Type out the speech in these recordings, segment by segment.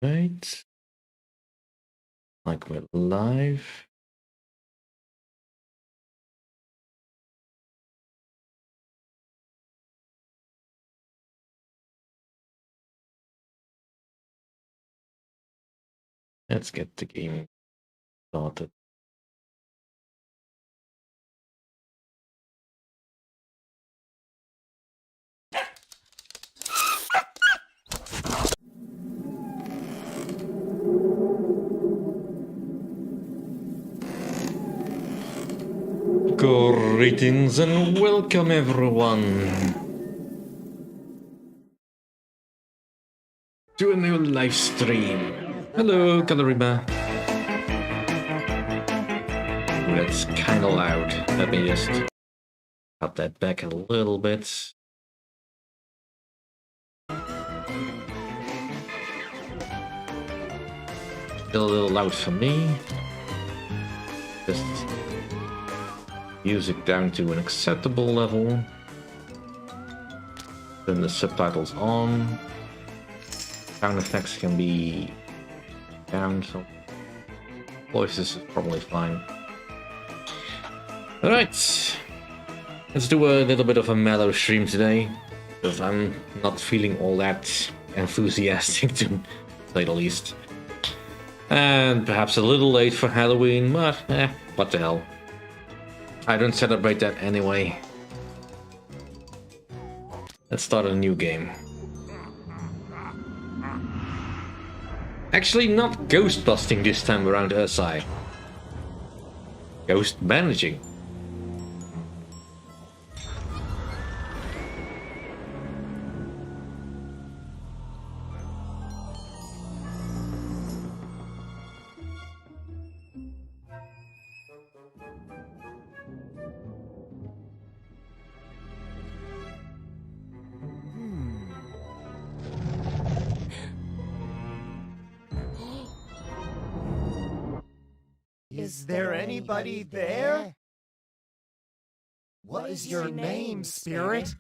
Right. Like we're live. Let's get the game started. Greetings and welcome everyone to a new live stream. Hello, Kalarima. That's kind of loud. Let me just cut that back a little bit. Still a little loud for me. Just music down to an acceptable level. Turn the subtitles on. Sound effects can be down, so voices is probably fine. Alright, let's do a little bit of a mellow stream today, because I'm not feeling all that enthusiastic to say the least. And perhaps a little late for Halloween, but what the hell. I don't celebrate that anyway. Let's start a new game. Actually, not ghost busting this time around, Ursai. Ghost managing. Is there anybody there? What is your name, spirit?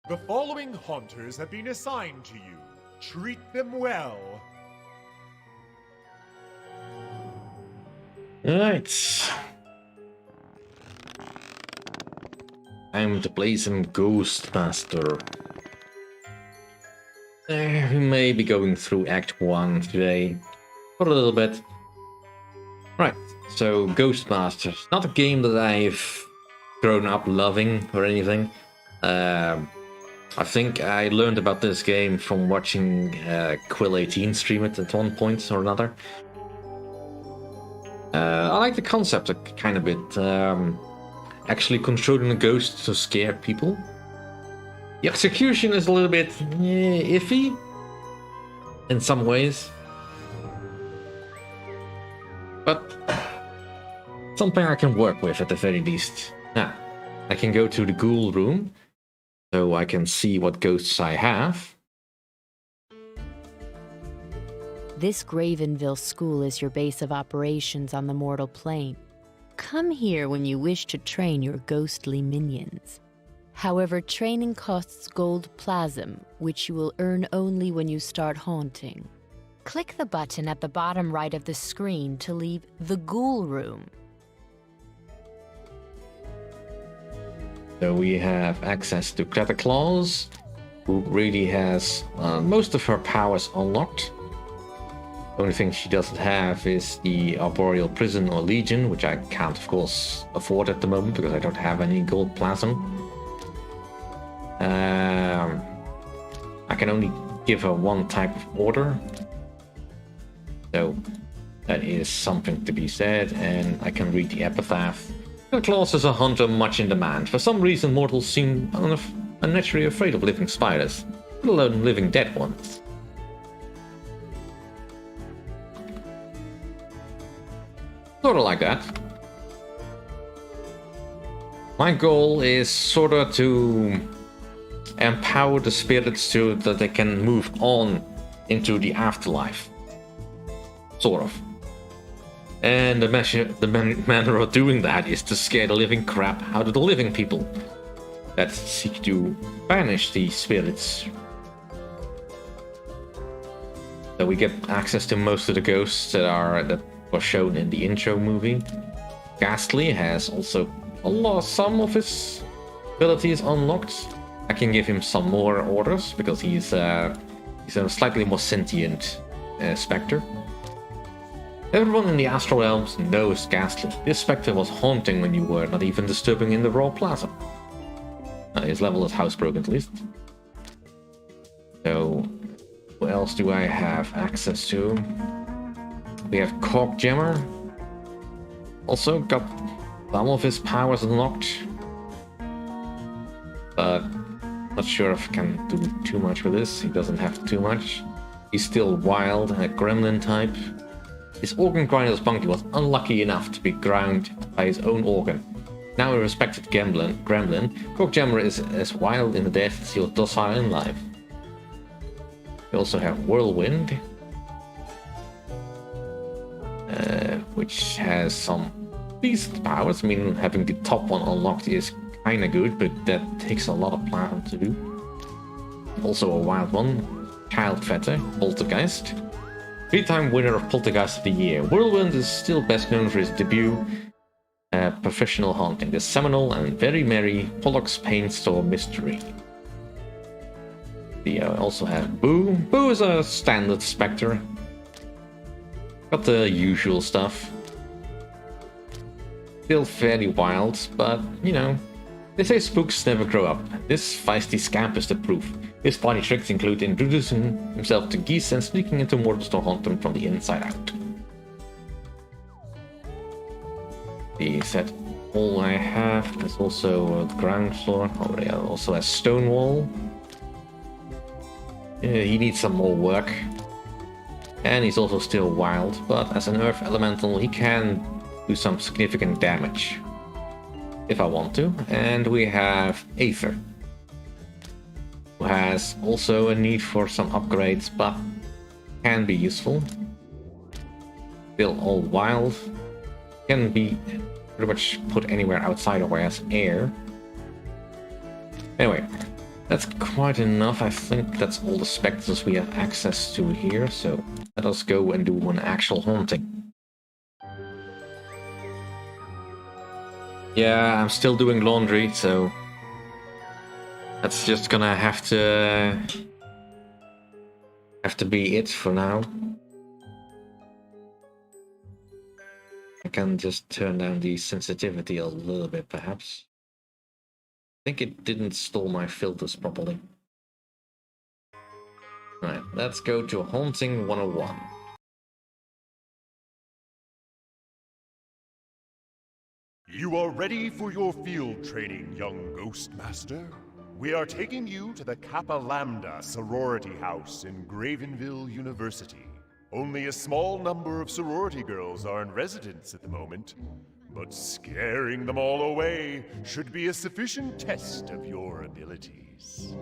The following haunters have been assigned to you. Treat them well. Alright. Time to play some Ghostmaster. We may be going through Act 1 today. For a little bit. Right, so Ghostmaster. Not a game that I've grown up loving or anything. I think I learned about this game from watching Quill18 stream it at one point or another. I like the concept a kind of bit. Actually controlling a ghost to scare people. The execution is a little bit iffy in some ways. But something I can work with at the very least. Now, I can go to the ghoul room, so I can see what ghosts I have. This Gravenville school is your base of operations on the mortal plane. Come here when you wish to train your ghostly minions. However, training costs gold plasm, which you will earn only when you start haunting. Click the button at the bottom right of the screen to leave the ghoul room. So we have access to Claws, who really has most of her powers unlocked. The only thing she doesn't have is the Arboreal Prison or Legion, which I can't, of course, afford at the moment because I don't have any gold plasm. I can only give her one type of order. So that is something to be said, and I can read the epitaph. Claws is a hunter much in demand. For some reason, mortals seem unnaturally afraid of living spiders, let alone living dead ones. Sorta like that. My goal is sorta to empower the spirits so that they can move on into the afterlife. Sort of. And the manner of doing that is to scare the living crap out of the living people that seek to banish the spirits. So we get access to most of the ghosts that were shown in the intro movie. Ghastly has also some of his abilities unlocked. I can give him some more orders because he's a slightly more sentient spectre. Everyone in the Astral Realms knows Ghastly. This spectre was haunting when you were not even disturbing in the raw plasma. His level is housebroken at least. So, what else do I have access to? We have Cork Gemmer. Also got some of his powers unlocked. But not sure if I can do too much with this. He doesn't have too much. He's still wild and a gremlin type. His organ grinder's monkey was unlucky enough to be ground by his own organ. Now a respected gremlin, Cork Gemmer is as wild in the death as he was docile in life. We also have Whirlwind, which has some decent powers. I mean, having the top one unlocked is kinda good, but that takes a lot of plasma to do. Also a wild one, Child Fetter, Poltergeist. 3-time winner of Poltergeist of the Year. Whirlwind is still best known for his debut, Professional Haunting, the seminal and very merry Pollock's Pain Store Mystery. We also have Boo. Boo is a standard spectre. Got the usual stuff. Still fairly wild, but, you know, they say spooks never grow up. This feisty scamp is the proof. His party tricks include introducing himself to geese and sneaking into mortals to haunt them from the inside out. He said all I have. There's also the ground floor. Oh, yeah, also a stone wall. He needs some more work. And he's also still wild, but as an earth elemental, he can do some significant damage if I want to. And we have Aether, who has also a need for some upgrades, but can be useful. Still all wild. Can be pretty much put anywhere outside of where has air. Anyway, that's quite enough. I think that's all the specters we have access to here, so let us go and do an actual haunting. Yeah, I'm still doing laundry, so that's just gonna have to be it for now. I can just turn down the sensitivity a little bit, perhaps. I think it didn't store my filters properly. Right, let's go to Haunting 101. You are ready for your field training, young Ghostmaster. We are taking you to the Kappa Lambda sorority house in Gravenville University. Only a small number of sorority girls are in residence at the moment, but scaring them all away should be a sufficient test of your abilities.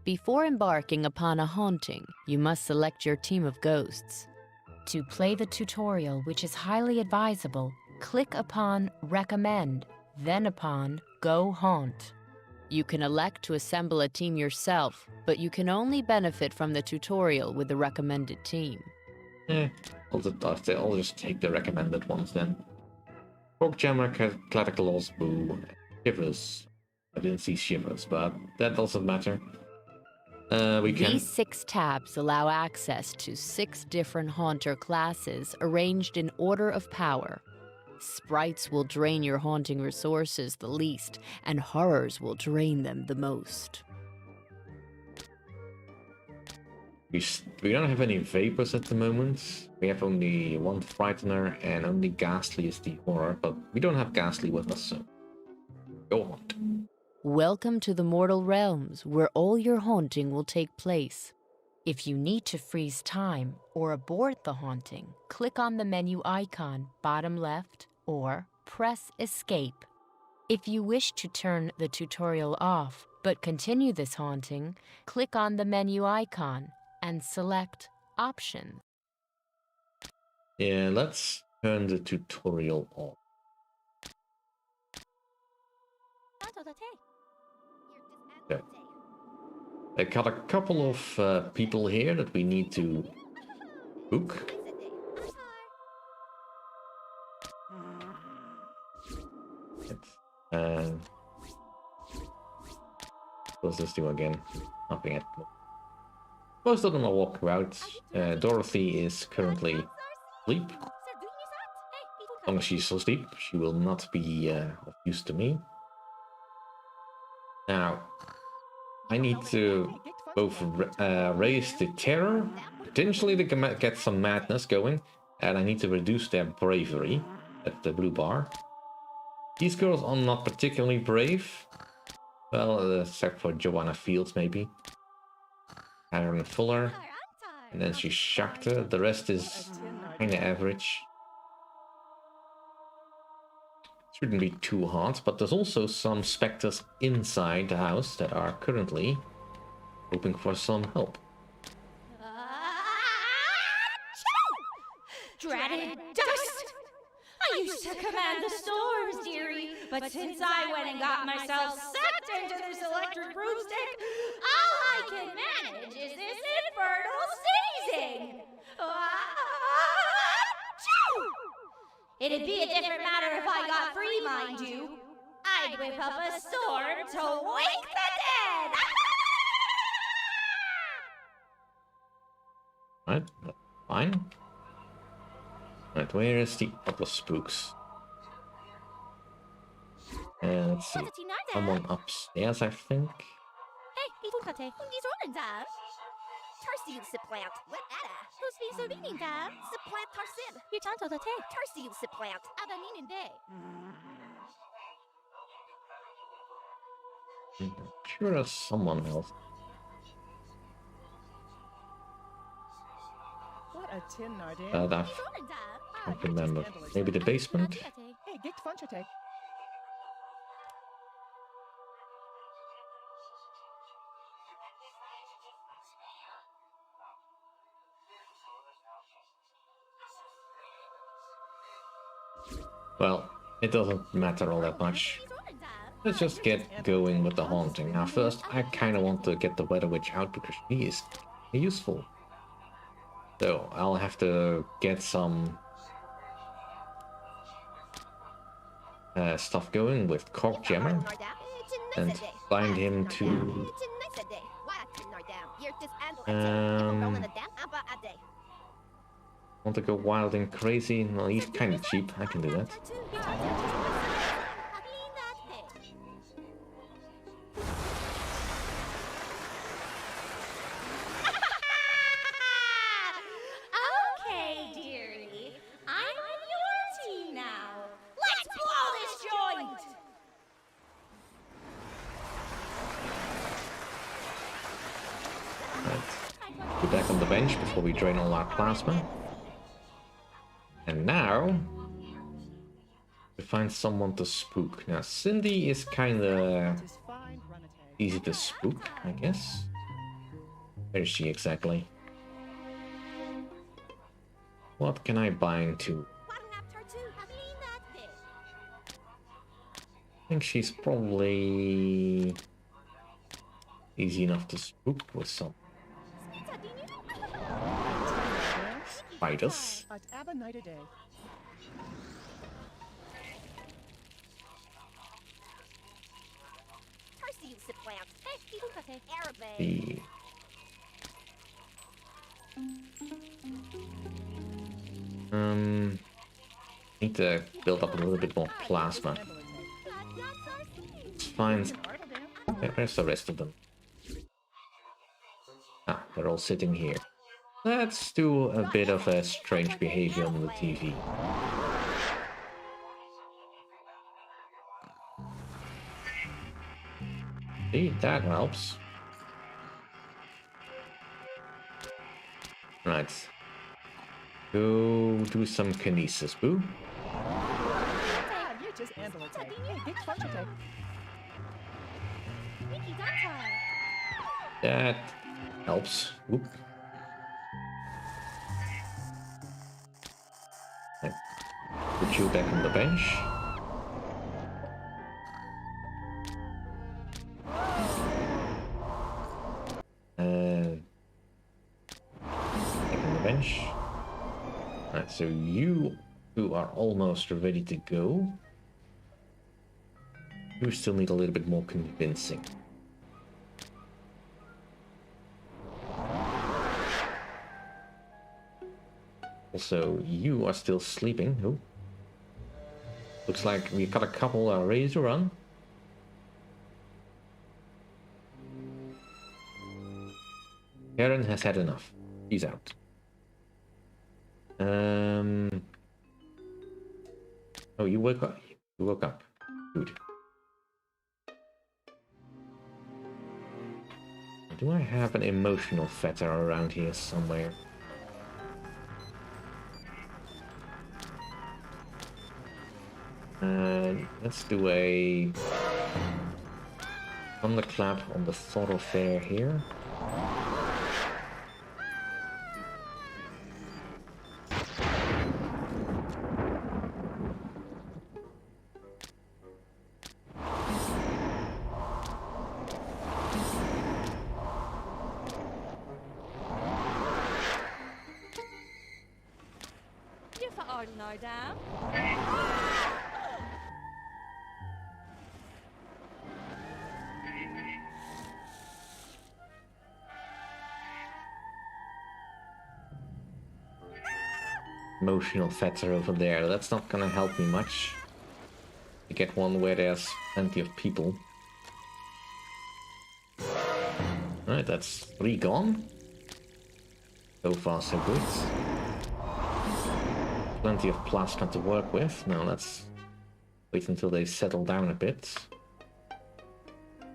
Before embarking upon a haunting, you must select your team of ghosts. To play the tutorial, which is highly advisable, click upon Recommend, then upon Go Haunt. You can elect to assemble a team yourself, but you can only benefit from the tutorial with the recommended team. I'll just take the recommended ones then. Porkjammer, Claticaloss, Boo, Shivers. I didn't see Shivers, but that doesn't matter. These 6 tabs allow access to 6 different Haunter classes arranged in order of power. Sprites will drain your haunting resources the least, and horrors will drain them the most. We don't have any vapors at the moment. We have only 1 frightener, and only Ghastly is the horror, but we don't have Ghastly with us, so go on. Welcome to the Mortal Realms, where all your haunting will take place. If you need to freeze time or abort the haunting, click on the menu icon bottom left or press Escape. If you wish to turn the tutorial off but continue this haunting, click on the menu icon and select Options. Yeah, let's turn the tutorial off. Okay. I got a couple of people here that we need to book. What does this do again? Nothing at all. Most of them are walkabouts. Dorothy is currently asleep. As long as she's asleep, she will not be of use to me. Now, I need to both raise the terror, potentially to get some madness going, and I need to reduce their bravery at the blue bar. These girls are not particularly brave. Well, except for Joanna Fields, maybe. Aaron Fuller. And then she's Shakhtar. The rest is kinda average. Shouldn't be too hard, but there's also some specters inside the house that are currently hoping for some help. Dreaded dust! I used to command the storms, dearie, but since I went and got myself sucked into this electric broomstick, all I can manage is this infernal sneezing! It'd be a different matter if I got free, mind you. I'd whip up a storm to wake the dead! Right, that's fine. Right, where is the other spooks? Let's see. Someone upstairs, I think. Tarsi supplant. What ada? Who's be so meaning that? Supplant Tarsin. You can't tell the tay. Tarsi supplant. Ada meaning day. I'm sure there's someone else. What a tin Nardan. I can't remember. Maybe the basement? Hey, get Funchate. Well, it doesn't matter all that much. Let's just get going with the haunting. Now first, I kinda want to get the Weather Witch out because she is useful. So, I'll have to get some stuff going with Corkjammer and bind him to Want to go wild and crazy? Well, he's kind of cheap. I can do that. Okay, dearie. I'm on your team now. Let's blow this joint! Right. Put back on the bench before we drain all our plasma. And now, to find someone to spook. Now, Cindy is kinda It is fine, Runateg. easy to spook, I guess. Where is she exactly? What can I bind to? I think she's probably easy enough to spook with some spiders. At Abba night a day. The need to build up a little bit more plasma. Let's find. Where's the rest of them? Ah, they're all sitting here. Let's do a bit of a strange behavior on the TV. See, that helps. Right. Go do some kinesis, boo. Ah, you just handle it, Teg. Hey, get Funchateg. That helps. Oop. And put you back on the bench. Back on the bench. Right, so you two are almost ready to go. You still need a little bit more convincing. Also, you are still sleeping. Oh. Looks like we got a couple ready to run. Karen has had enough. She's out. Oh, you woke up. You woke up. Good. Do I have an emotional fetter around here somewhere? Let's do a thunderclap on the thoroughfare here. You for ordinary down. Emotional fetter over there. That's not gonna help me much. To get one where there's plenty of people. Alright, that's 3 gone. So far, so good. Plenty of plasma to work with. Now let's wait until they settle down a bit.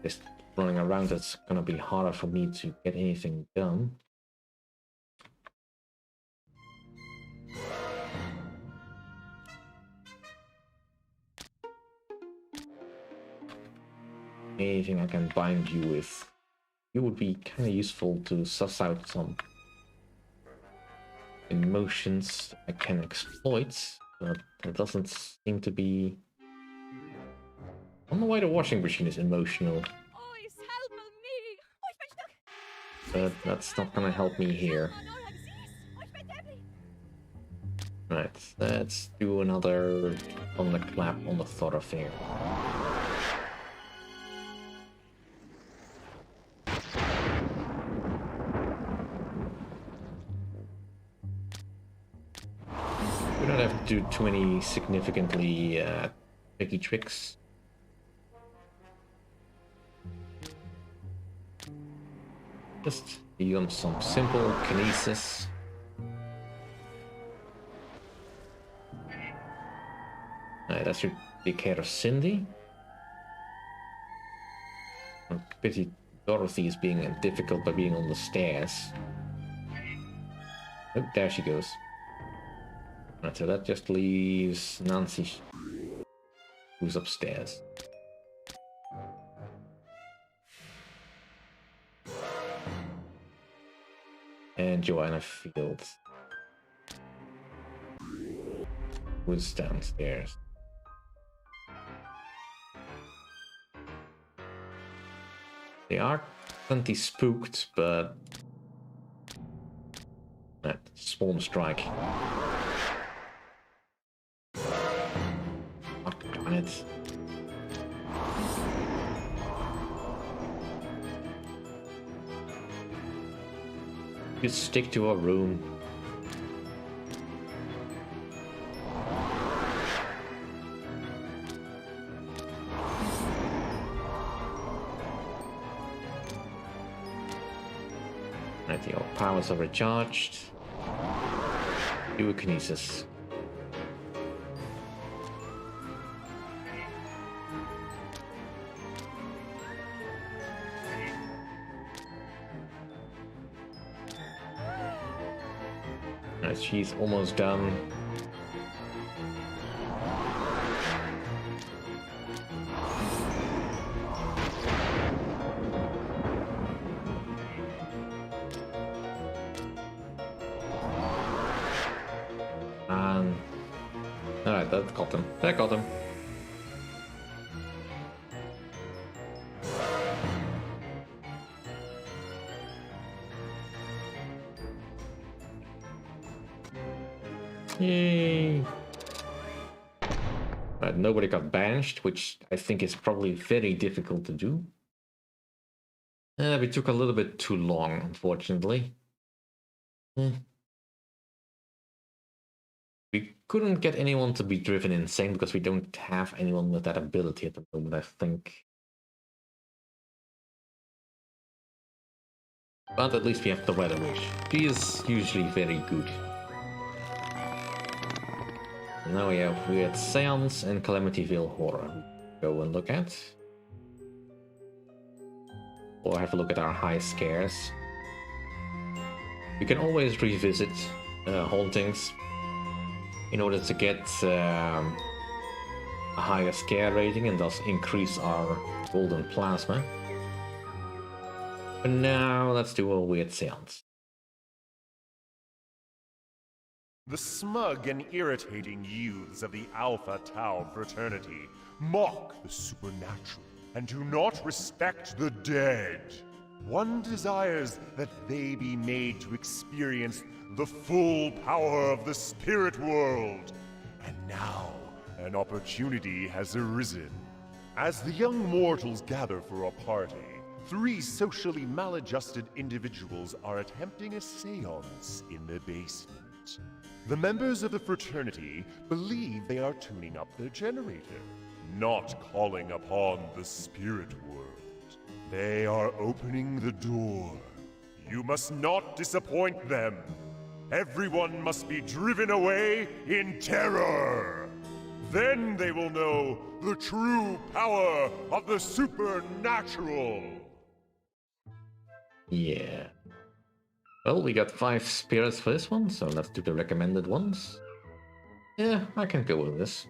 Just running around, it's gonna be harder for me to get anything done. Anything I can bind you with. It would be kind of useful to suss out some emotions I can exploit, but it doesn't seem to be. I don't know why the washing machine is emotional, but that's not gonna help me here. Right, let's do another thunderclap on the thoroughfare. do too many significantly tricky tricks. Just use some simple kinesis. Alright, that should take care of Cindy. I pity Dorothy is being difficult by being on the stairs. Oh, there she goes. Right, so that just leaves Nancy, who's upstairs. And Joanna Fields, who's downstairs. They are plenty spooked, but that Swarm Strike. Oh, darn it. Just stick to our room. Right, your powers are recharged. Do a kinesis. Right, she's almost done. Alright, that got him. That got him. Yay! But nobody got banished, which I think is probably very difficult to do. We took a little bit too long, unfortunately. We couldn't get anyone to be driven insane because we don't have anyone with that ability at the moment, I think. But at least we have the Weather Witch. She is usually very good. Now we have Weird Seance and Calamityville Horror. Go and look at. Or have a look at our high scares. You can always revisit hauntings in order to get a higher scare rating and thus increase our golden plasma. But now let's do a Weird Seance. The smug and irritating youths of the Alpha Tau fraternity mock the supernatural and do not respect the dead. One desires that they be made to experience the full power of the spirit world. And now, an opportunity has arisen. As the young mortals gather for a party, three socially maladjusted individuals are attempting a seance in the basement. The members of the fraternity believe they are tuning up their generator, not calling upon the spirit world. They are opening the door. You must not disappoint them. Everyone must be driven away in terror. Then they will know the true power of the supernatural. Yeah. Well, we got 5 spirits for this one, so let's do the recommended ones. Yeah, I can go with this.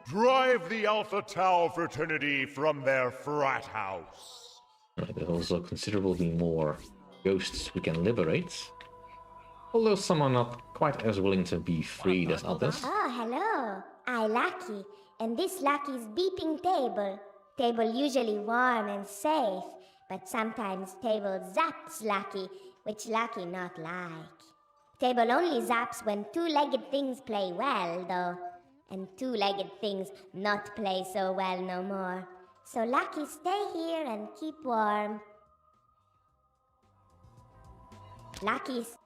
Drive the Alpha Tau fraternity from their frat house. Right, there's also considerably more ghosts we can liberate. Although some are not quite as willing to be freed as others. Oh, hello. I Lucky, and this Lucky's beeping table. Table usually warm and safe, but sometimes table zaps Lucky, which Lucky not like. Table only zaps when two-legged things play well, though. And two-legged things not play so well no more. So Lucky stay here and keep warm. Lucky's...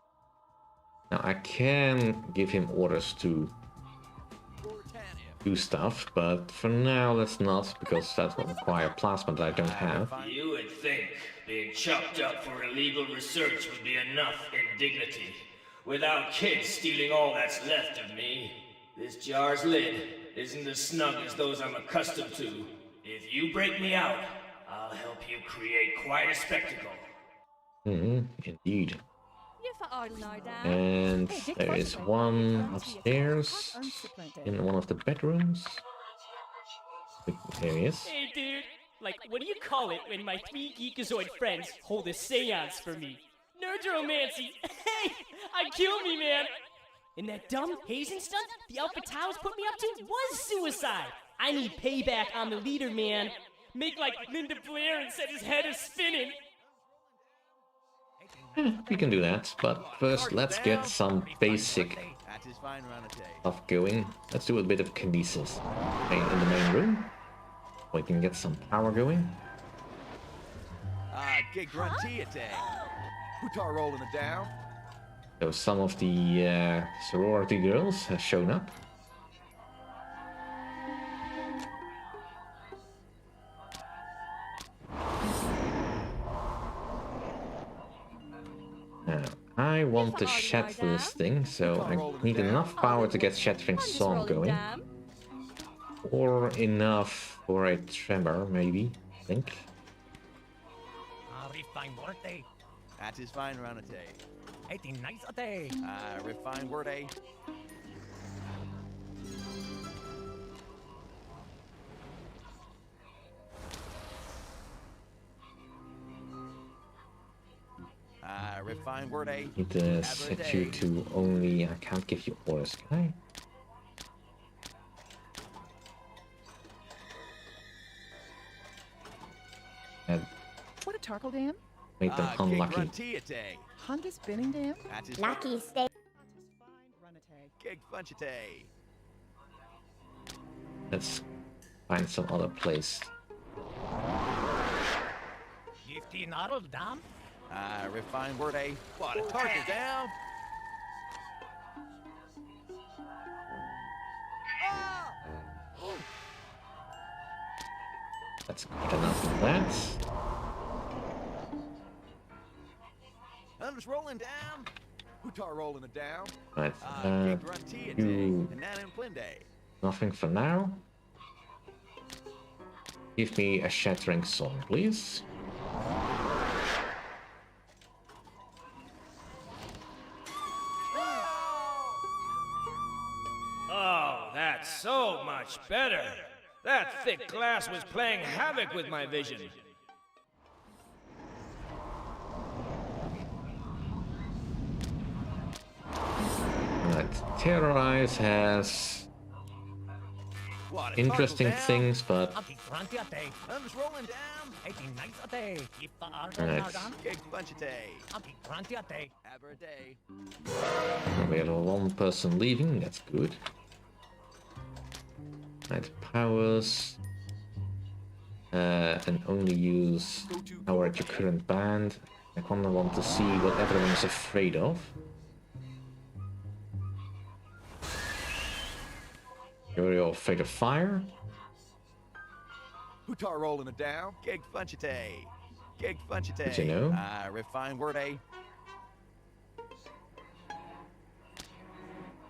Now I can give him orders to do stuff, but for now let's not, because that will require plasma that I don't have. You would think being chopped up for illegal research would be enough indignity. Without kids stealing all that's left of me, this jar's lid isn't as snug as those I'm accustomed to. If you break me out, I'll help you create quite a spectacle. Indeed. You for ordinary, Dan. And Hey, Dick there is Fosbury. one Runs upstairs here for hot, in one of the bedrooms. There he is. Hey, dude. Like, what do you call it when my 3 geekazoid friends hold a seance for me? Nerdromancy! Hey! I killed me, man! And that dumb hazing stunt the Alpha Taus put me up to was suicide! I need payback on the leader, man! Make like Linda Blair and set his head a spinning! We can do that, but first let's get some basic stuff going. Let's do a bit of kinesis in the main room. We can get some power going. Gig grunty attack. Hutar rolling it down. So some of the sorority girls have shown up. Now, I want to shatter this thing, so I need enough power to get Shattering Song going. Or enough for a tremor, maybe, I think. That is fine, Ranate. 18 nights a day. Refine word A. Refine word A. Need to set you to only. I can't give you orders, can I? And What a Tarkle Dam? make them unlucky. Honda Spinning Dam? Lucky stay. Gig funchite. Let's find some other place. Gifty Noddle Dam. Refine word A. What a target down. That's good enough of that. I'm just rolling down. Hutar rolling it down. Right, Gig grunty attack. you And Nan and Plinde. nothing for now. Give me a Shattering Song, please. Oh, that's so much better. That thick glass was playing havoc with my vision. Right, Terrorize has What a interesting target down. things, but Aki Granty a day. I'm just rolling down. 18 nights a day. Keep the art Alright. of Dam. Gig funchite. Aki Granty a day. Aber day. we have one person leaving. That's good. Right, powers. And only use power at your current band. I kind of want to see what everyone is afraid of. You're all afraid of fire. Hutar rolling it down. Gig funchite. Gig funchite. Did you know? Refine word A.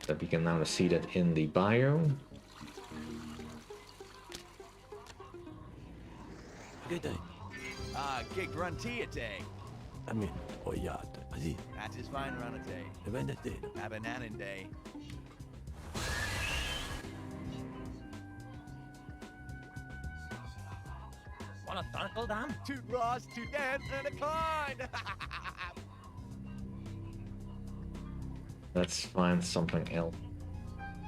That we can now see that in the bio. Good day. Gig grunty attack. I mean, oyat. Azi. That is fine, Ranate. Event day. Abananan day. Wanna Tarkle Dam? Two Ross, two dance, and a coin. Let's find something else.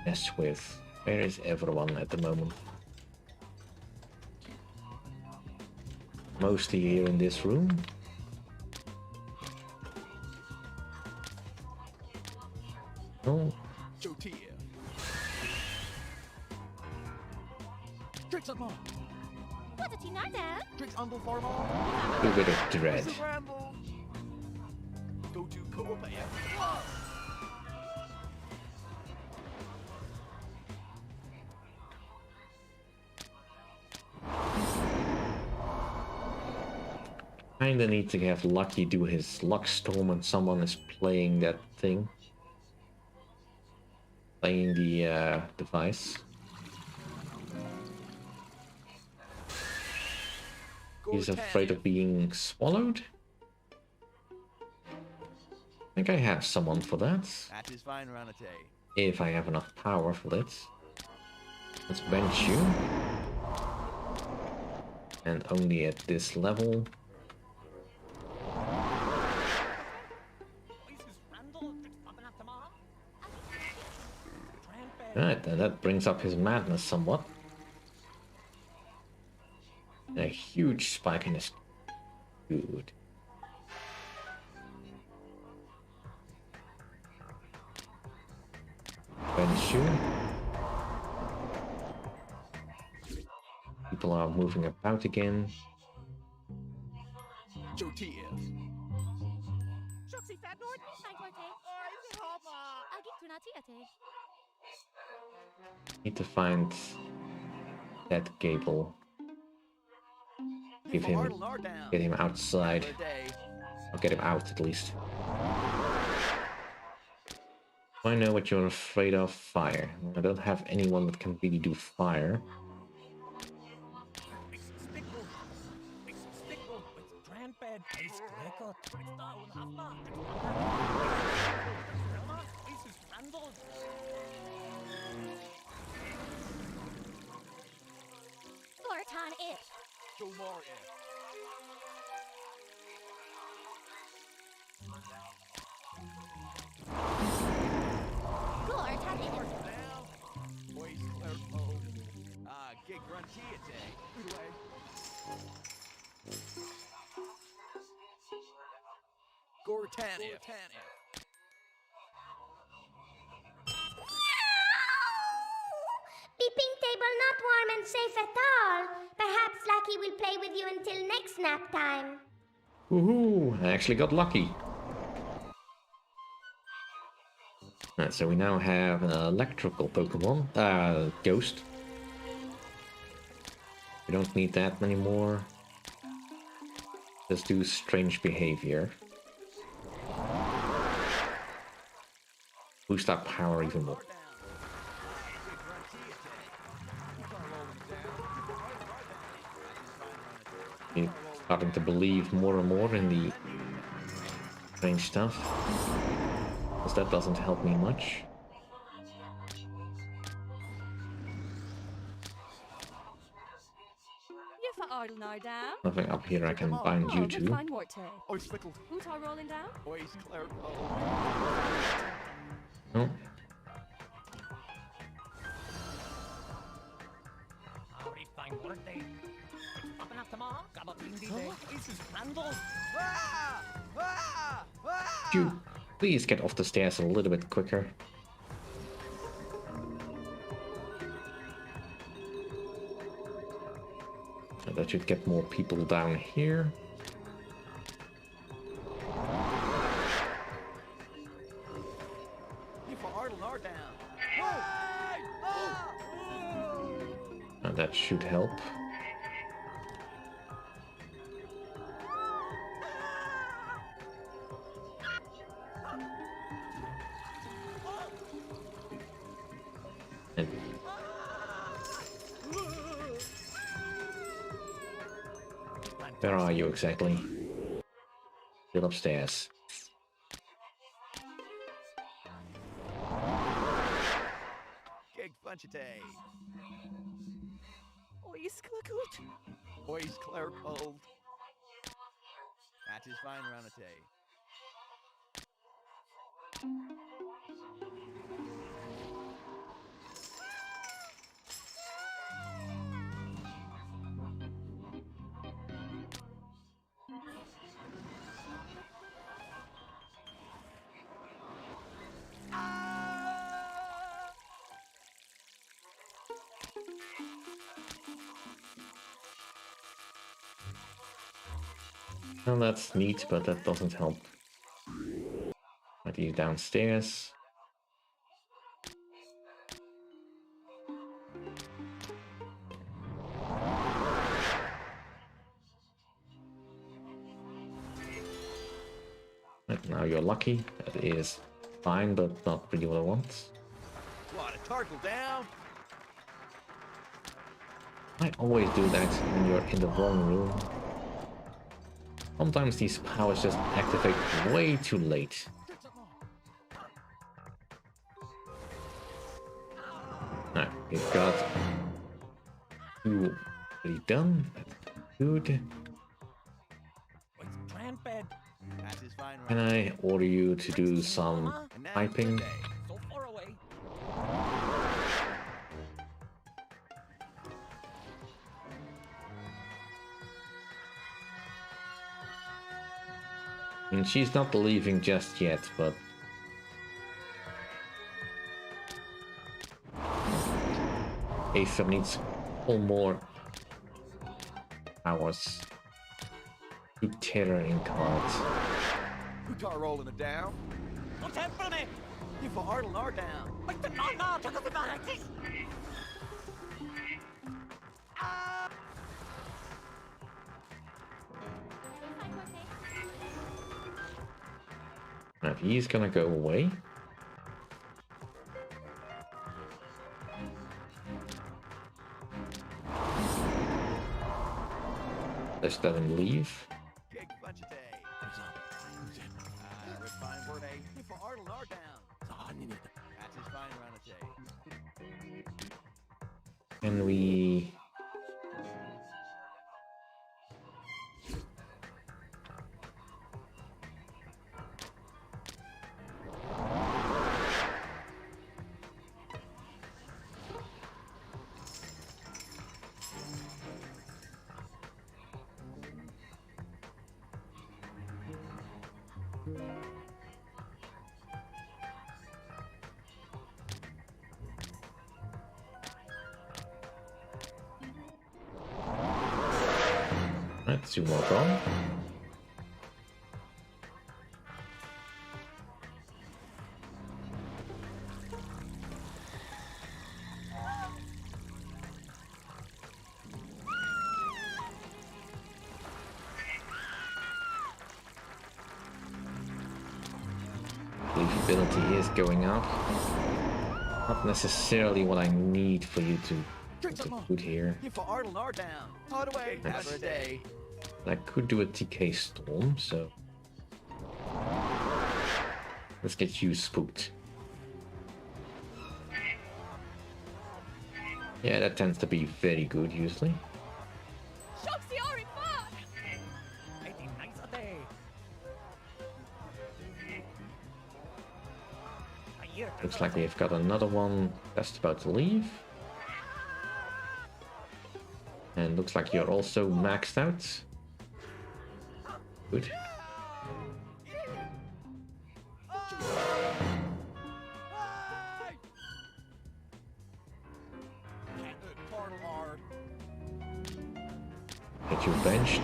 Mess with. Where is everyone at the moment? Mostly here in this room. Oh, Jotia. Tricks on more. What did he know there? Tricks on the formal. a bit of dread. Ramble. Go to co-op. Kinda need to have Lucky do his luck storm when someone is playing that thing. Playing the device. He's afraid of being swallowed? I think I have someone for that. That is fine, Ranate. If I have enough power for it. Let's bench you. And only at this level. Right, and that brings up his madness somewhat. A huge spike in his... Good. Bench you. People are moving about again. Tortillas. Shuxy Fat Nord. Need to find that Gable. Give him, get him outside. I'll get him out at least. I know what you're afraid of. Fire. I don't have anyone that can really do fire. Gorton it. Gorton it. Get grunty today. Good way. Gortania. Beeping table not warm and safe at all. Perhaps Lucky will play with you until next nap time. Woohoo! I actually got lucky. Right, so we now have an electrical Pokemon. Ghost. We don't need that anymore. Let's do strange behavior. Boost our power even more. I'm starting to believe more and more in the strange stuff. Because that doesn't help me much. Nothing up here I can bind you to. No. Could you please get off the stairs a little bit quicker? That should get more people down here. And that should help. And where are you exactly? Still upstairs. Gig Funchite. Ois Klakoot. Boys Claire Cold. That is fine, Ranate. Well, that's neat, but that doesn't help. Might be downstairs. Right, now you're lucky. That is fine, but not really what I want. What, a turtle down? I always do that when you're in the wrong room. Sometimes these powers just activate way too late. Now, we've got two already done. That's good. Try and bed. That is fine, Can I order you to do some And now typing? for the day. So far away. And she's not leaving just yet, but Aether needs all more hours to terror in cards. Who tar rolling it down? Don't temple me. You for Ardle or down? I did not know to go to the Now, he's gonna go away. Let's let him leave. Big bunch of day. Red fine word, eh? You for Ardle or down? That is fine, Ranate. Can we... Right, 2 more gone. Believability is going up. Not necessarily what I need for you to put here. You for Ardle or down? Hot away. Have a day. I could do a TK Storm, so let's get you spooked. Yeah, that tends to be very good usually. Looks like we've got another one just about to leave. And looks like you're also maxed out. Good. Get you benched.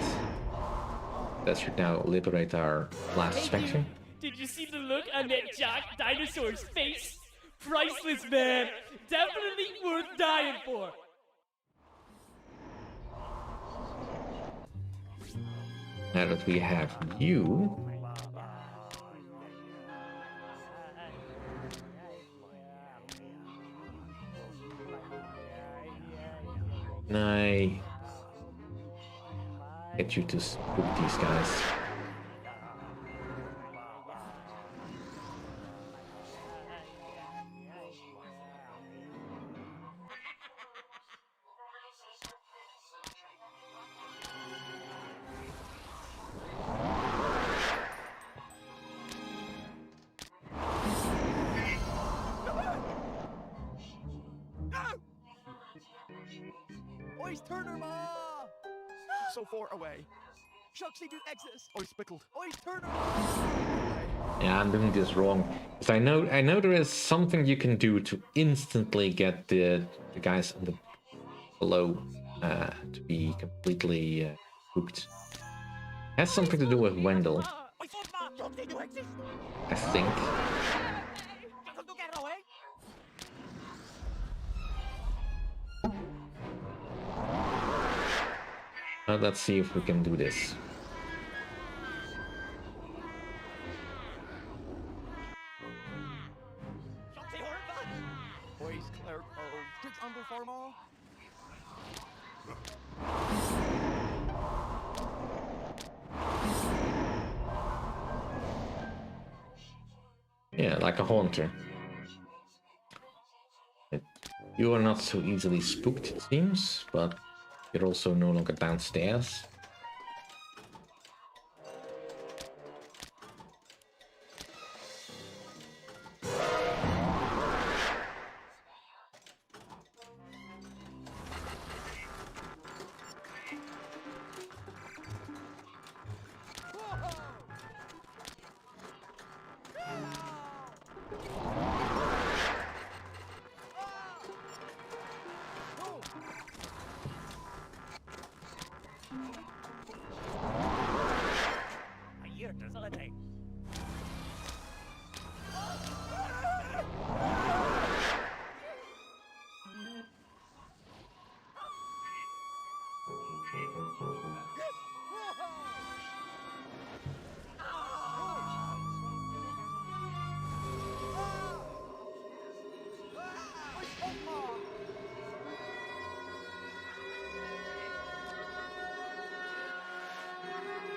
That should now liberate our last Spectre. Did you see the look on that Jock dinosaur's face? Priceless, man. Definitely worth dying for. Now that we have you, can I get you to spook these guys? Ois Turner Ma! So far away. Shucks, they do exist. Ois Spickled. Ois Turner Ma! Yeah, I'm doing this wrong. Because I know there is something you can do to instantly get the guys on the below to be completely hooked. Has something to do with Wendell, I think. Let's see if we can do this. Yeah, like a haunter. You are not so easily spooked, it seems, but you're also no longer downstairs. Ayer te salete.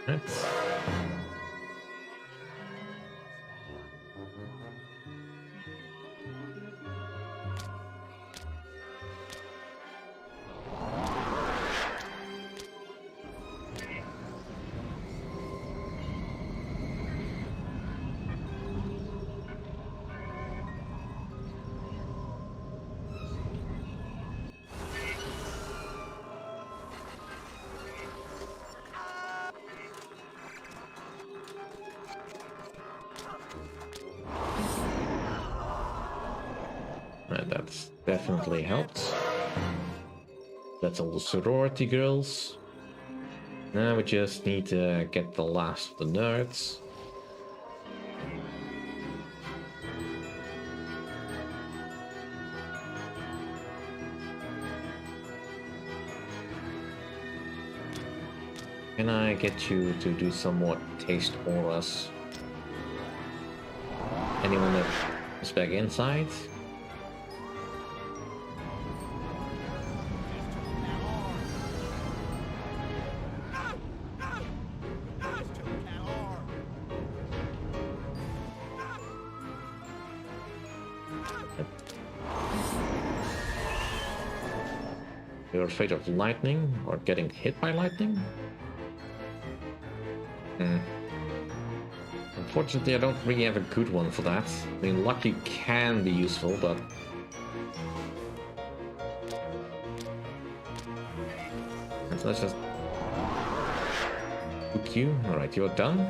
Right. Right, that's definitely helped. That's all the sorority girls. Now we just need to get the last of the nerds. Can I get you to do some more taste auras? Anyone that is back inside? You're afraid of lightning or getting hit by lightning? Unfortunately, I don't really have a good one for that. I mean, lucky can be useful, but... So let's just... hook you. Alright, you're done.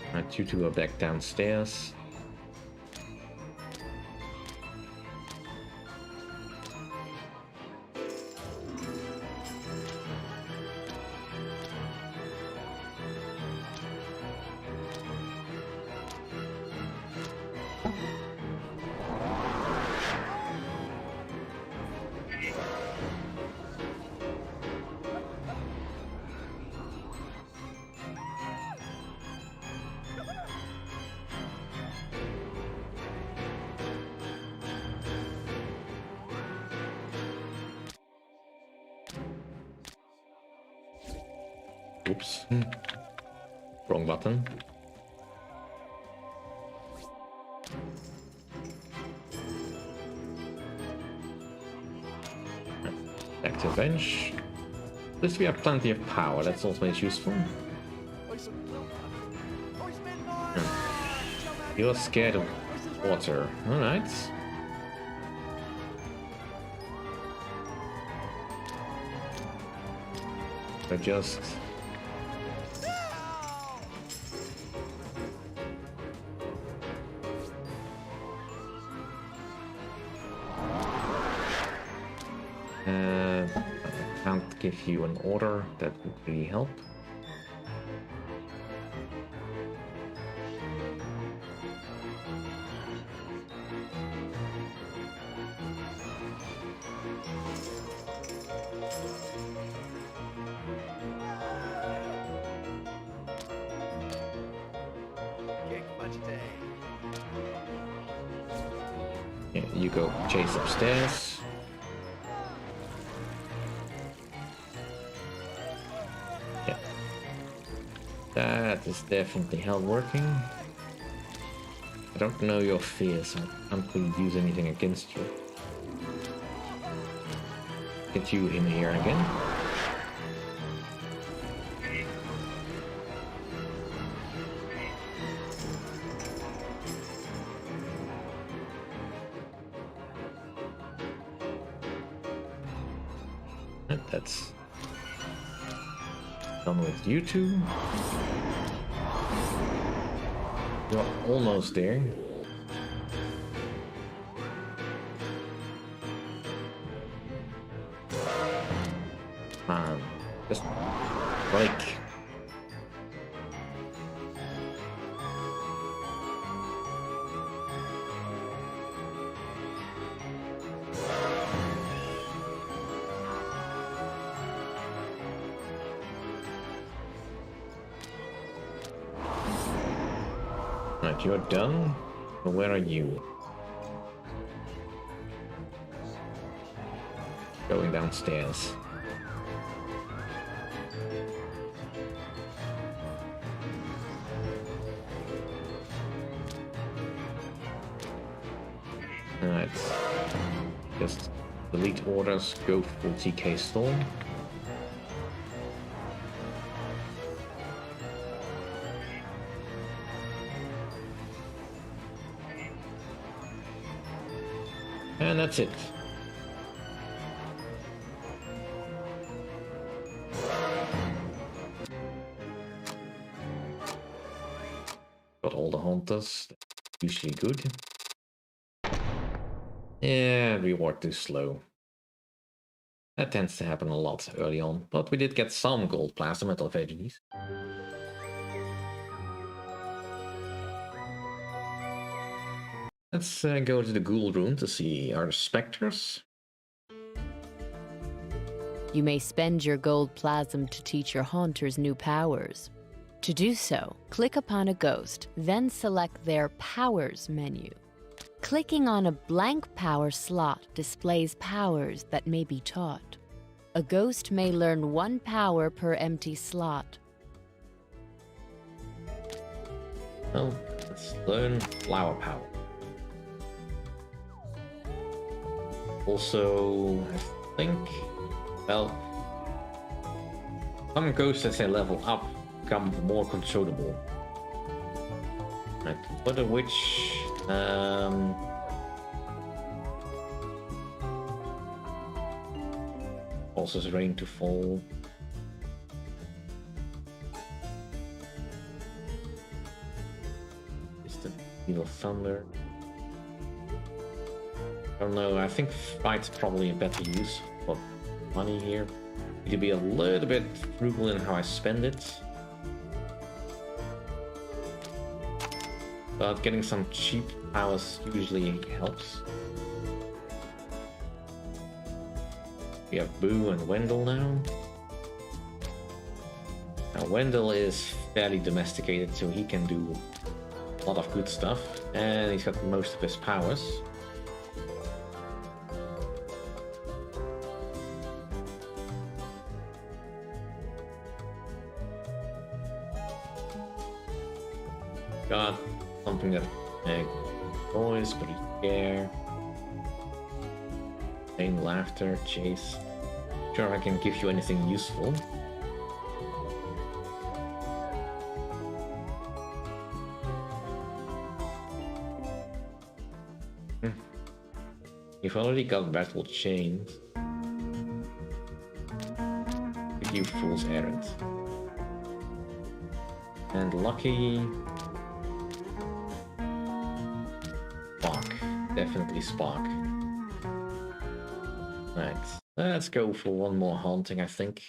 Alright, you two are back downstairs. Oops. Wrong button. Back to bench. At least we have plenty of power, that's always useful. You're scared of water. Alright. So just... I can't give you an order, that would really help. Yeah, you go chase upstairs. Yeah. That is definitely hell working. I don't know your fears, so I can't really use anything against you. Get you in here again. And that's done with you two. You're almost there. Just break. Right, you're done. But where are you? Going downstairs. Alright. Just delete orders, go full TK Storm. And that's it. Got all the hunters. That's usually good. Yeah, reward too slow. That tends to happen a lot early on, but we did get some gold plasma metal veggies. Let's go to the ghoul room to see our specters. You may spend your gold plasm to teach your haunters new powers. To do so, click upon a ghost, then select their Powers menu. Clicking on a blank power slot displays powers that may be taught. A ghost may learn 1 power per empty slot. Well, let's learn flower power. Also, I think, well, some ghosts as they level up become more controllable. Right, what a witch. Causes rain to fall. Distant evil thunder. I don't know, I think fight's probably a better use of money here. Need to be a little bit frugal in how I spend it. But getting some cheap powers usually helps. We have Boo and Wendell now. Now Wendell is fairly domesticated, so he can do a lot of good stuff. And he's got most of his powers. Got something that noise, but care, plain laughter, chase. Sure, I can give you anything useful. You've already got battle chains. Give you fool's errand. And lucky. Spark. Definitely Spark. Right. Let's go for one more haunting, I think.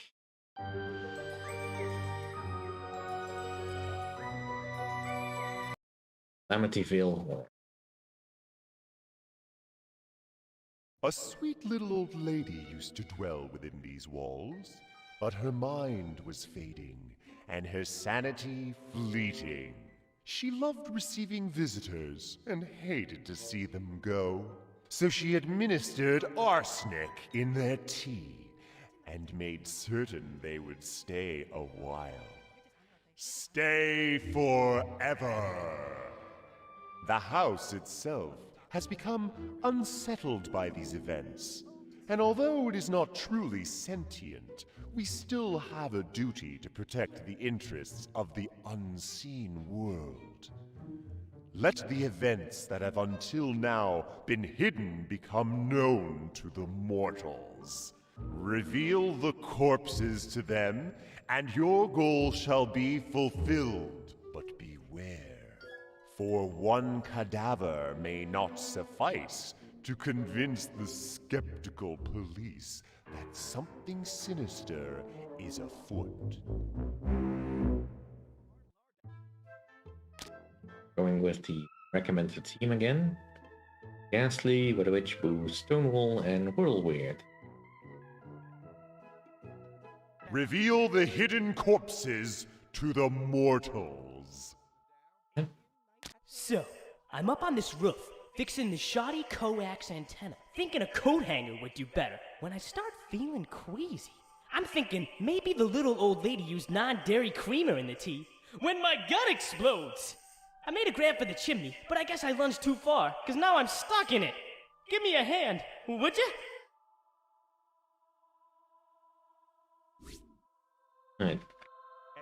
Amityville. A sweet little old lady used to dwell within these walls, but her mind was fading, and her sanity fleeting. She loved receiving visitors, and hated to see them go. So she administered arsenic in their tea and made certain they would stay a while. Stay forever. The house itself has become unsettled by these events, and although it is not truly sentient, we still have a duty to protect the interests of the unseen world. Let the events that have until now been hidden become known to the mortals. Reveal the corpses to them, and your goal shall be fulfilled. But beware, for one cadaver may not suffice to convince the skeptical police that something sinister is afoot. Going with the recommended team again. Ghastly, Weather Witch, Boo, Stonewall, and Whirlweird. Reveal the hidden corpses to the mortals. So, I'm up on this roof, fixing the shoddy coax antenna, thinking a coat hanger would do better, when I start feeling queasy. I'm thinking maybe the little old lady used non-dairy creamer in the tea, when my gut explodes! I made a grab for the chimney, but I guess I lunged too far, cause now I'm stuck in it! Give me a hand, would ya? Right.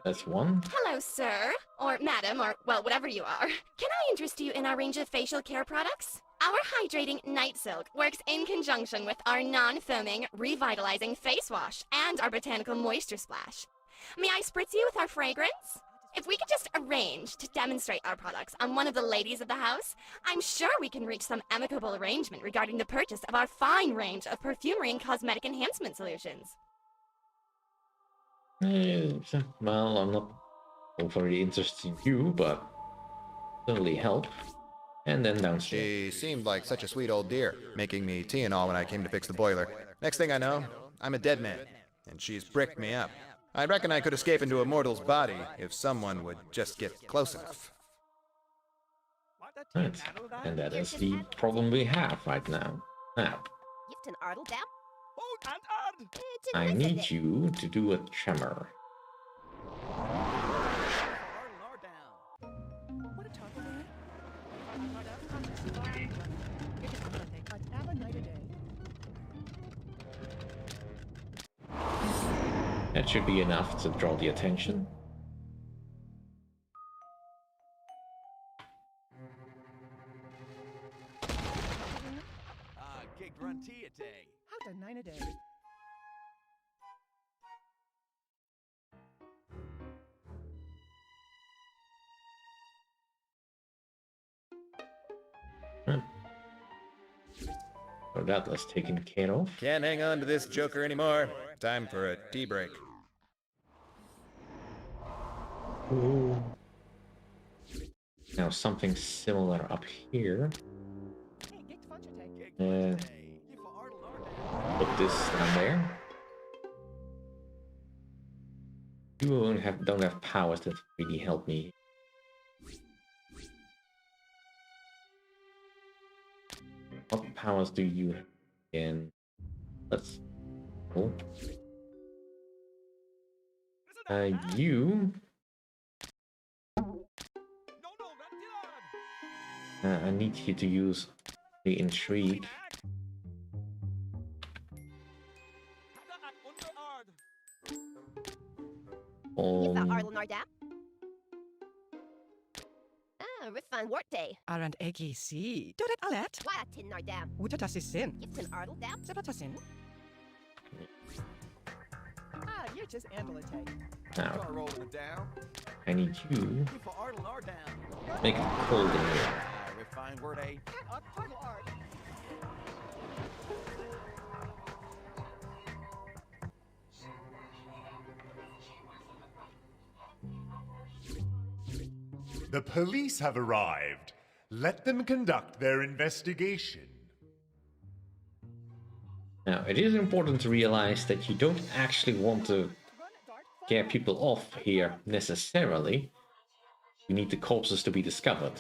That's one. Hello, sir. Or madam, or, well, whatever you are. Can I interest you in our range of facial care products? Our hydrating night silk works in conjunction with our non-foaming, revitalizing face wash and our botanical moisture splash. May I spritz you with our fragrance? If we could just arrange to demonstrate our products on one of the ladies of the house, I'm sure we can reach some amicable arrangement regarding the purchase of our fine range of perfumery and cosmetic enhancement solutions. Well, I'm not overly interested in you, but certainly help. And then downstairs. She seemed like such a sweet old dear, making me tea and all when I came to fix the boiler. Next thing I know, I'm a dead man, and she's bricked me up. I reckon I could escape into a mortal's body if someone would just get close enough. Right. And that is the problem we have right now. Now, I need you to do a tremor. That should be enough to draw the attention. Gig run tea a day. How to 9 a day. So that was taken care of. Can't hang on to this joker anymore. Time for a tea break. Ooh. Now something similar up here. Put this down there. You don't have powers that really help me. What powers do you have in? Let's. Oh. You. I need you to use the intrigue. Refund workday. Arand Egi si. Dodet alet. Watin Nardam. Utatasin. Gifton Ardle Dam. Sepatasin. Ah, you're just Andalite. Now, Rolling it down. I need you For Ardle Nardam. make it cold in here. Refined word A. Cat up, Ardle Ard. The police have arrived. Let them conduct their investigation. Now, it is important to realize that you don't actually want to scare people off here necessarily. You need the corpses to be discovered.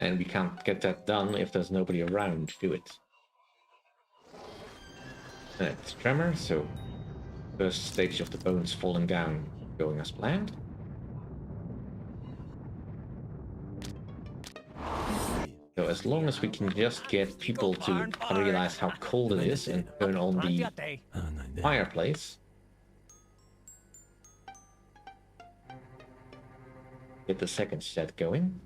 And we can't get that done if there's nobody around to do it. It's tremor, so first stage of the bones falling down, going as planned. So as long as we can just get people to realize how cold it is and turn on the fireplace, get the second set going.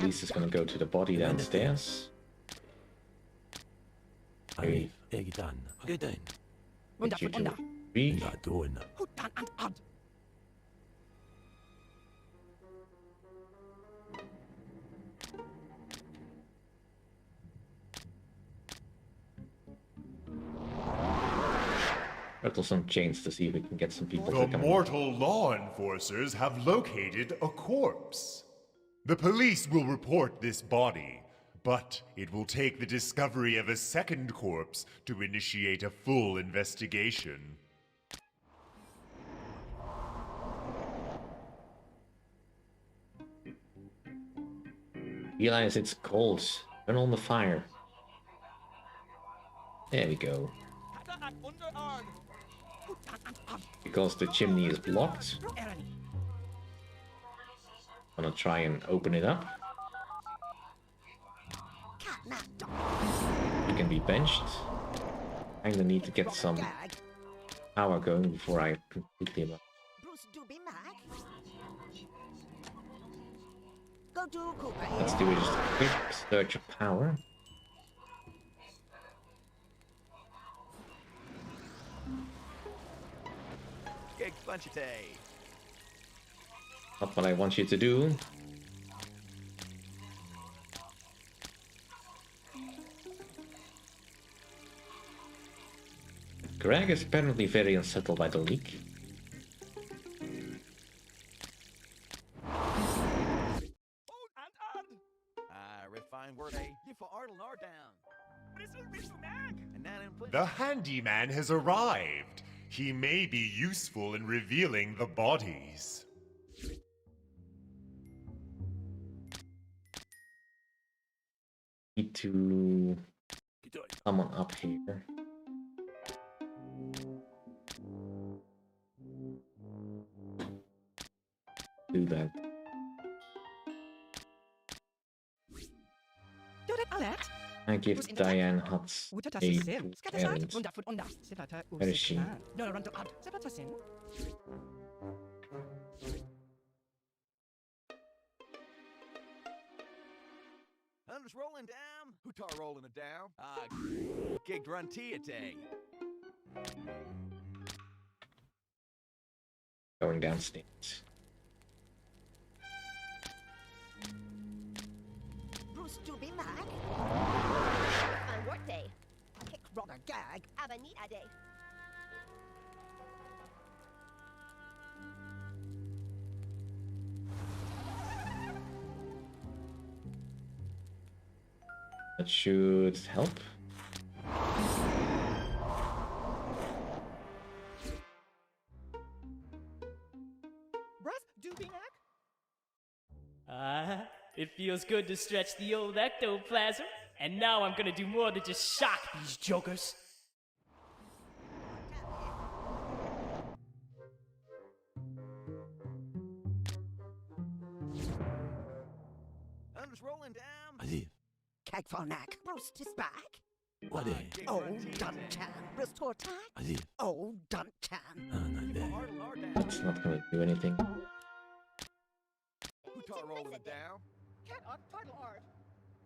Lise is gonna go to the body downstairs. Okay. Get you to read. Rattle some chains to see if we can get some people to The come. mortal law enforcers have located a corpse. The police will report this body, but it will take the discovery of a second corpse to initiate a full investigation. Realize it's cold. Turn on the fire. There we go. Because the chimney is blocked, I'm gonna try and open it up. You can be benched. Kinda need to get some power going before I completely Let's do just a quick search of power. Not what I want you to do. Greg is apparently very unsettled by the leak. The handyman has arrived. He may be useful in revealing the bodies. Need to someone up here. Do that. I give Diane Hutz a errand. Where is she? I'm just rolling down. Who tar rolling it down? Gigged run tea a day. Going downstairs. Bruce to be Mac. My work day. Kick roller gag. Have a neat a day. That should help. It feels good to stretch the old ectoplasm. And now I'm gonna do more than just shock these jokers. I'm just rolling down. Keg for knack. Bruce is back. What Oh, Dun-chan. Bruce to attack. Oh, Dun-chan. That's not gonna do anything. Who tar rolling it down? Cat Untitled art.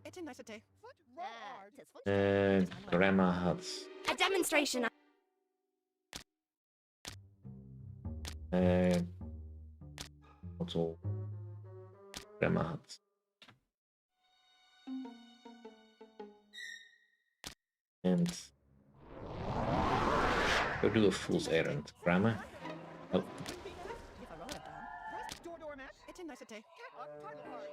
It's a nice day. Foot raw art. Grandma Hutz. A demonstration. What's all? Grandma Hutz. And go do a fool's errand, Grandma. Oh. It's a nice day. Cat Untitled art.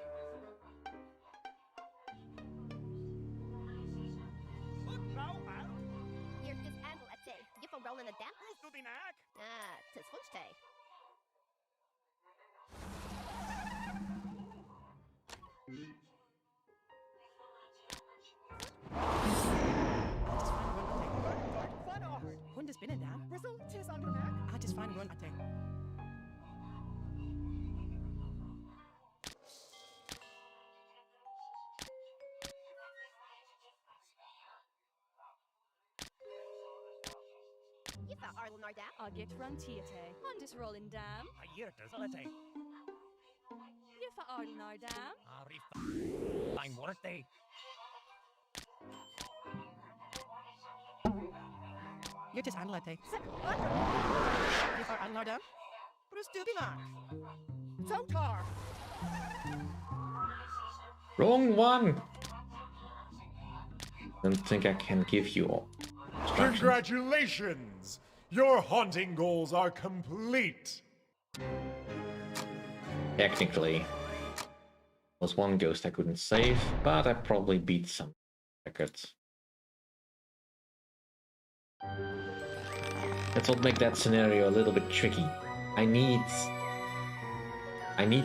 rolling a damp. Who's to be knack? Ah, 'tis funch day. Hund is binnen da. Whistle, tis on the neck. I just find one attack. You fat Arlen or damp. I'll get run tiate. On this rolling dam. A year does all take. You for Arlen or dam. Fine work day. You just handle it, take. You for Arlen or damp. Bruce Doobie Mark. Totar. Wrong one! Don't think I can give you all. instructions. Congratulations! Your haunting goals are complete! Technically. Was one ghost I couldn't save, but I probably beat some records. That's what make that scenario a little bit tricky. I need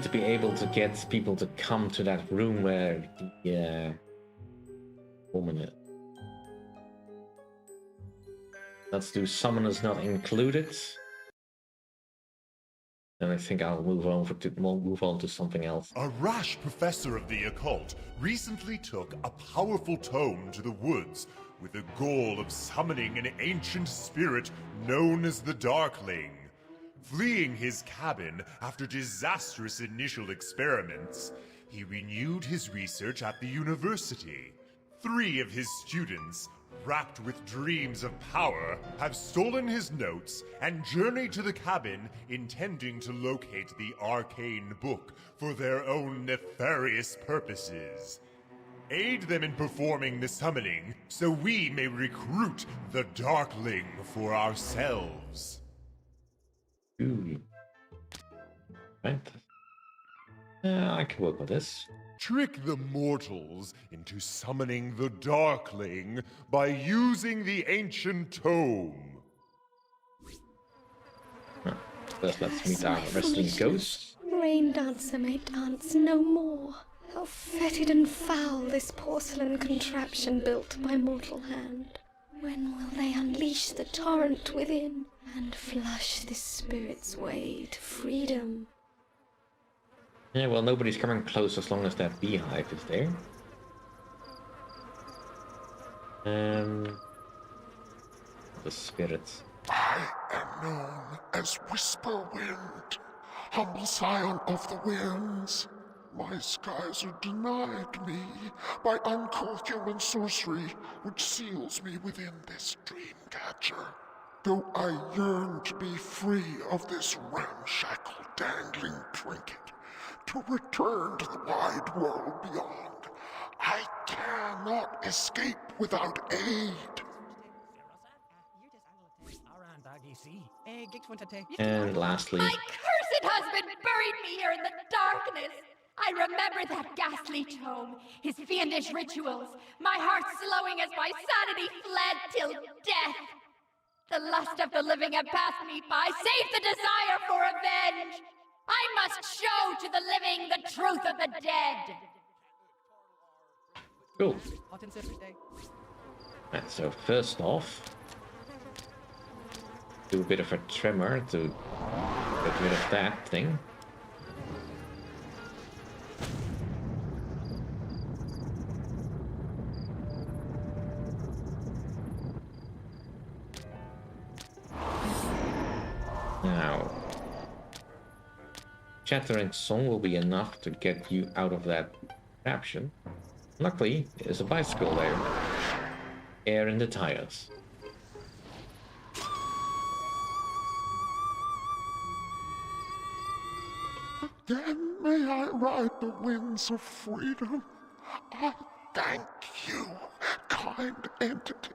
to be able to get people to come to that room where the woman is. Let's do summoners not included. And I think I'll move on to something else. A rash professor of the occult recently took a powerful tome to the woods with the goal of summoning an ancient spirit known as the Darkling. Fleeing his cabin after disastrous initial experiments, he renewed his research at the university. 3 of his students, wrapped with dreams of power, have stolen his notes and journeyed to the cabin intending to locate the arcane book for their own nefarious purposes. Aid them in performing the summoning so we may recruit the Darkling for ourselves. Ooh. Right. I can work with this. Trick the mortals into summoning the Darkling by using the ancient tome. First, let's meet our wrestling ghost. Rain dancer may dance no more. How fetid and foul this porcelain contraption built by mortal hand. When will they unleash the torrent within and flush this spirit's way to freedom? Yeah, well, nobody's coming close as long as that beehive is there. The spirits. I am known as Whisper Wind, humble scion of the winds. My skies are denied me by uncouth human sorcery, which seals me within this dream catcher. Though I yearn to be free of this ramshackle dangling trinket, to return to the wide world beyond, I cannot escape without aid. And lastly, My cursed husband buried me here in the darkness. I remember that ghastly tome, his fiendish rituals, my heart slowing as my sanity fled till death. The lust of the living had passed me by, save the desire for revenge. I must show to the living the truth of the dead. cool. Right, so first off, do a bit of a tremor to get rid of that thing. Now, chattering song will be enough to get you out of that caption. Luckily, there's a bicycle there. Air in the tires. Again may I ride the winds of freedom. I thank you, kind entity.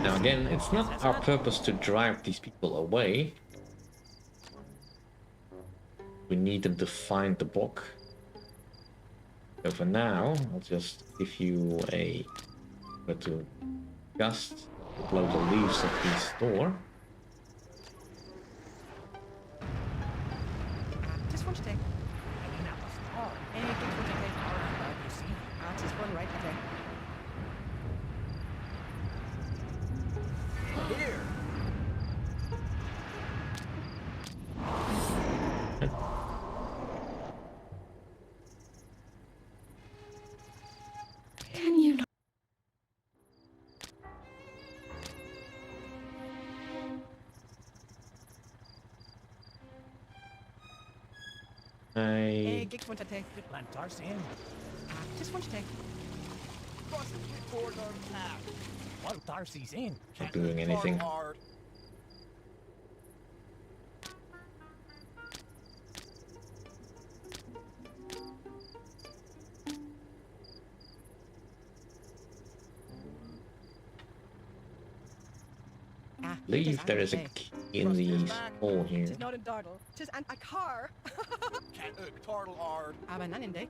Now again, it's not our purpose to drive these people away. We need them to find the book. So for now, I'll just give you a to just upload the leaves of the store. Just one take. Just one right, okay. Here. Can you not? Gigs one take. Plantars in. Just one take. Crossing forward on tap. While Darcy's in. Not doing anything. Hard. I believe there is a key in the hole here. Tis not in Dardle. Tis an a car. Can't Tardle hard. Aber none in day.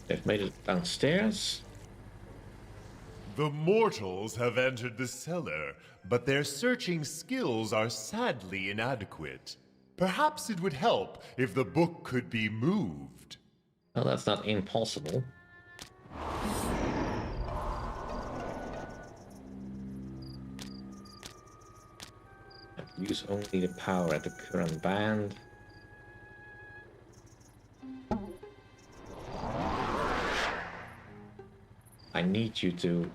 They've made it downstairs. The mortals have entered the cellar, but their searching skills are sadly inadequate. Perhaps it would help if the book could be moved. Well, that's not impossible. Use only the power at the current band. I need you to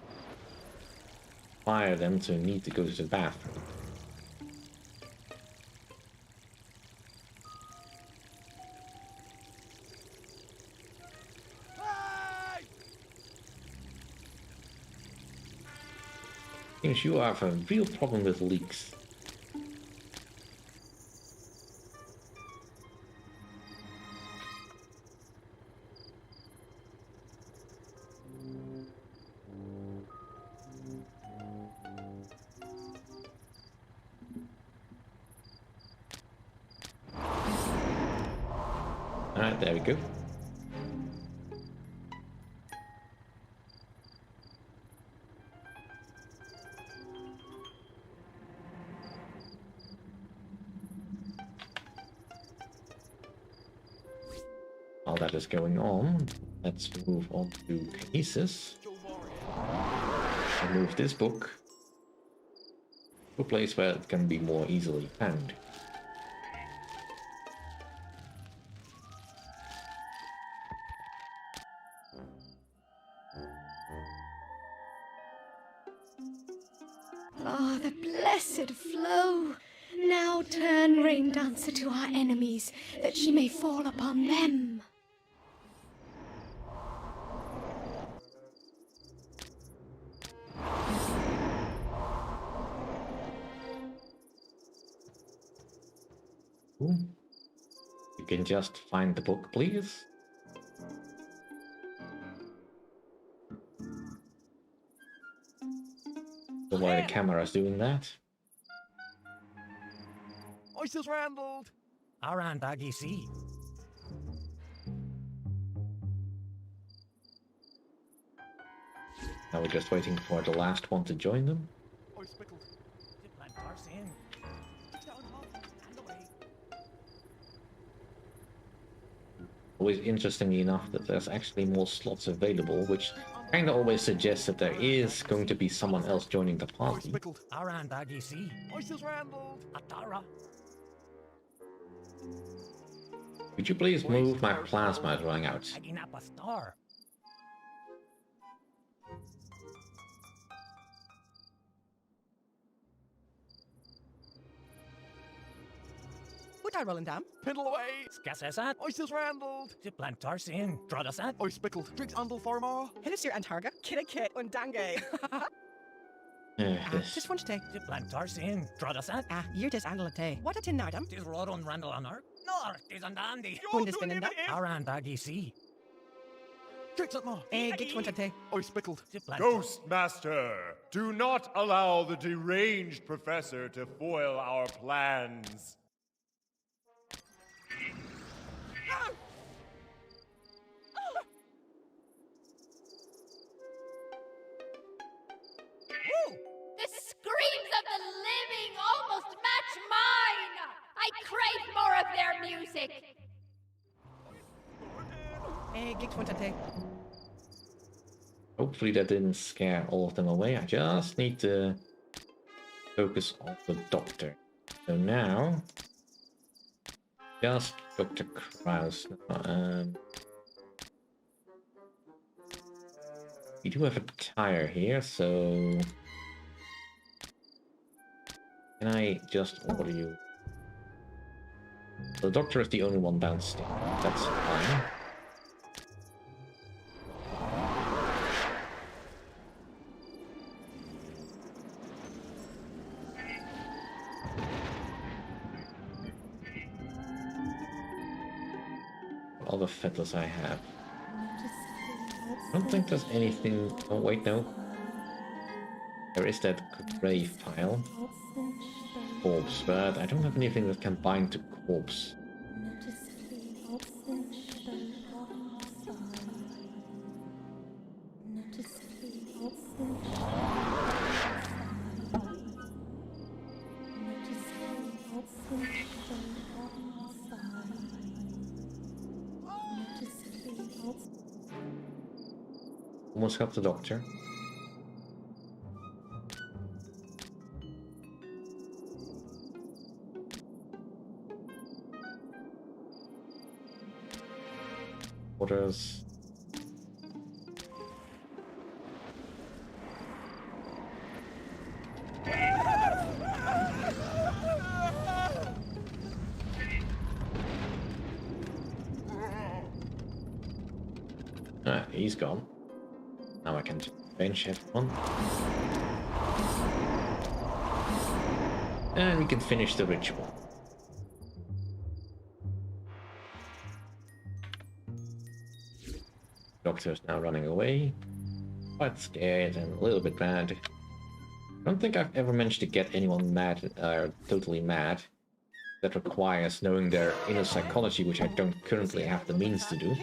fire them to need to go to the bathroom. Seems you have a real problem with leaks. Alright, there we go. While that is going on, let's move on to cases. I'll move this book to a place where it can be more easily found. Ah, the blessed flow! Now turn, Rain Dancer, to our enemies, that she may fall upon them. You can just find the book, please. So why the camera is doing that? Oysters Randalled. Around Doggy C. Now we're just waiting for the last one to join them. Plantars in. Always interestingly enough that there's actually more slots available, which kind of always suggests that there is going to be someone else joining the party. Around Doggy C. Oysters Randalled. Atara. Could you please move? My plasma is running out. Tagging up a star. Mortal rolling down. Piddle away. Skassasat. Oysters randled. Diplant Tarsin. Drodasat. Oy spickled. Drinks andal farmar. Hillisir Antarga. Kit und Dange. Tis funch te. Diplant Tarsin. Drodasat. Year tis andal te. What a tin nardum? Tis Rodon Randall on Ark. Nor, tis an dandy. Hundis binenda. Aran Dagi C. Drinks at more. Git one te. Oy spickled. Ghostmaster, do not allow the deranged professor to foil our plans. The screams of the living almost match mine! I crave more of their music! Git one te. Hopefully that didn't scare all of them away. I just need to focus on the doctor. So now, just Dr. Kraus. We do have a tire here, so can I just order you? The doctor is the only one downstairs. That's fine. All the feathers I have. I don't think there's anything. Oh, wait, no. There is that grave pile. Corpse, but I don't have anything that can bind to corpse. Almost help the doctor. Orders. He's gone. Now I can bench everyone. And we can finish the ritual. Doctor's now running away. Quite scared and a little bit mad. I don't think I've ever managed to get anyone mad, totally mad. That requires knowing their inner psychology, which I don't currently have the means to do.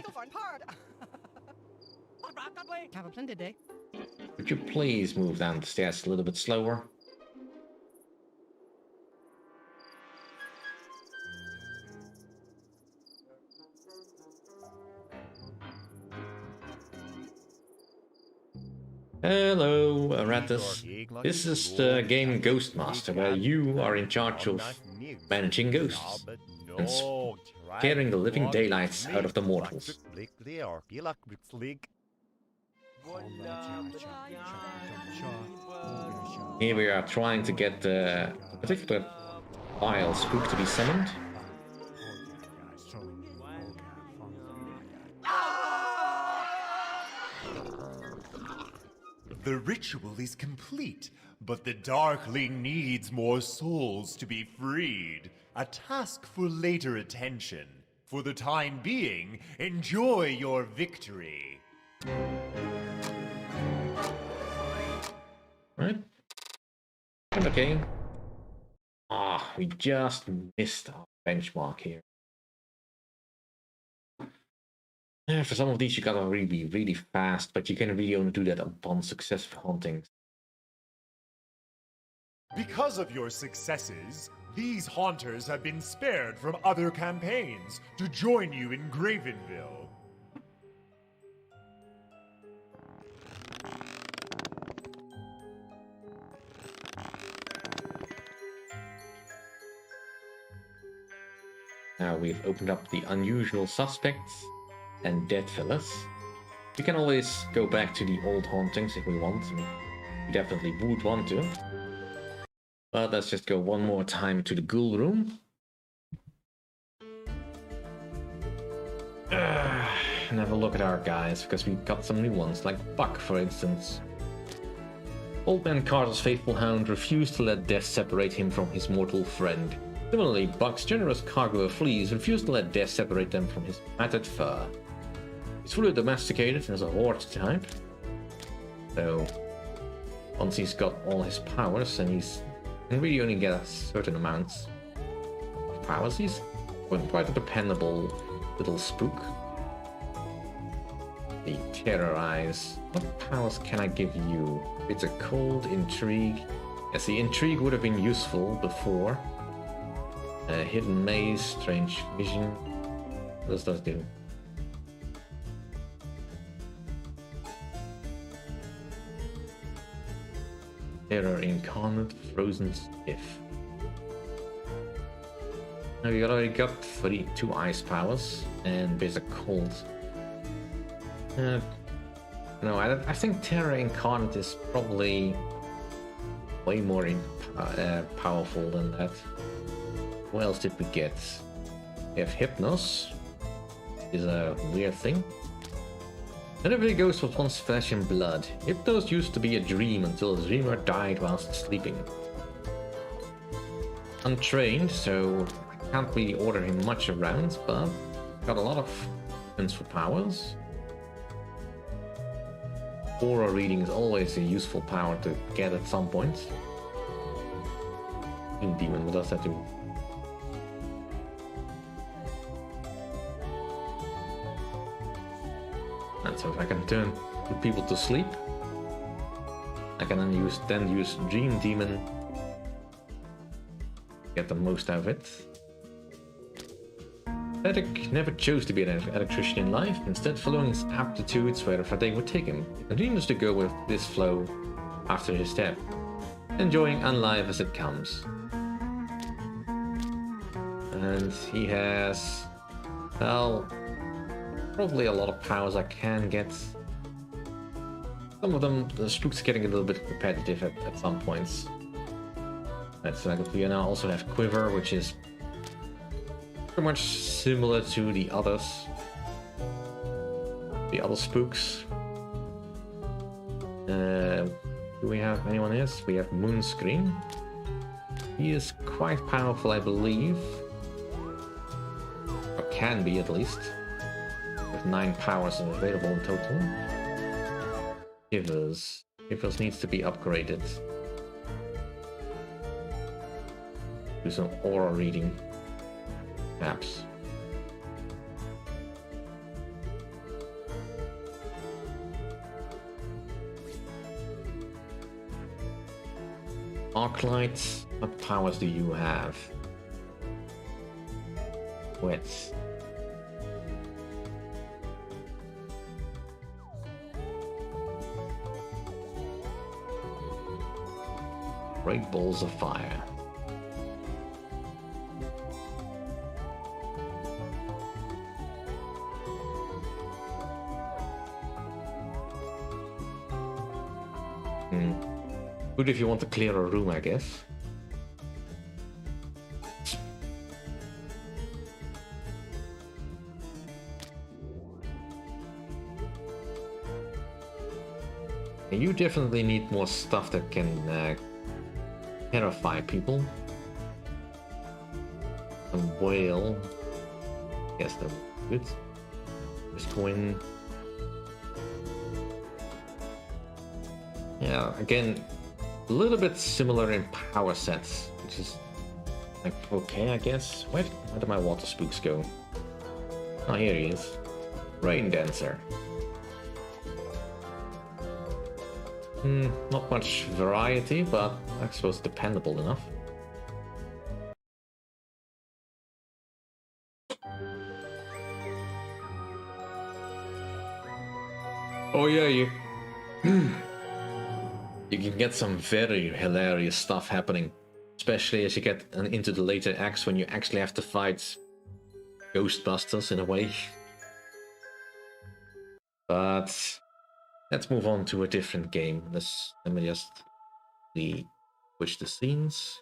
Have a splendid day. Could you please move down the stairs a little bit slower? Hello, Aratus. This is the game Ghostmaster, where you are in charge of managing ghosts and scaring the living daylights out of the mortals. Here we are trying to get a particular vile spook to be summoned. The ritual is complete, but the Darkling needs more souls to be freed. A task for later attention. For the time being, enjoy your victory. Right. Okay. We just missed our benchmark here. For some of these you gotta really be really fast, but you can really only do that upon successful huntings. Because of your successes, these haunters have been spared from other campaigns to join you in Gravenville. Now we've opened up the unusual suspects and dead fellas. We can always go back to the old hauntings if we want. I mean, we definitely would want to. But let's just go one more time to the ghoul room. And have a look at our guys, because we got some new ones, like Buck, for instance. Old Man Carter's faithful hound refused to let death separate him from his mortal friend. Similarly, Buck's generous cargo of fleas refused to let death separate them from his matted fur. He's fully domesticated as a horde type. So, once he's got all his powers, and he's can really only get a certain amounts of powers, he's quite a dependable little spook. The Terrorize. What powers can I give you? It's a cold intrigue. Yes, the intrigue would have been useful before. Hidden maze, strange vision. What does that do? Terror incarnate, frozen stiff. Now we already got 2 ice powers and there's a cold. No, I think Terra Incarnate is probably way more powerful than that. What else did we get? We have Hypnos. Is a weird thing. Not every ghost was once flesh and blood. Hypnos used to be a dream until the dreamer died whilst sleeping. Untrained, so I can't really order him much around, but got a lot of options for powers. Aura reading is always a useful power to get at some point. Demon, what does that do? And so if I can turn people to sleep, I can then use Dream Demon, get the most out of it. Cedric never chose to be an electrician in life, instead following his aptitudes wherever they would take him. He continues to go with this flow after his death, enjoying life as it comes. And he has, well, probably a lot of powers I can get. Some of them, the spooks are getting a little bit repetitive at some points. That's like we now also have Quiver, which is pretty much similar to the other spooks. Do we have anyone else? We have Moonscreen. He is quite powerful, I believe. Or can be, at least. With 9 powers available in total. Givers. Givers needs to be upgraded. Do some aura reading. Perhaps. Arclight, what powers do you have? Wet. Great balls of fire. Good if you want to clear a room, I guess. And you definitely need more stuff that can terrify people. Some whale. Yes, that would be good. Just go in. Yeah, again, a little bit similar in power sets, which is like okay, I guess. Where did my water spooks go? Oh, here he is. Rain Dancer. Not much variety, but I suppose dependable enough. Oh yeah, you can get some very hilarious stuff happening, especially as you get into the later acts when you actually have to fight Ghostbusters in a way. But let's move on to a different game. Let me just switch the scenes.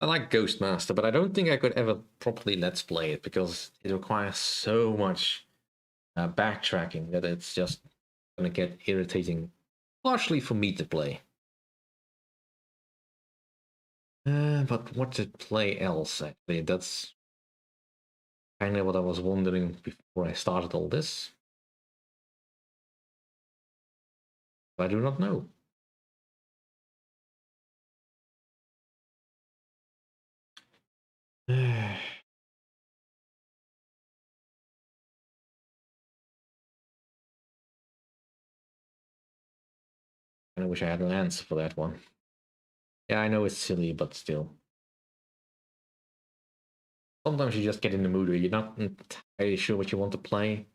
I like Ghostmaster, but I don't think I could ever properly let's play it because it requires so much backtracking that it's just gonna get irritating, largely for me to play. But what to play else, actually? That's kind of what I was wondering before I started all this. I do not know. I wish I had an answer for that one. Yeah, I know it's silly, but still. Sometimes you just get in the mood where you're not entirely sure what you want to play.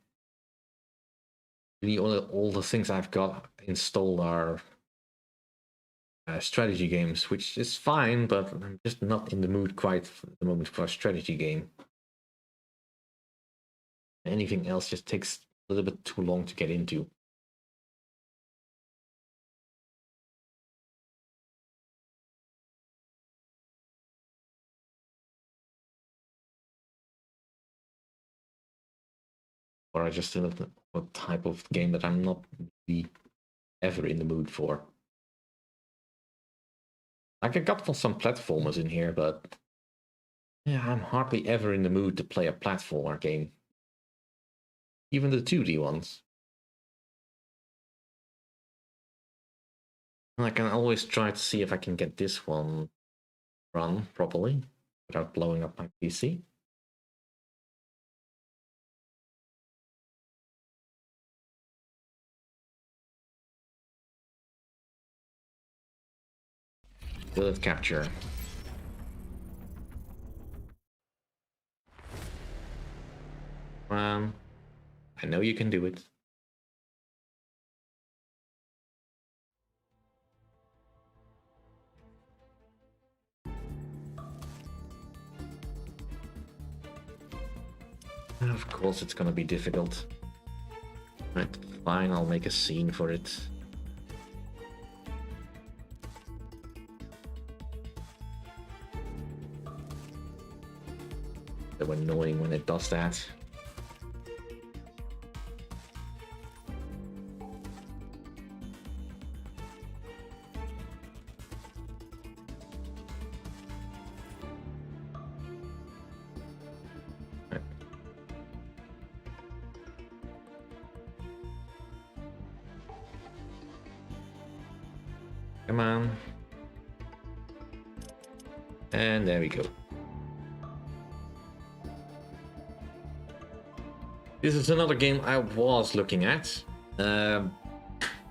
Really, all the things I've got installed are strategy games, which is fine, but I'm just not in the mood quite at the moment for a strategy game. Anything else just takes a little bit too long to get into. Or I just still have a type of game that I'm not really ever in the mood for. Like I got some platformers in here, but yeah, I'm hardly ever in the mood to play a platformer game. Even the 2D ones. I can always try to see if I can get this one run properly without blowing up my PC. Untitled Capture. I know you can do it. Of course it's gonna be difficult. Right, fine, I'll make a scene for it. So annoying when it does that. Come on. And there we go. This is another game I was looking at,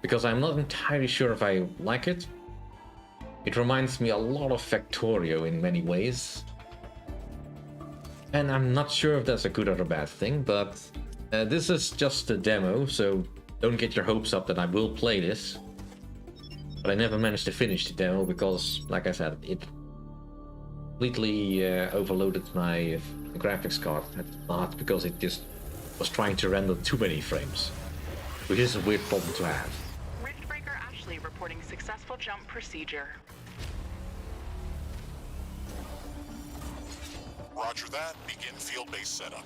because I'm not entirely sure if I like it. It reminds me a lot of Factorio in many ways. And I'm not sure if that's a good or a bad thing, but this is just a demo, so don't get your hopes up that I will play this. But I never managed to finish the demo because, like I said, it completely overloaded my graphics card at the start because it just was trying to render too many frames, which is a weird problem to have. Riftbreaker Ashley reporting successful jump procedure. Roger that. Begin field-based setup.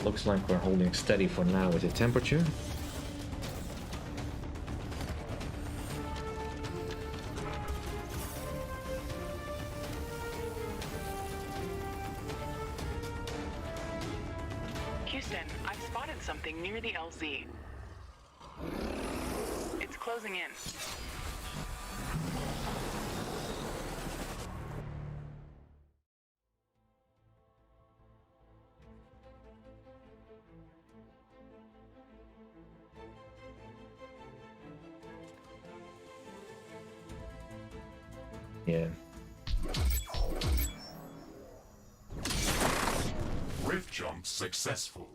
Looks like we're holding steady for now with the temperature. Houston, I've spotted something near the LZ. It's closing in. Yeah. Rift jump successful.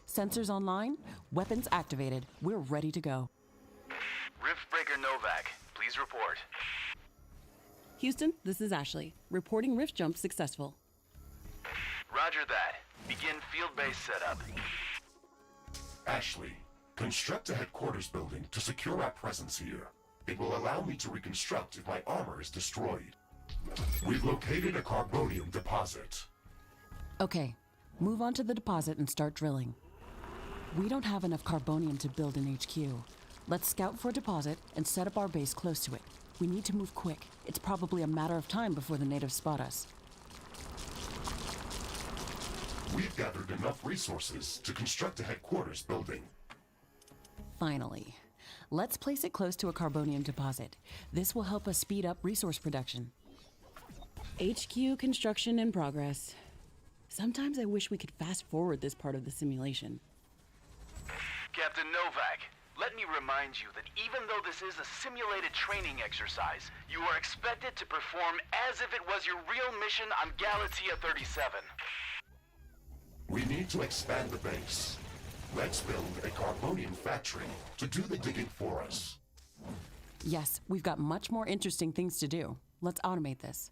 Sensors online, weapons activated. We're ready to go. Riftbreaker Novak, please report. Houston, this is Ashley. Reporting rift jump successful. Roger that. Begin field-based setup. Ashley, construct a headquarters building to secure our presence here. It will allow me to reconstruct if my armor is destroyed. We've located a carbonium deposit. Okay, move on to the deposit and start drilling. We don't have enough carbonium to build an HQ. Let's scout for a deposit and set up our base close to it. We need to move quick. It's probably a matter of time before the natives spot us. We've gathered enough resources to construct a headquarters building. Finally. Let's place it close to a carbonium deposit. This will help us speed up resource production. HQ construction in progress. Sometimes I wish we could fast forward this part of the simulation. Captain Novak, let me remind you that even though this is a simulated training exercise, you are expected to perform as if it was your real mission on Galatea 37. We need to expand the base. Let's build a carbonium factory to do the digging for us. Yes, we've got much more interesting things to do. Let's automate this.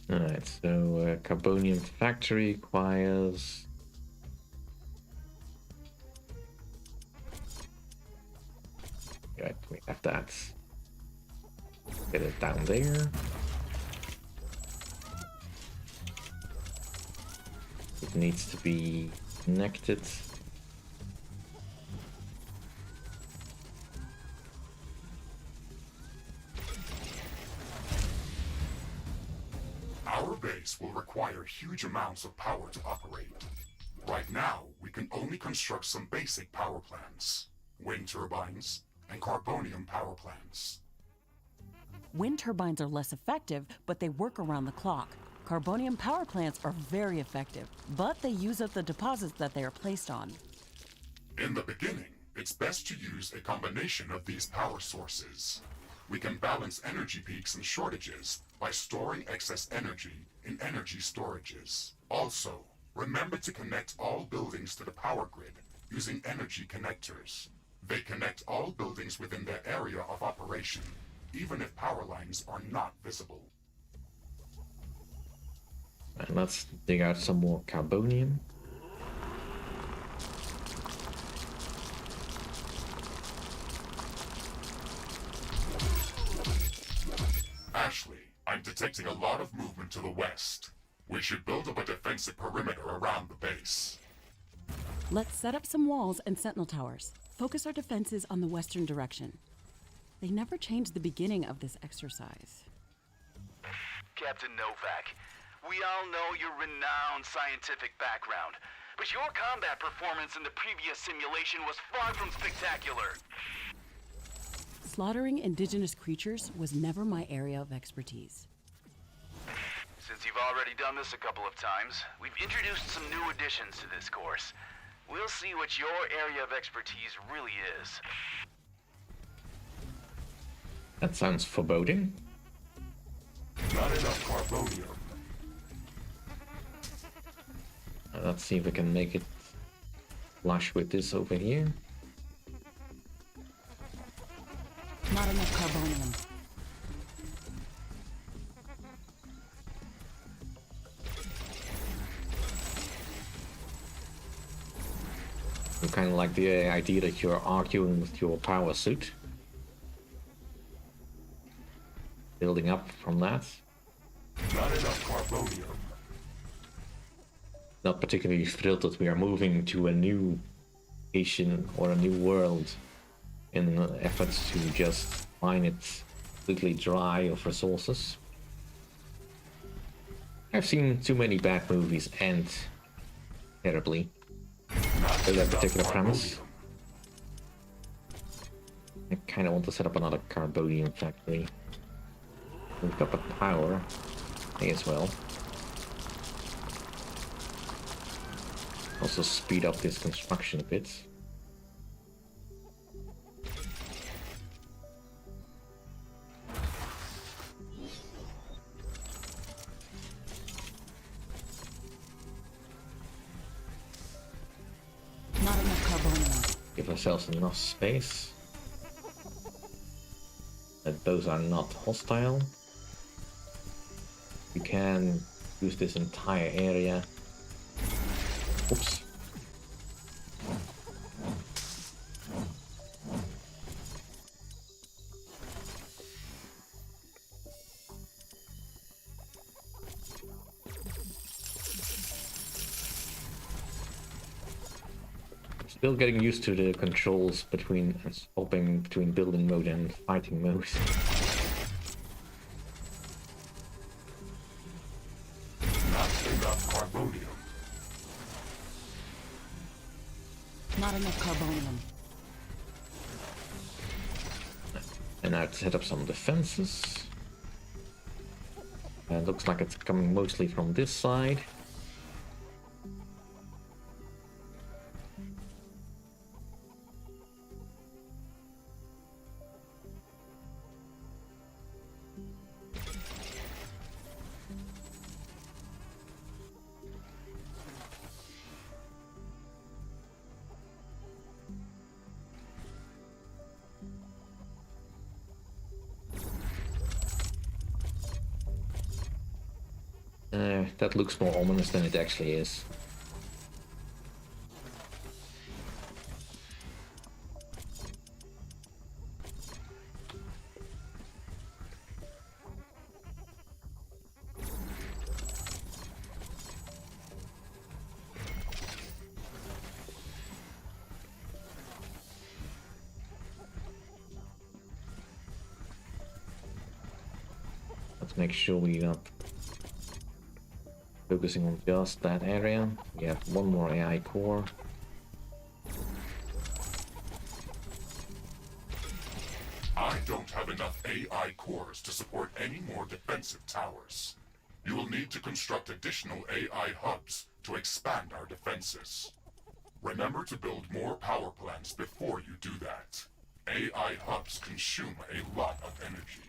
Alright, so carbonium factory requires... Right, we have that. Get it down there. It needs to be connected. Our base will require huge amounts of power to operate. Right now, we can only construct some basic power plants. Wind turbines and carbonium power plants. Wind turbines are less effective, but they work around the clock. Carbonium power plants are very effective, but they use up the deposits that they are placed on. In the beginning, it's best to use a combination of these power sources. We can balance energy peaks and shortages by storing excess energy in energy storages. Also, remember to connect all buildings to the power grid using energy connectors. They connect all buildings within their area of operation, even if power lines are not visible. And let's dig out some more carbonium. Ashley, I'm detecting a lot of movement to the west. We should build up a defensive perimeter around the base. Let's set up some walls and sentinel towers. Focus our defenses on the western direction. They never changed the beginning of this exercise. Captain Novak, we all know your renowned scientific background, but your combat performance in the previous simulation was far from spectacular. Slaughtering indigenous creatures was never my area of expertise. Since you've already done this a couple of times, we've introduced some new additions to this course. We'll see what your area of expertise really is. That sounds foreboding. Not enough carbonium. Let's see if we can make it flush with this over here. Not enough carbonium. I kind of like the idea that you're arguing with your power suit. Building up from that. Not enough carbonium. Not particularly thrilled that we are moving to a new nation or a new world in efforts to just mine it completely dry of resources. I've seen too many bad movies end terribly with that particular premise. I kind of want to set up another carbonium factory. We've got the power, may as well. Also speed up this construction a bit. Not enough carbonium. Give ourselves enough space. That those are not hostile. You can use this entire area. Oops. Still getting used to the controls between swapping between building mode and fighting mode. Not enough carbonium. Not enough carbonium. And now to set up some defenses. Looks like it's coming mostly from this side. That looks more ominous than it actually is. Let's make sure we not focusing on just that area. We have one more AI core. I don't have enough AI cores to support any more defensive towers. You will need to construct additional AI hubs to expand our defenses. Remember to build more power plants before you do that. AI hubs consume a lot of energy.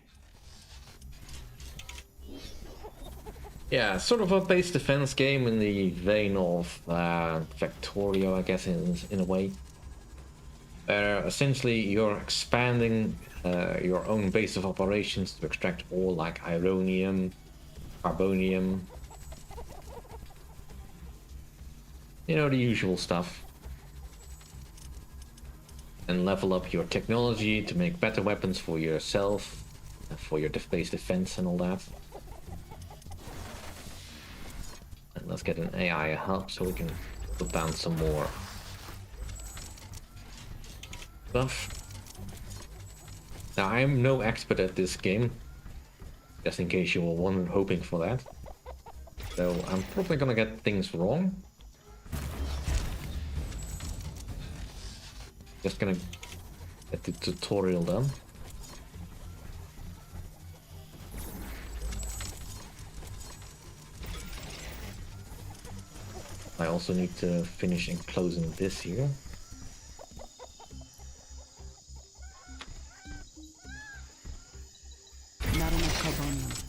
Yeah, sort of a base defense game in the vein of Factorio, I guess, in a way. Essentially, you're expanding your own base of operations to extract ore like ironium, carbonium. You know, the usual stuff. And level up your technology to make better weapons for yourself, for your base defense and all that. And let's get an AI hub so we can put down some more stuff. Now, I'm no expert at this game, just in case you were hoping for that. So I'm probably gonna get things wrong. Just gonna get the tutorial done. I also need to finish enclosing this here. Not enough carbonium.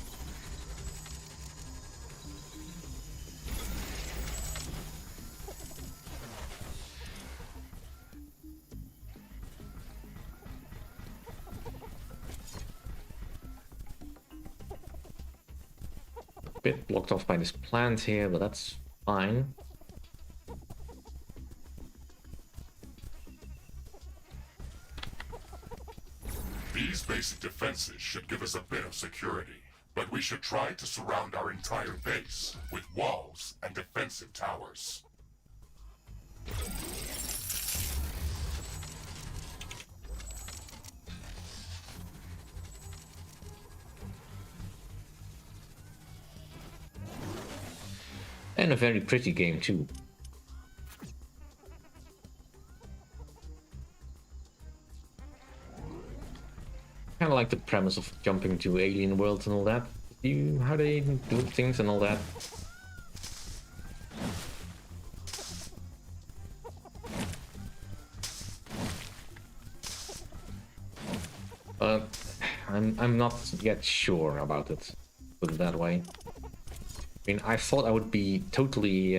A bit blocked off by this plant here, but that's fine. These basic defenses should give us a bit of security, but we should try to surround our entire base with walls and defensive towers. And a very pretty game too. Kind of like the premise of jumping to alien worlds and all that. How they do things and all that. But I'm not yet sure about it. Put it that way. I mean, I thought I would be totally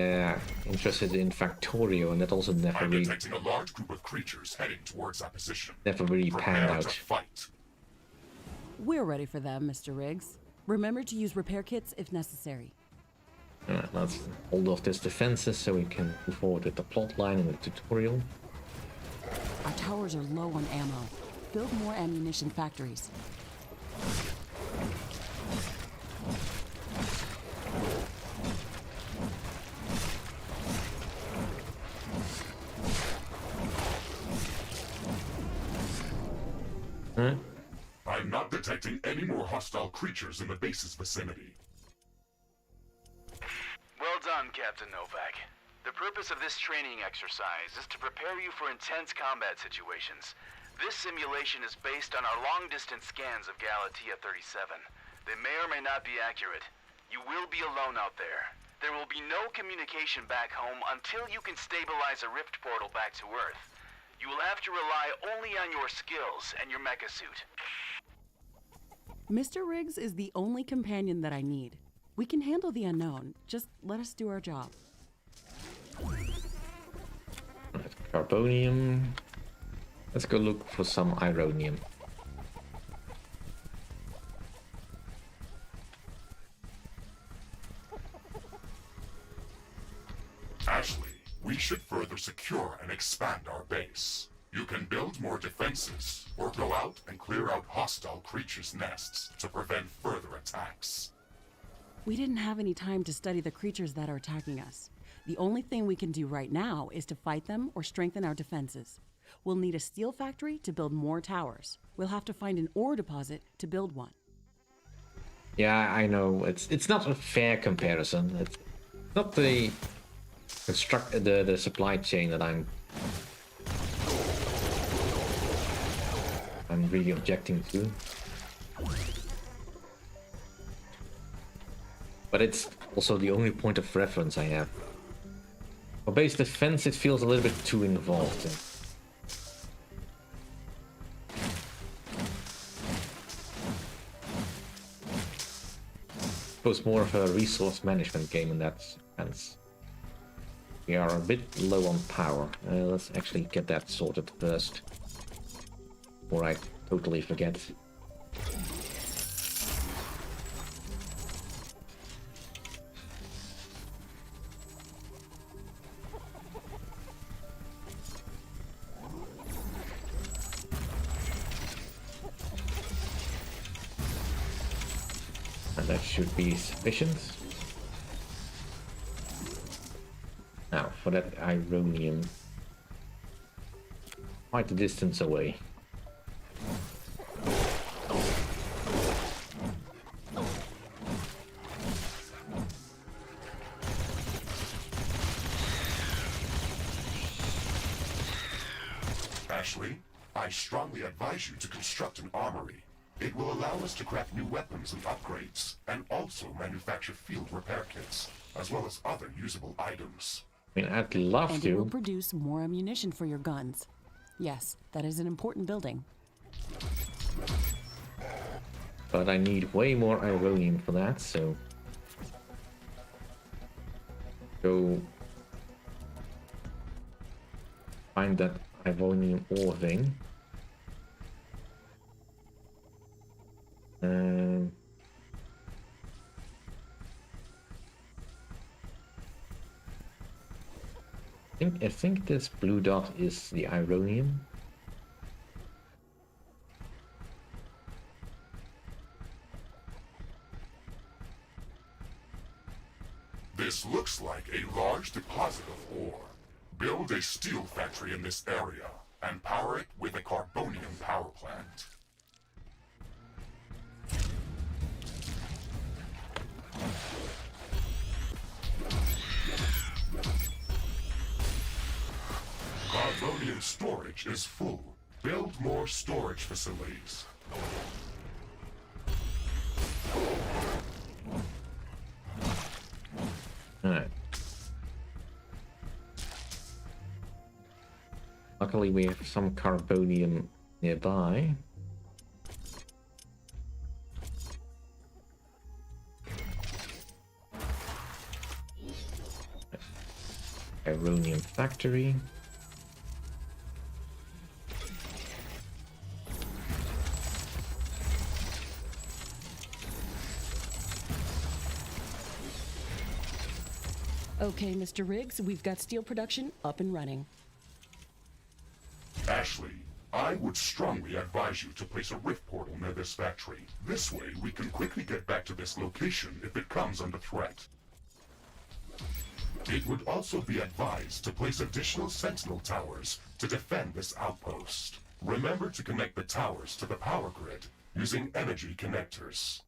interested in Factorio, and that also never I'm really, detecting a large group of creatures heading towards our position. never really panned Prepare out. to fight. We're ready for them, Mr. Riggs. Remember to use repair kits if necessary. Alright, let's hold off these defenses so we can move forward with the plot line in the tutorial. Our towers are low on ammo. Build more ammunition factories. I'm not detecting any more hostile creatures in the base's vicinity. Well done, Captain Novak. The purpose of this training exercise is to prepare you for intense combat situations. This simulation is based on our long-distance scans of Galatea 37. They may or may not be accurate. You will be alone out there. There will be no communication back home until you can stabilize a rift portal back to Earth. You will have to rely only on your skills and your mecha suit. Mr. Riggs is the only companion that I need. We can handle the unknown. Just let us do our job. Carbonium. Let's go look for some ironium. Ashley, we should further secure and expand our base. You can build more defenses, or go out and clear out hostile creatures' nests to prevent further attacks. We didn't have any time to study the creatures that are attacking us. The only thing we can do right now is to fight them or strengthen our defenses. We'll need a steel factory to build more towers. We'll have to find an ore deposit to build one. Yeah, I know. It's not a fair comparison. It's not the the supply chain that I'm really objecting to. But it's also the only point of reference I have. For base defense, it feels a little bit too involved. I suppose more of a resource management game in that sense. We are a bit low on power. Let's actually get that sorted first, before I totally forget. And that should be sufficient. Now, for that ironium, quite a distance away. Ashley, I strongly advise you to construct an armory. It will allow us to craft new weapons and upgrades, and also manufacture field repair kits, as well as other usable items. I mean, I'd love and to. it will produce more ammunition for your guns. Yes, that is an important building. But I need way more ironium for that, so... Go... find that ironium ore thing. I think this blue dot is the ironium. This looks like a large deposit of ore. Build a steel factory in this area, and power it with a carbonium power plant. Carbonium storage is full. Build more storage facilities. Alright. Luckily we have some carbonium nearby. Ironium factory. Okay, Mr. Riggs, we've got steel production up and running. Ashley, I would strongly advise you to place a rift portal near this factory. This way, we can quickly get back to this location if it comes under threat. It would also be advised to place additional sentinel towers to defend this outpost. Remember to connect the towers to the power grid using energy connectors.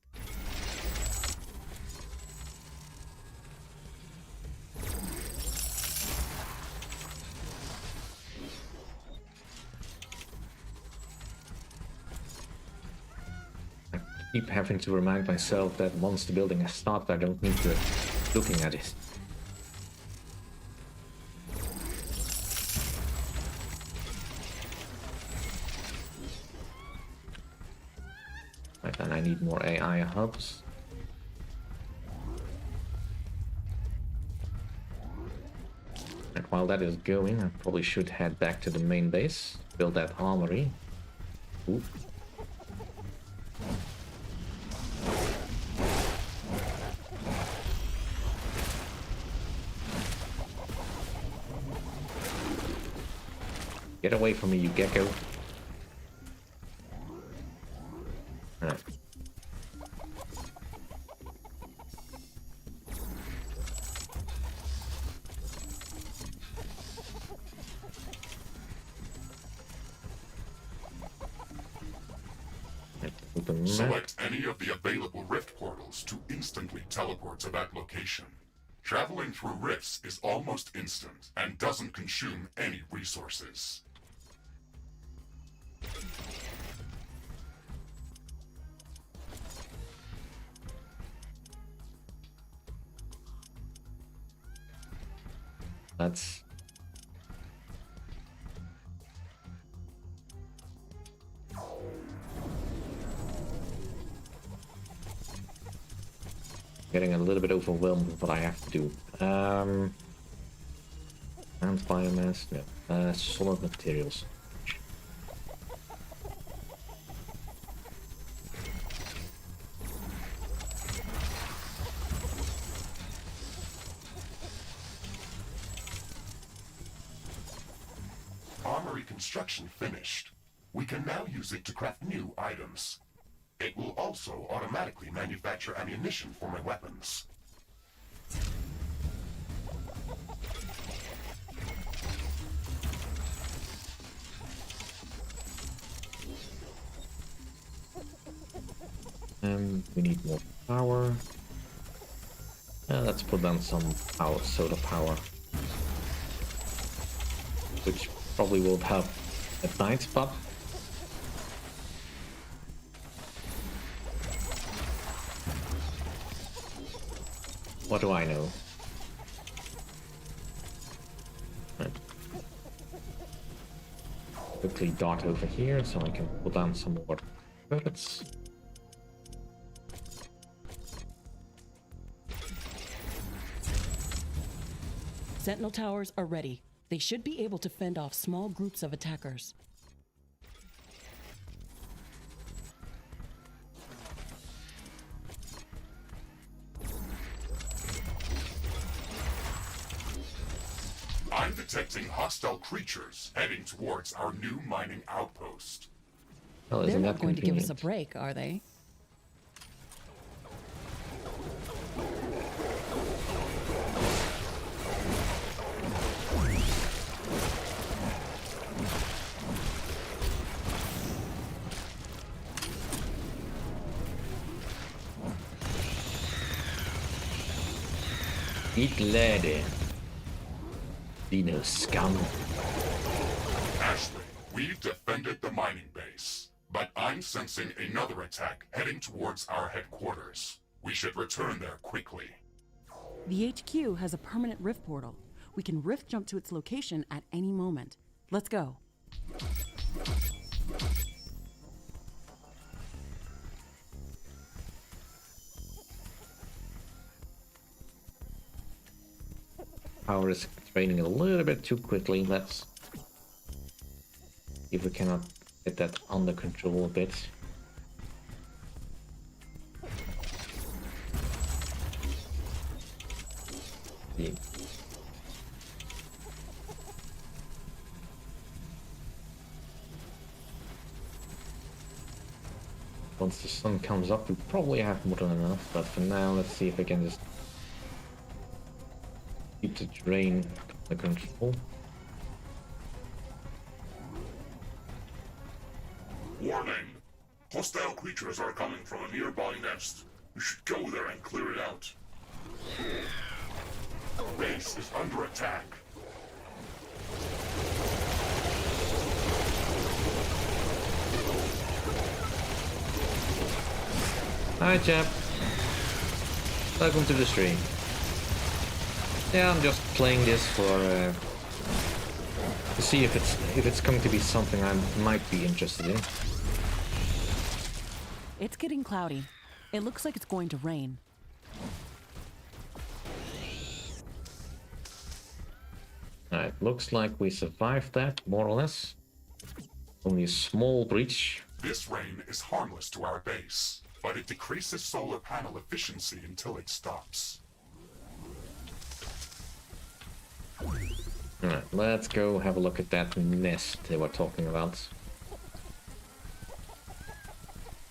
I keep having to remind myself that once the building has started, I don't need to looking at it. Right, and I need more AI hubs. And while that is going, I probably should head back to the main base, build that armory. Ooh. Get away from me, you gecko. Alright. Select any of the available rift portals to instantly teleport to that location. Traveling through rifts is almost instant and doesn't consume any resources. That's getting a little bit overwhelmed with what I have to do. And biomass, no. Solid materials. Armory construction finished. We can now use it to craft new items. It will also automatically manufacture ammunition for my weapons. We need more power. Let's put down some power, solar power. Which probably will help at night, but what do I know? Right. Quickly dart over here so I can put down some more turrets. Sentinel towers are ready. They should be able to fend off small groups of attackers. I'm detecting hostile creatures heading towards our new mining outpost. Oh, They're not going to give us a break, are they? Eat lady. Dino scum. Ashley, we've defended the mining base, but I'm sensing another attack heading towards our headquarters. We should return there quickly. The HQ has a permanent rift portal. We can rift jump to its location at any moment. Let's go. Power is draining a little bit too quickly. Let's see if we cannot get that under control a bit. The Once the sun comes up, we probably have more than enough, but for now, let's see if I can just keep the drain under control. Warning! Hostile creatures are coming from a nearby nest. We should go there and clear it out. The base is under attack. Hi, chap. Welcome to the stream. Yeah, I'm just playing this for to see if it's going to be something I might be interested in. It's getting cloudy. It looks like it's going to rain. Alright, looks like we survived that, more or less. Only a small breach. This rain is harmless to our base, but it decreases solar panel efficiency until it stops. Alright, let's go have a look at that nest they were talking about.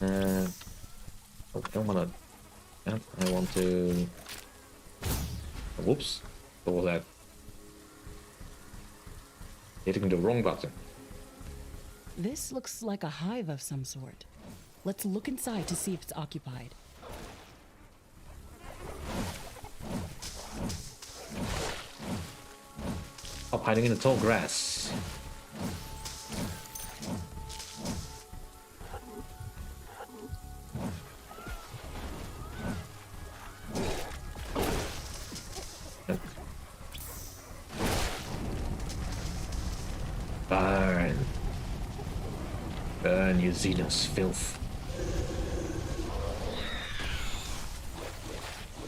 Oh, I don't wanna... I want to... Whoops. What was that? Hitting the wrong button. This looks like a hive of some sort. Let's look inside to see if it's occupied. Stop hiding in the tall grass. Burn. Burn, you Xenos filth.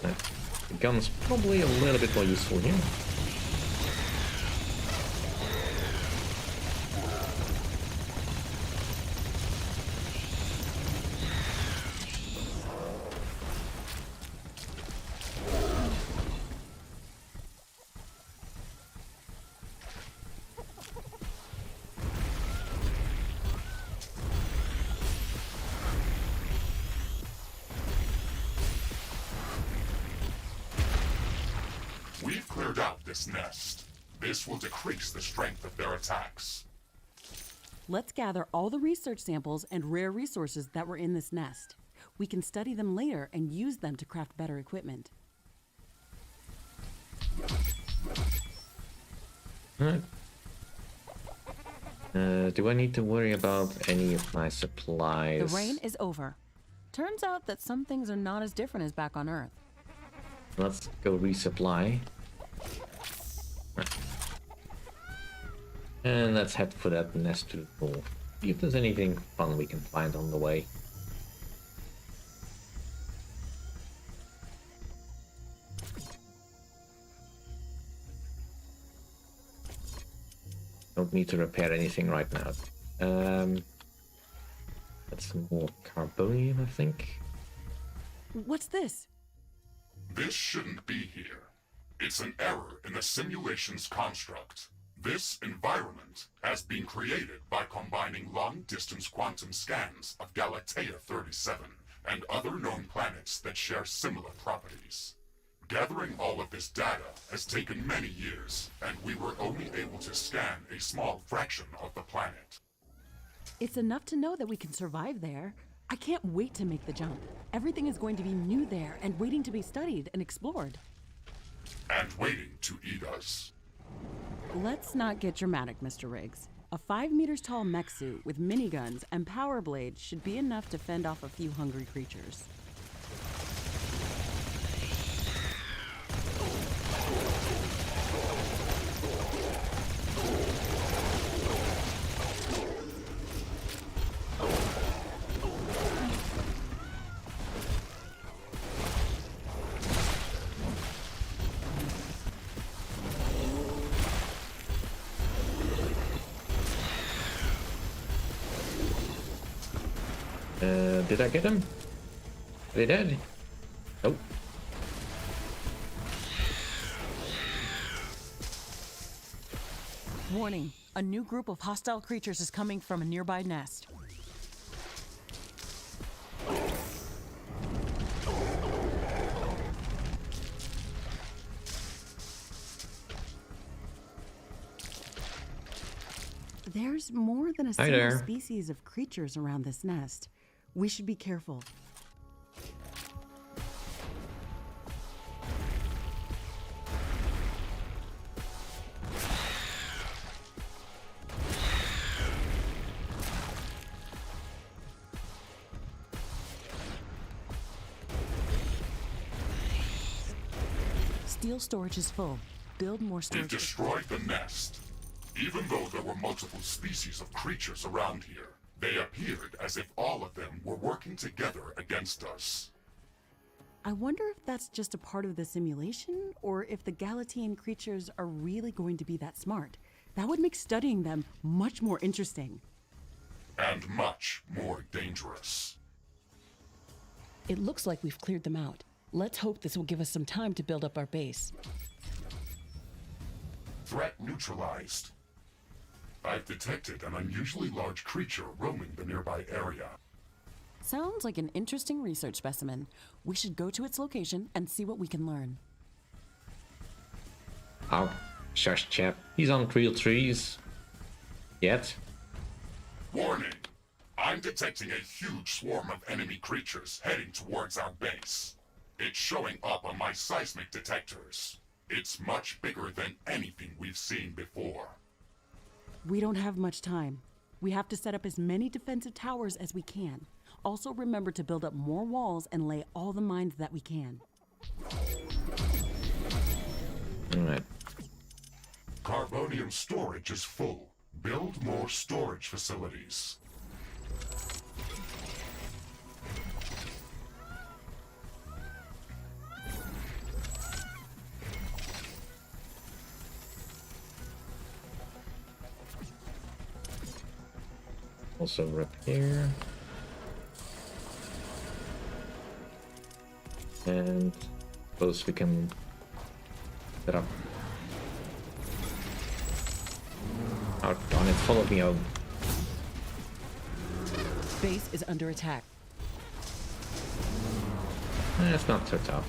The gun's probably a little bit more useful here. We've cleared out this nest. This will decrease the strength of their attacks. Let's gather all the research samples and rare resources that were in this nest. We can study them later and use them to craft better equipment. Alright. Do I need to worry about any of my supplies? The rain is over. Turns out that some things are not as different as back on Earth. Let's go resupply. And let's head for that nest to the north. See if there's anything fun we can find on the way. Don't need to repair anything right now. That's some more carbonium, I think. What's this? This shouldn't be here. It's an error in the simulation's construct. This environment has been created by combining long-distance quantum scans of Galatea 37 and other known planets that share similar properties. Gathering all of this data has taken many years, and we were only able to scan a small fraction of the planet. It's enough to know that we can survive there. I can't wait to make the jump. Everything is going to be new there and waiting to be studied and explored. And waiting to eat us. Let's not get dramatic, Mr. Riggs. A 5 meters tall mech suit with miniguns and power blades should be enough to fend off a few hungry creatures. Did I get him? Are they dead? Nope. Warning, a new group of hostile creatures is coming from a nearby nest. There's more than a Hi single there. species of creatures around this nest. We should be careful. Steel storage is full. Build more It storage. destroyed the nest. Even though there were multiple species of creatures around here, they appeared as if all of them were working together against us. I wonder if that's just a part of the simulation, or if the Galatian creatures are really going to be that smart. That would make studying them much more interesting. And much more dangerous. It looks like we've cleared them out. Let's hope this will give us some time to build up our base. Threat neutralized. I've detected an unusually large creature roaming the nearby area. Sounds like an interesting research specimen. We should go to its location and see what we can learn. Oh, shush, chap. He's on real trees. Yet. Warning! I'm detecting a huge swarm of enemy creatures heading towards our base. It's showing up on my seismic detectors. It's much bigger than anything we've seen before. We don't have much time. We have to set up as many defensive towers as we can. Also remember to build up more walls and lay all the mines that we can. Alright. Carbonium storage is full. Build more storage facilities. Also repair. And suppose we can set up. Oh darn it, follow me out. Base is under attack. It's not so tough.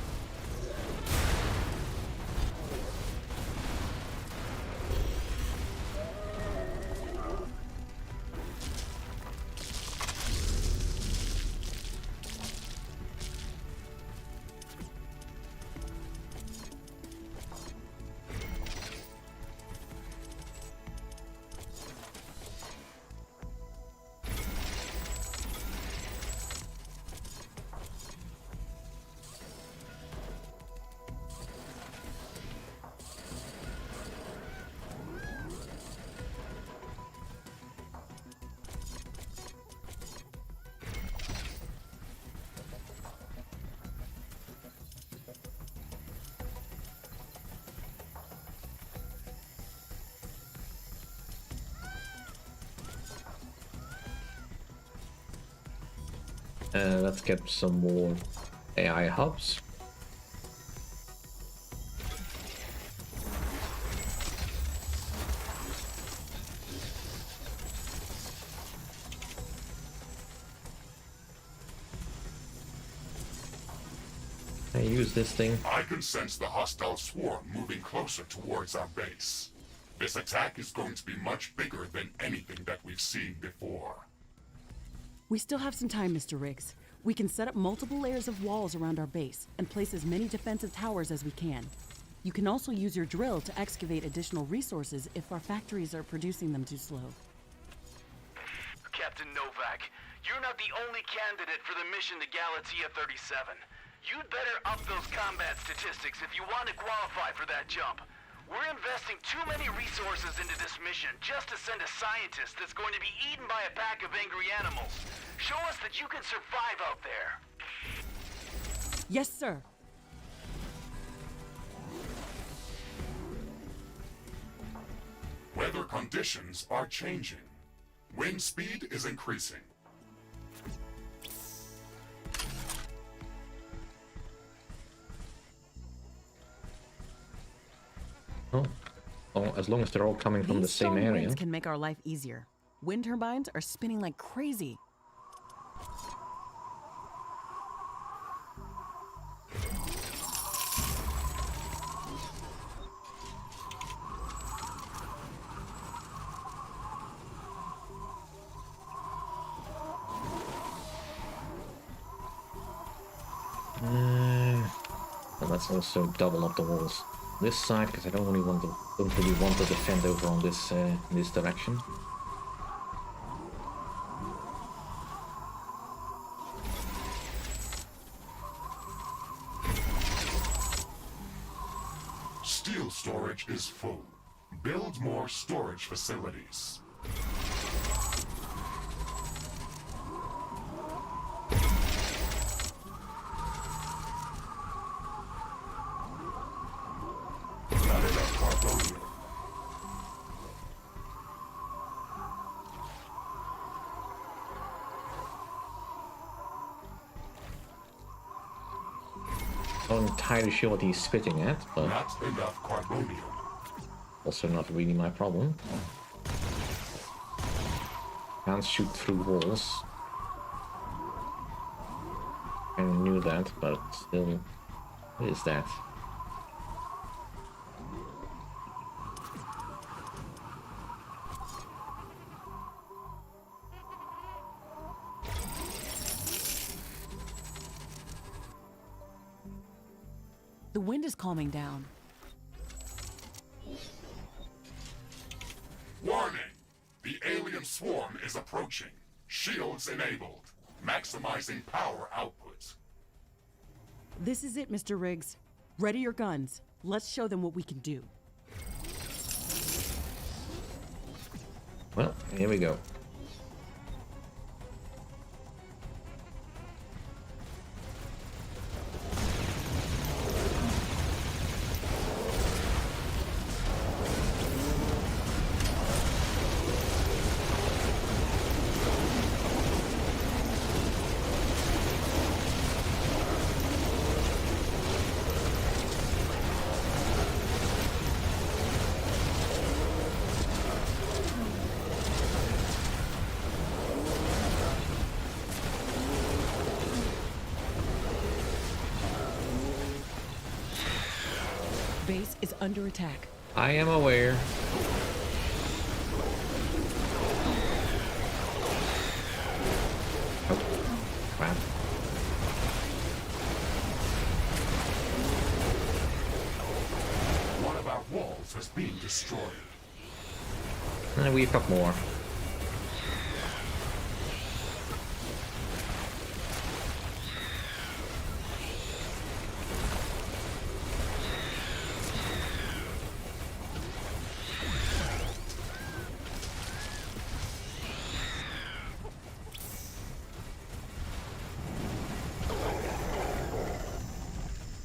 Let's get some more AI hubs. I use this thing. I can sense the hostile swarm moving closer towards our base. This attack is going to be much bigger than anything that we've seen before. We still have some time, Mr. Riggs. We can set up multiple layers of walls around our base and place as many defensive towers as we can. You can also use your drill to excavate additional resources if our factories are producing them too slow. Captain Novak, you're not the only candidate for the mission to Galatea 37. You'd better up those combat statistics if you want to qualify for that jump. We're investing too many resources into this mission just to send a scientist that's going to be eaten by a pack of angry animals. Show us that you can survive out there. Yes, sir. Weather conditions are changing. Wind speed is increasing. Oh, as long as they're all coming from the These same strong area. winds can make our life easier. Wind turbines are spinning like crazy. let's also double up the walls this side, because I don't really want to defend over on this in this direction. Steel storage is full. Build more storage facilities. Not enough carbonium. Not entirely sure what he's spitting at, but not enough carbonium. Also not really my problem. Can't shoot through walls. I knew that, but still, what is that? The wind is calming down. Warning! The alien swarm is approaching. Shields enabled. Maximizing power output. This is it, Mr. Riggs. Ready your guns. Let's show them what we can do. Well, here we go. Base is under attack. I am aware. Oh, crap. One of our walls has been destroyed. And we've got more.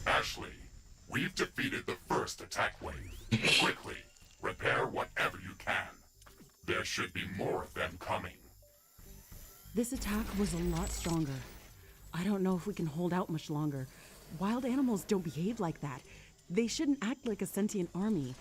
Ashley, we've defeated the first attack wave. Quickly, repair whatever you can. There should be more of them coming. This attack was a lot stronger. I don't know if we can hold out much longer. Wild animals don't behave like that. They shouldn't act like a sentient army.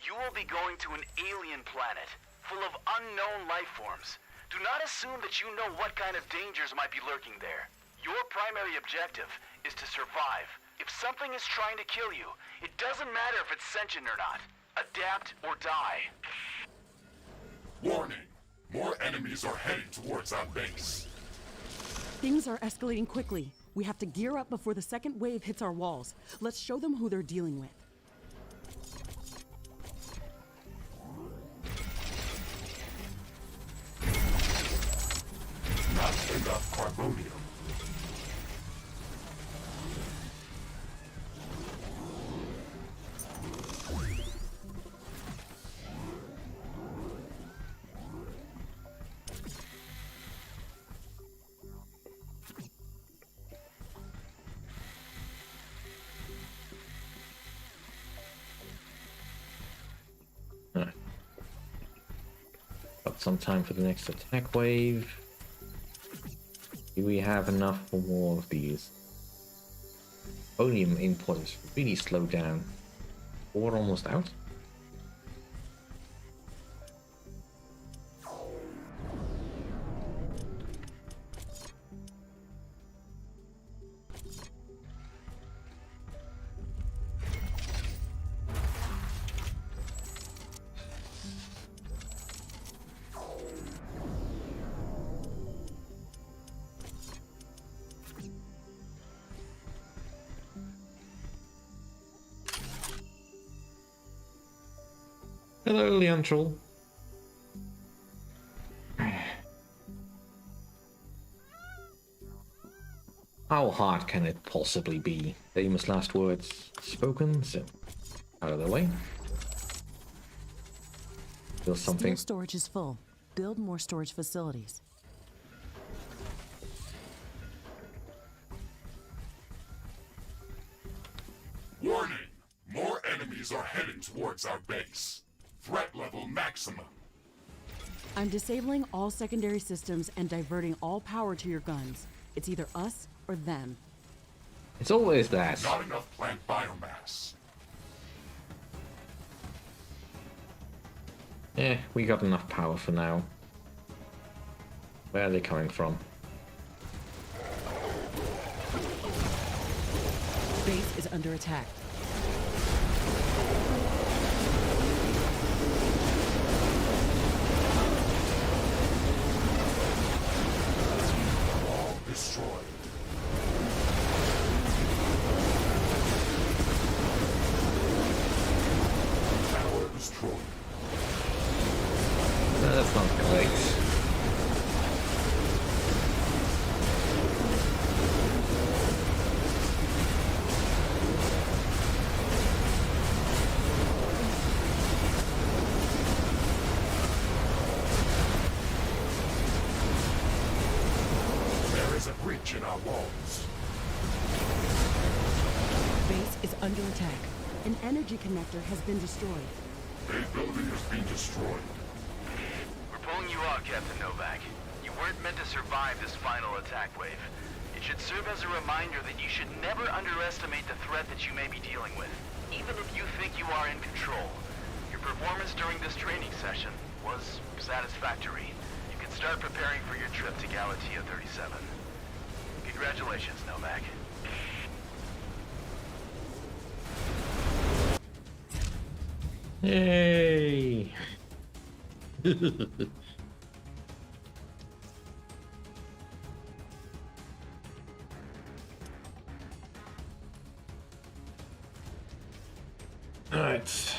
You will be going to an alien planet full of unknown life forms. Do not assume that you know what kind of dangers might be lurking there. Your primary objective is to survive. If something is trying to kill you, it doesn't matter if it's sentient or not. Adapt or die. Warning! More enemies are heading towards our base. Things are escalating quickly. We have to gear up before the second wave hits our walls. Let's show them who they're dealing with. Not enough carbonium. Got some time for the next attack wave. Do we have enough for more of these? Onium import is really slowed down. We're almost out. Hello, Leon Troll. How hard can it possibly be? Famous last words spoken, so out of the way. Still something. Steel storage is full. Build more storage facilities. Warning! More enemies are heading towards our base. Threat level maximum. I'm disabling all secondary systems and diverting all power to your guns. It's either us or them. It's always that. Not enough plant biomass. We got enough power for now. Where are they coming from? Base is under attack. All destroyed. Tower destroyed. That's not great. There is a breach in our walls. Base is under attack. An energy connector has been destroyed. A building has been destroyed. We're pulling you out, Captain Novak. You weren't meant to survive this final attack wave. It should serve as a reminder that you should never underestimate the threat that you may be dealing with, even if you think you are in control. Your performance during this training session was satisfactory. You can start preparing for your trip to Galatea 37. Congratulations, Novak. Yay! Alright.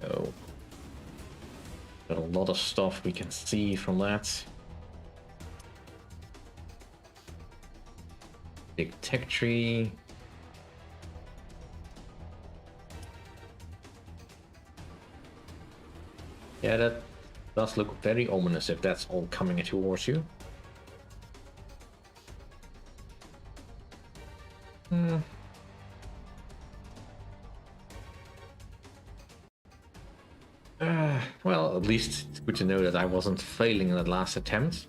Oh. Got a lot of stuff we can see from that. Big tech tree. Yeah, that does look very ominous if that's all coming towards you. Well, at least it's good to know that I wasn't failing in that last attempt.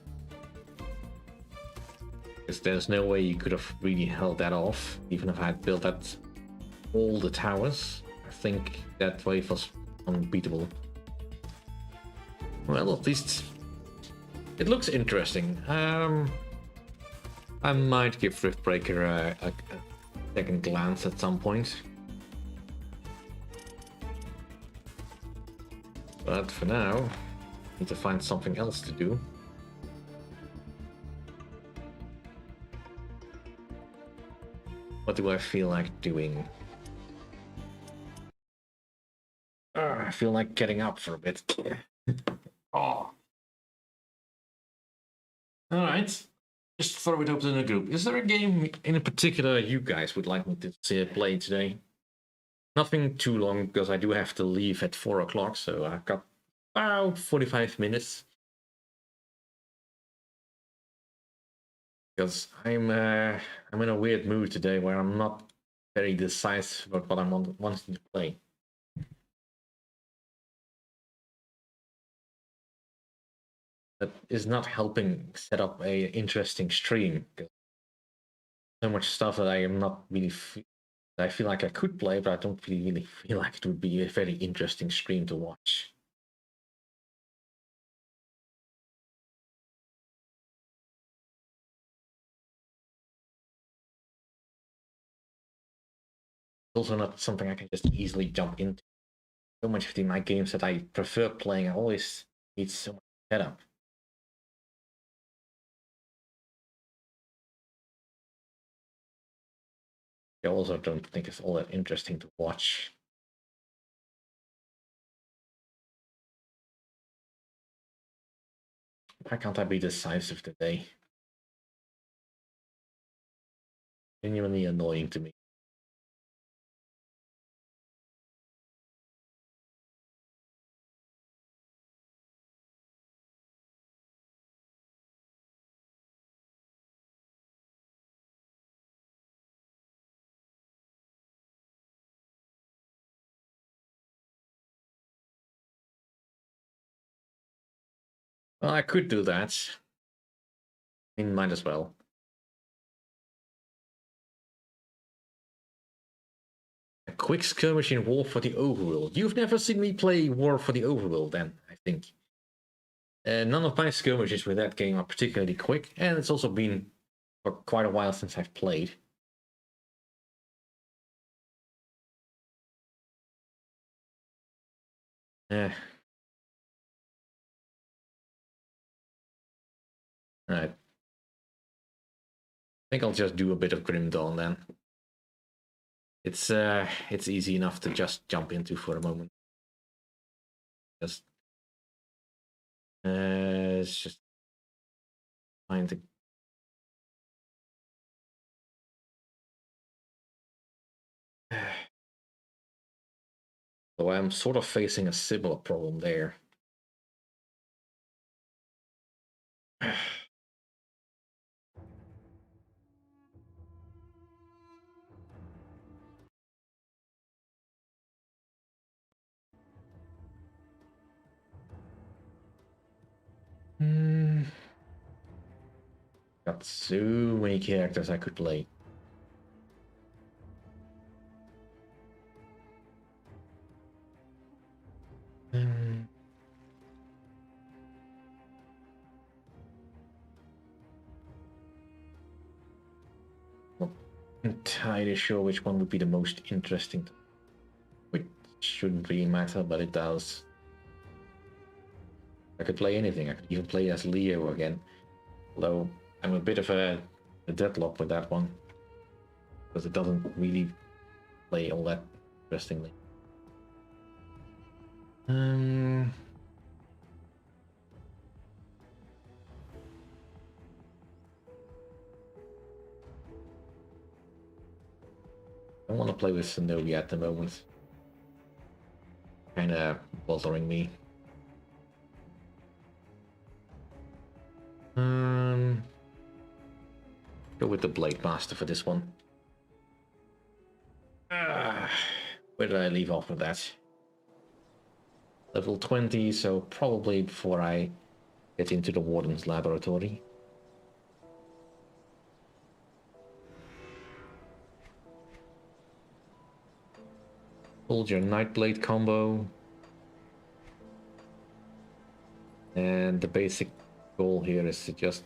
Because there's no way you could have really held that off, even if I had built that all the towers. I think that wave was unbeatable. Well, at least it looks interesting. I might give Riftbreaker a second glance at some point. But for now, I need to find something else to do. What do I feel like doing? I feel like getting up for a bit. Oh. Alright. Just throw it open in the group. Is there a game in particular you guys would like me to see play today? Nothing too long, because I do have to leave at 4 o'clock, so I've got about 45 minutes. Because I'm in a weird mood today where I'm not very decisive about what I'm wanting to play. That is not helping set up a interesting stream. So much stuff that I am not really. I feel like I could play, but I don't really feel like it would be a very interesting stream to watch. It's also not something I can just easily jump into. So much of my games that I prefer playing, I always need so much setup. I also don't think it's all that interesting to watch. Why can't I be decisive today? Genuinely annoying to me. Well, I could do that. I mean, might as well. A quick skirmish in War for the Overworld. You've never seen me play War for the Overworld then, I think. None of my skirmishes with that game are particularly quick, and it's also been for quite a while since I've played. Alright. I think I'll just do a bit of Grim Dawn then. It's easy enough to just jump into for a moment. It's just trying to. So I'm sort of facing a similar problem there. Got so many characters I could play. Not entirely sure which one would be the most interesting. Which shouldn't really matter, but it does. I could play anything. I could even play as Leo again. Although I'm a bit of a deadlock with that one. Because it doesn't really play all that interestingly. I want to play with Zenobia at the moment. Kinda bothering me. Go with the Ghostmaster for this one. Where did I leave off with that? Level 20, so probably before I get into the Warden's laboratory. Hold your Nightblade combo. And the basic goal here is to just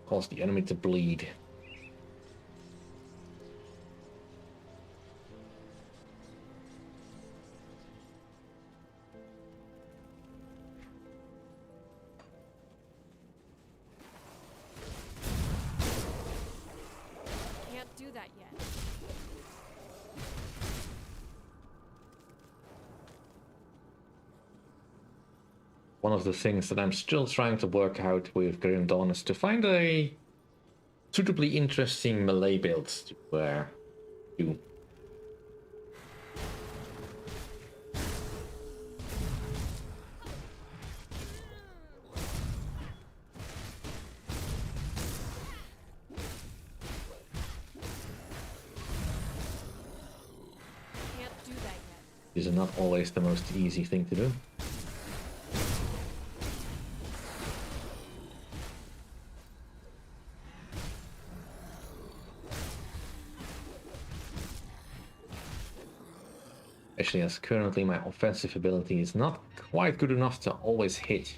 cause the enemy to bleed. Can't do that yet. One of the things that I'm still trying to work out with Grim Dawn is to find a suitably interesting melee build to do. Can't do that yet. These are not always the most easy thing to do. Especially as currently my offensive ability is not quite good enough to always hit.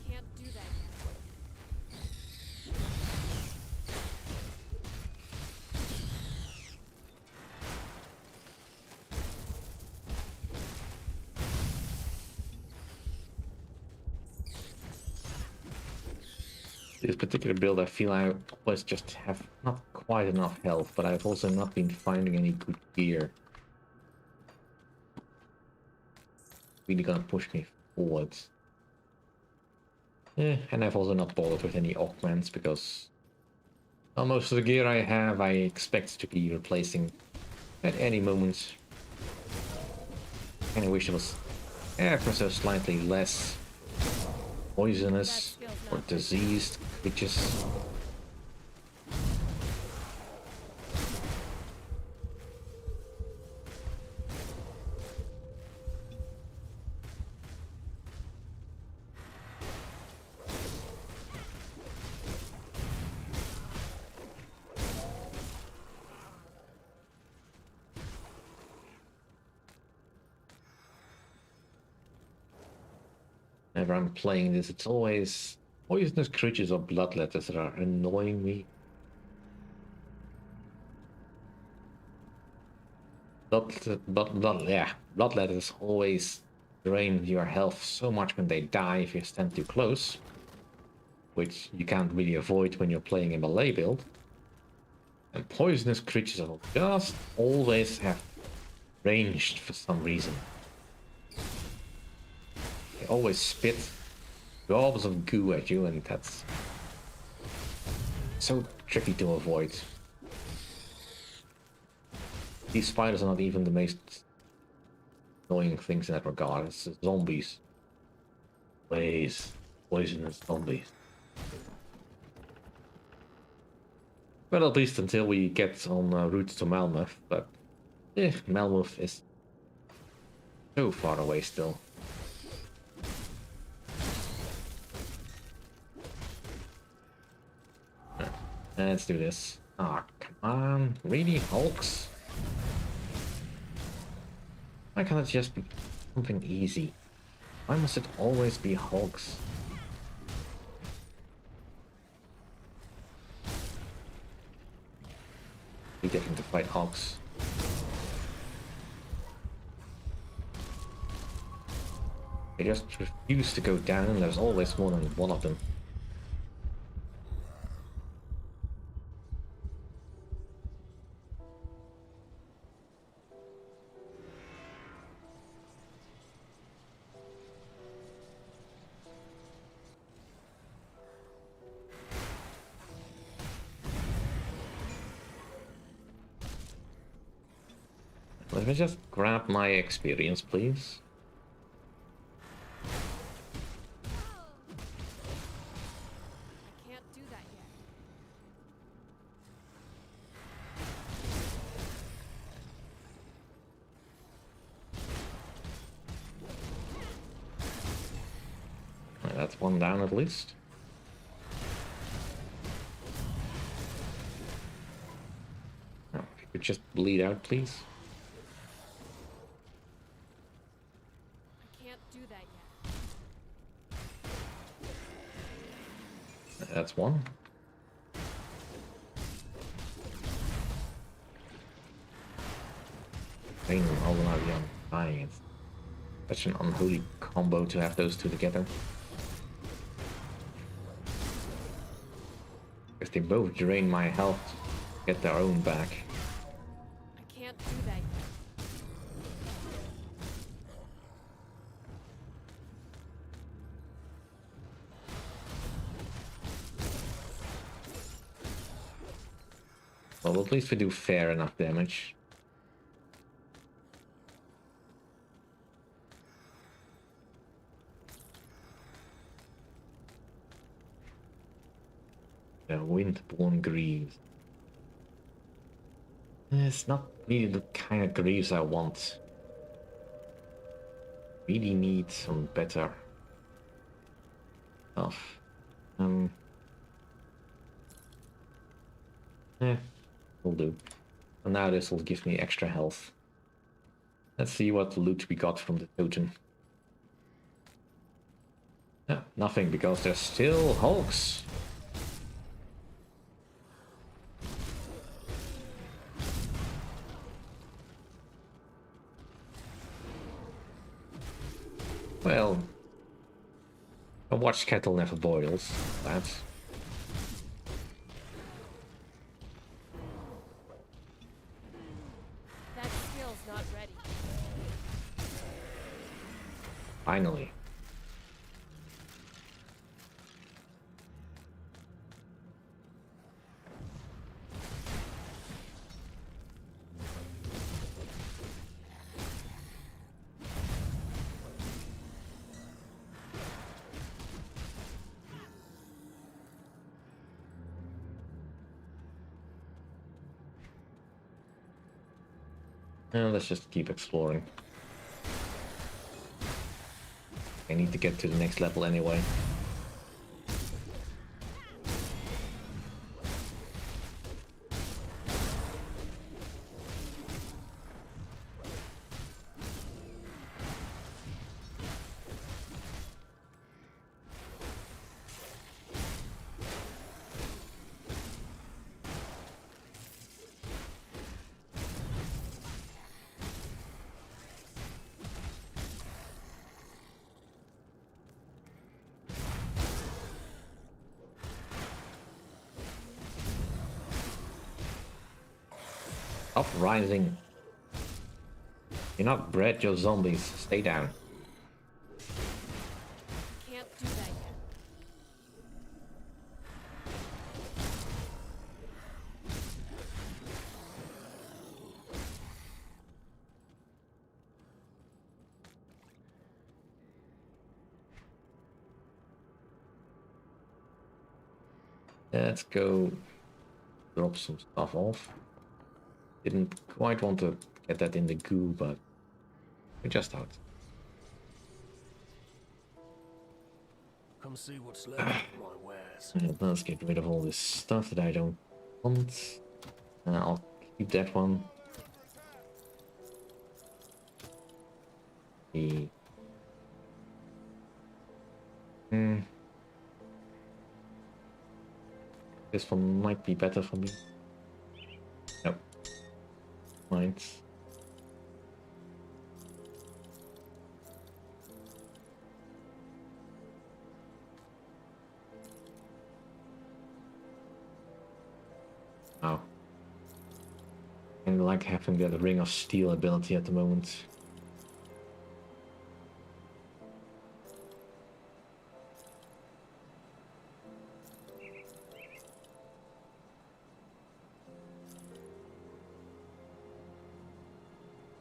Can't do that yet. This particular build, I feel I always just have not quite enough health, but I've also not been finding any good gear. Really gonna push me forwards. And I've also not bothered with any augments because most of the gear I have I expect to be replacing at any moment. And I wish it was ever so slightly less poisonous or diseased creatures. Whenever I'm playing this, it's always poisonous creatures or bloodletters that are annoying me. Bloodletters always drain your health so much when they die if you stand too close, which you can't really avoid when you're playing a melee build. And poisonous creatures will just always have ranged for some reason. They always spit gobs of goo at you, and that's so tricky to avoid. These spiders are not even the most annoying things in that regard. It's zombies. Ways. Poisonous zombies. Well, at least until we get on route to Malmouth, but Malmouth is so far away still. Let's do this. Ah, come on. Really, Hulks? Why can't it just be something easy? Why must it always be Hulks? We get him to fight Hulks. They just refuse to go down, and there's always more than one of them. Let me just grab my experience, please. I can't do that yet. That's one down at least. Oh, if you could just bleed out, please. That's one. Rain and Alden dying. It's such an unholy combo to have those two together. Because they both drain my health to get their own back. I can't do that yet. Well, at least we do fair enough damage. The Windborn Greaves. It's not really the kind of greaves I want. Really need some better stuff. Will do. And now this will give me extra health. Let's see what loot we got from the totem. Yeah, nothing, because there's still Hulks. Well, a watch kettle never boils. That. Finally. Let's just keep exploring. I need to get to the next level anyway. Uprising. You're not bred, you're zombies. Stay down. Can't do that yet. Let's go drop some stuff off. Didn't quite want to get that in the goo, but we're just out. Come see what's left of my wares. And let's get rid of all this stuff that I don't want. I'll keep that one. The this one might be better for me. Nope. Mines. Oh. I like having the Ring of Steel ability at the moment.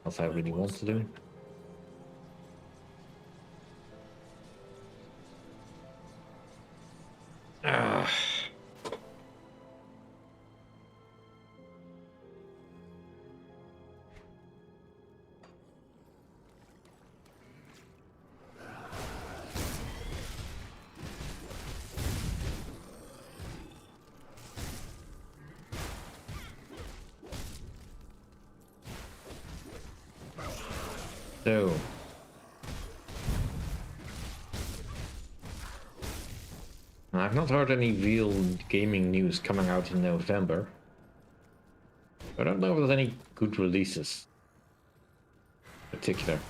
Else I really want to do. Ah. So, I've not heard any real gaming news coming out in November. I don't know if there's any good releases in particular.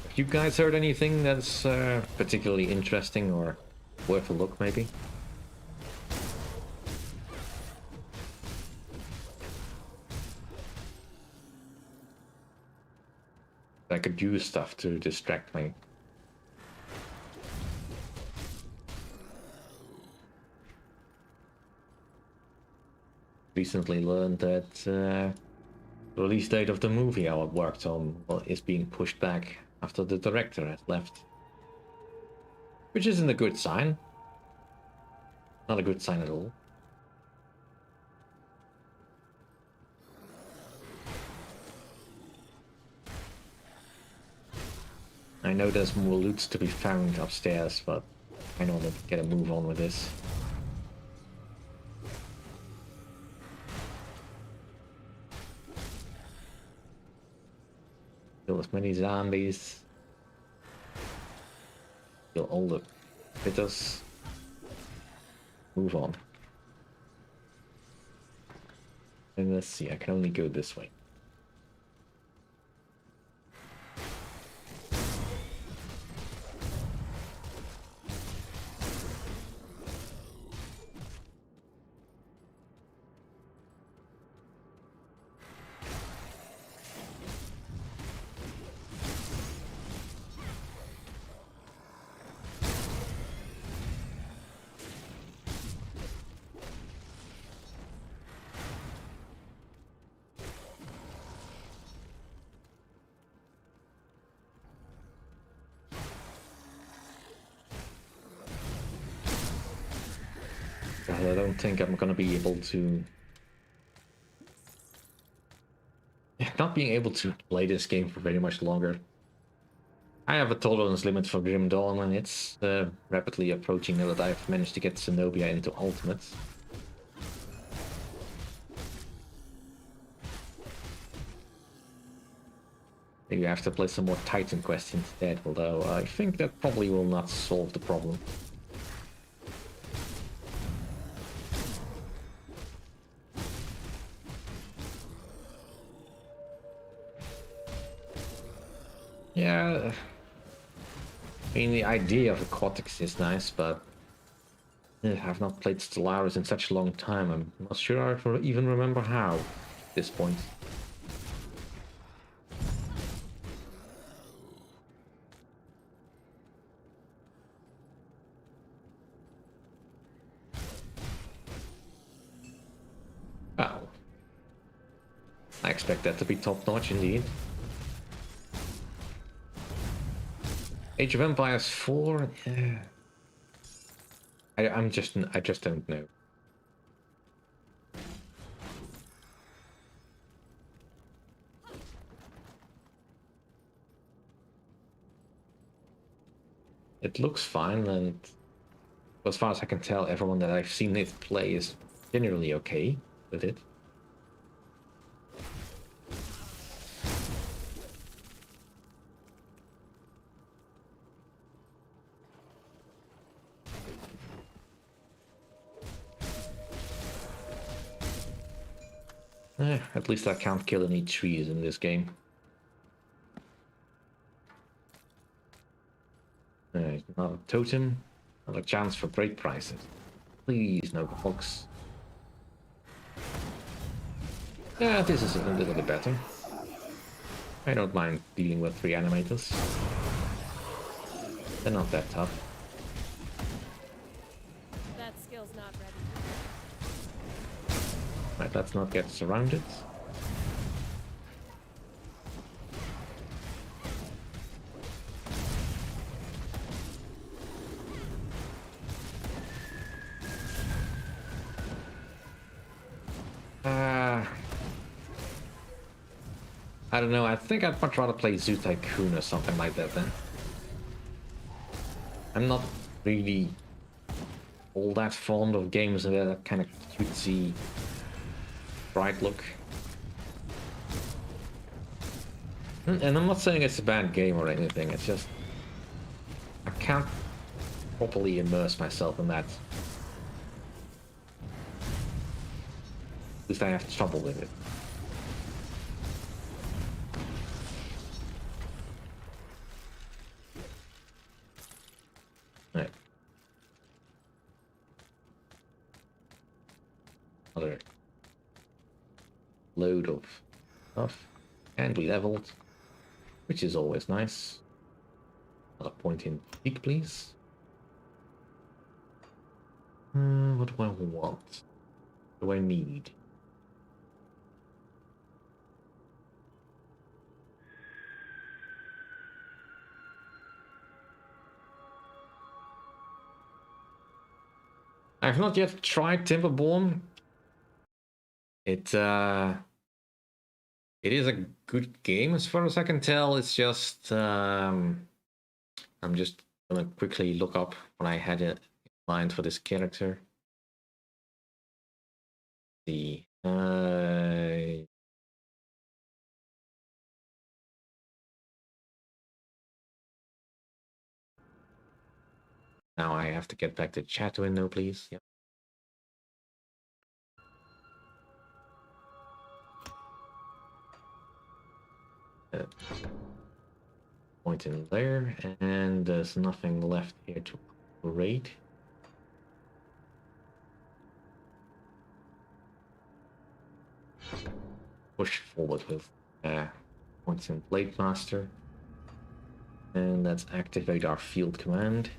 Have you guys heard anything that's particularly interesting or worth a look, maybe? I could use stuff to distract me. Recently learned that the release date of the movie I worked on is being pushed back after the director has left. Which isn't a good sign. Not a good sign at all. I know there's more loot to be found upstairs, but I know to get a move on with this. Kill as many zombies. Kill all the critters. Move on. And let's see, I can only go this way. I don't think I'm gonna be able to... Not being able to play this game for very much longer. I have a tolerance limit for Grim Dawn, and it's rapidly approaching now that I've managed to get Zenobia into Ultimate. Maybe I have to play some more Titan Quest instead, although I think that probably will not solve the problem. Yeah, I mean, the idea of aquatics is nice, but I've not played Stellaris in such a long time. I'm not sure I even remember how at this point. Wow. I expect that to be top-notch indeed. Age of Empires 4? Yeah. I just don't know. It looks fine, and as far as I can tell, everyone that I've seen it play is generally okay with it. At least I can't kill any trees in this game. Not a totem, not a chance for great prices. Please, no bugs. Yeah, this is a little bit better. I don't mind dealing with reanimators. They're not that tough. That skill's not ready. Right, let's not get surrounded. I don't know, I think I'd much rather play Zoo Tycoon or something like that then. I'm not really all that fond of games with that kind of cutesy, bright look. And I'm not saying it's a bad game or anything, it's just... I can't properly immerse myself in that. At least I have trouble with it. Right. Another load of stuff can be leveled, which is always nice. Another point in peak, please. What do I want? What do I need? I've not yet tried Timberborn. It is a good game as far as I can tell. It's just I'm just gonna quickly look up what I had in mind for this character. The now I have to get back to chat window, please. Yep. Point in there, and there's nothing left here to upgrade. Push forward with points in Blade Master, and let's activate our field command.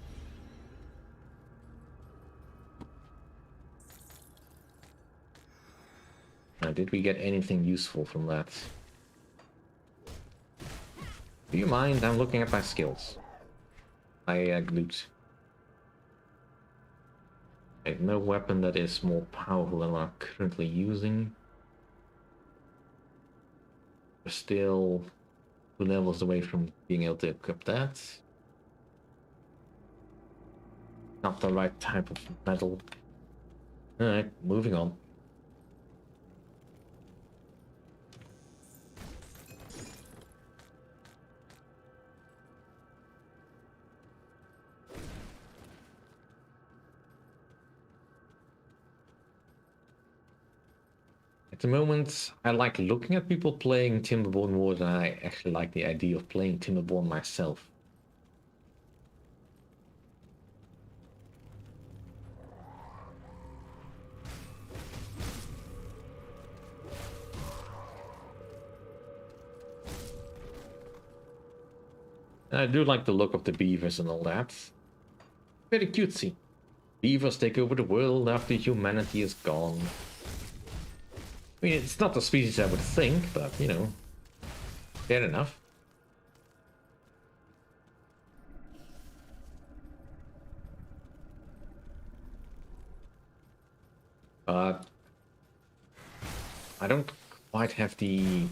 Now, did we get anything useful from that? Do you mind? I'm looking at my skills. My loot. Okay, no weapon that is more powerful than what I'm currently using. We're still 2 levels away from being able to equip that. Not the right type of metal. Alright, moving on. At the moment, I like looking at people playing Timberborn more than I actually like the idea of playing Timberborn myself. And I do like the look of the beavers and all that. Very cutesy. Beavers take over the world after humanity is gone. I mean, it's not the species I would think, but, you know, fair enough. But I don't quite have the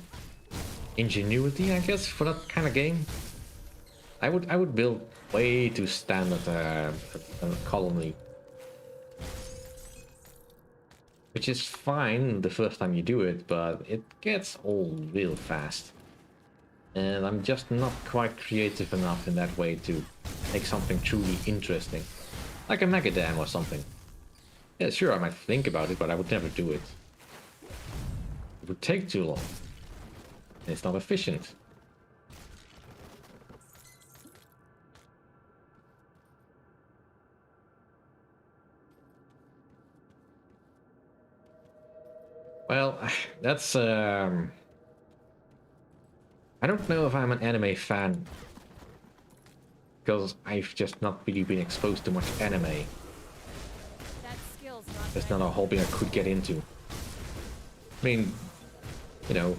ingenuity, I guess, for that kind of game. I would build way too standard a colony. Which is fine the first time you do it, but it gets old real fast. And I'm just not quite creative enough in that way to make something truly interesting. Like a Megadam or something. Yeah, sure, I might think about it, but I would never do it. It would take too long. And it's not efficient. Well, that's I don't know if I'm an anime fan, because I've just not really been exposed to much anime. It's not a hobby I could get into. I mean, you know,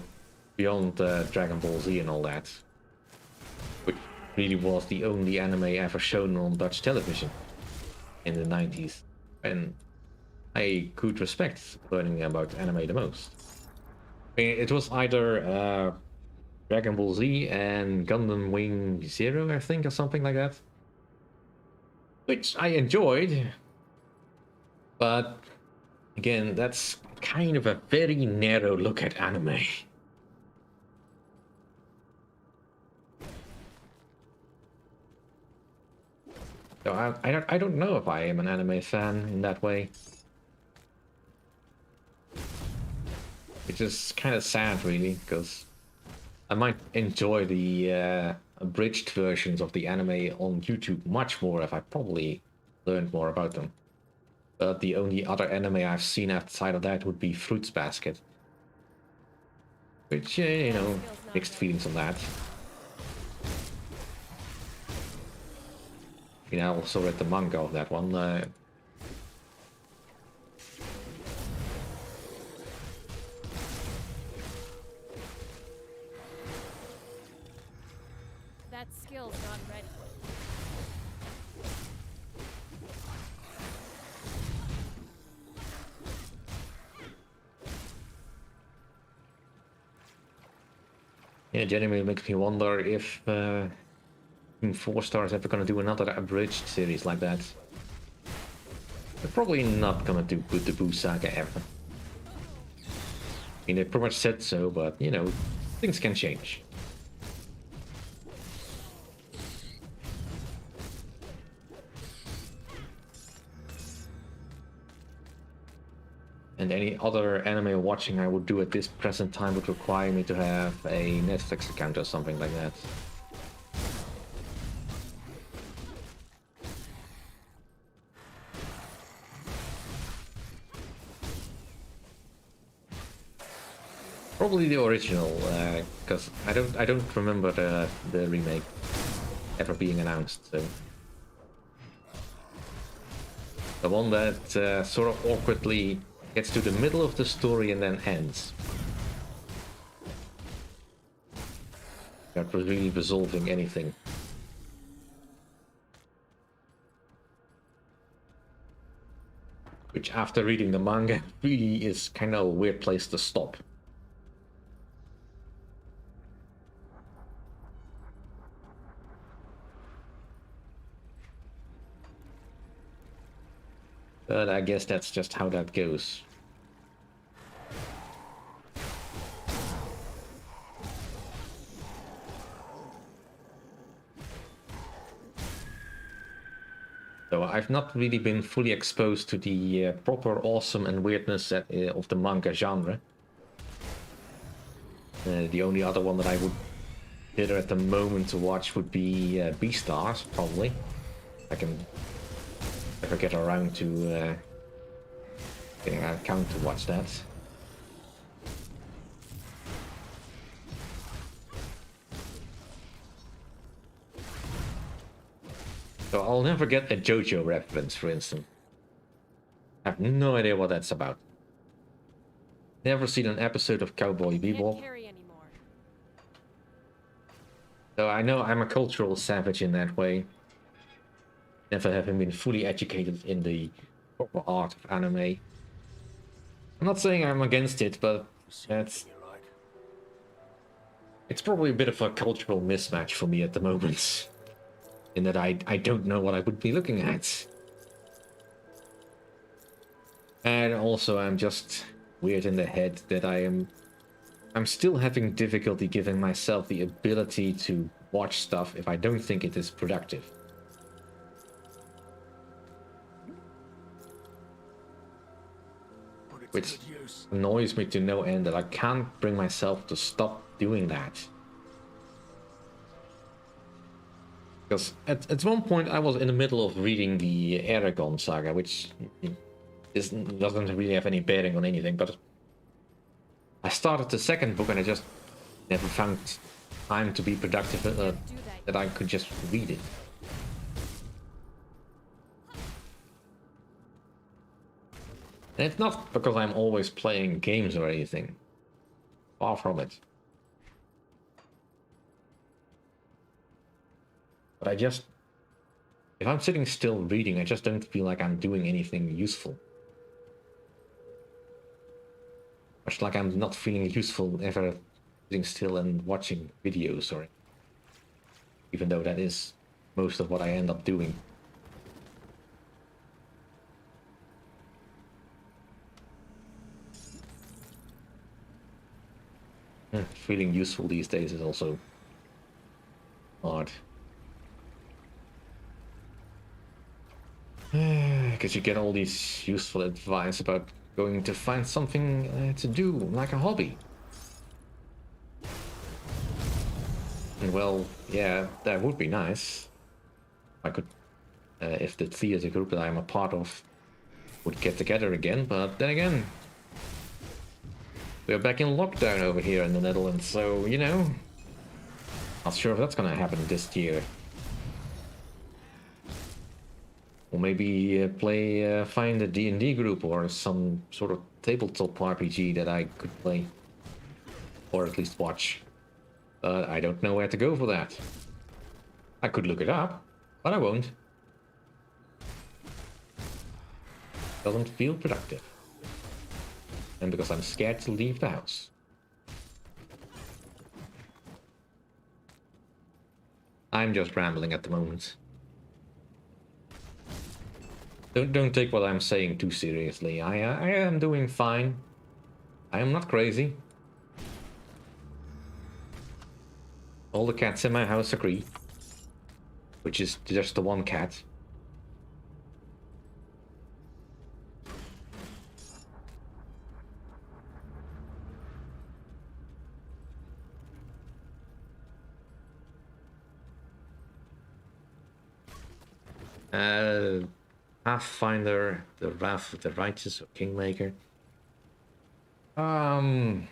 beyond Dragon Ball Z and all that, which really was the only anime ever shown on Dutch television in the 90s, and I could respect learning about anime the most. I mean, it was either Dragon Ball Z and Gundam Wing Zero, I think, or something like that. Which I enjoyed. But, again, that's kind of a very narrow look at anime. So I don't know if I am an anime fan in that way. Which is kind of sad, really, because I might enjoy the abridged versions of the anime on YouTube much more if I probably learned more about them. But the only other anime I've seen outside of that would be Fruits Basket. Which, you know, mixed feelings on that. You know, I also read the manga of that one. That skill's not ready. Yeah, genuinely makes me wonder if 4-Star is ever going to do another abridged series like that. They're probably not going to do the Boo Saga ever. I mean, they pretty much said so, but, you know, things can change. And any other anime watching I would do at this present time would require me to have a Netflix account or something like that. Probably the original, because I don't remember the remake ever being announced. So the one that sort of awkwardly gets to the middle of the story and then ends. Not really resolving anything. Which, after reading the manga, really is kind of a weird place to stop. But I guess that's just how that goes. So I've not really been fully exposed to the proper awesome and weirdness of the manga genre. The only other one that I would consider at the moment to watch would be Beastars, probably. I can never get around to getting an account to watch that. So I'll never get a JoJo reference, for instance. I have no idea what that's about. Never seen an episode of Cowboy Bebop. So I know I'm a cultural savage in that way. Never having been fully educated in the proper art of anime. I'm not saying I'm against it, but it's probably a bit of a cultural mismatch for me at the moment. In that I don't know what I would be looking at. And also I'm just weird in the head that I'm still having difficulty giving myself the ability to watch stuff if I don't think it is productive. Which annoys me to no end that I can't bring myself to stop doing that. Because at one point I was in the middle of reading the Aragon saga, which doesn't really have any bearing on anything, but I started the second book and I just never found time to be productive that I could just read it. And it's not because I'm always playing games or anything. Far from it. But if I'm sitting still reading, I just don't feel like I'm doing anything useful. Much like I'm not feeling useful ever sitting still and watching videos, or even though that is most of what I end up doing. Feeling useful these days is also hard. Because you get all these useful advice about going to find something to do, like a hobby. And well, yeah, that would be nice. I could, if the theater group that I'm a part of would get together again, but then again, we're back in lockdown over here in the Netherlands, so, you know, not sure if that's gonna happen this year. Or maybe find a D&D group or some sort of tabletop RPG that I could play. Or at least watch. But I don't know where to go for that. I could look it up, but I won't. Doesn't feel productive. And because I'm scared to leave the house. I'm just rambling at the moment. Don't take what I'm saying too seriously. I am doing fine. I am not crazy. All the cats in my house agree. Which is just the one cat. Pathfinder, the Wrath of the Righteous, or Kingmaker. I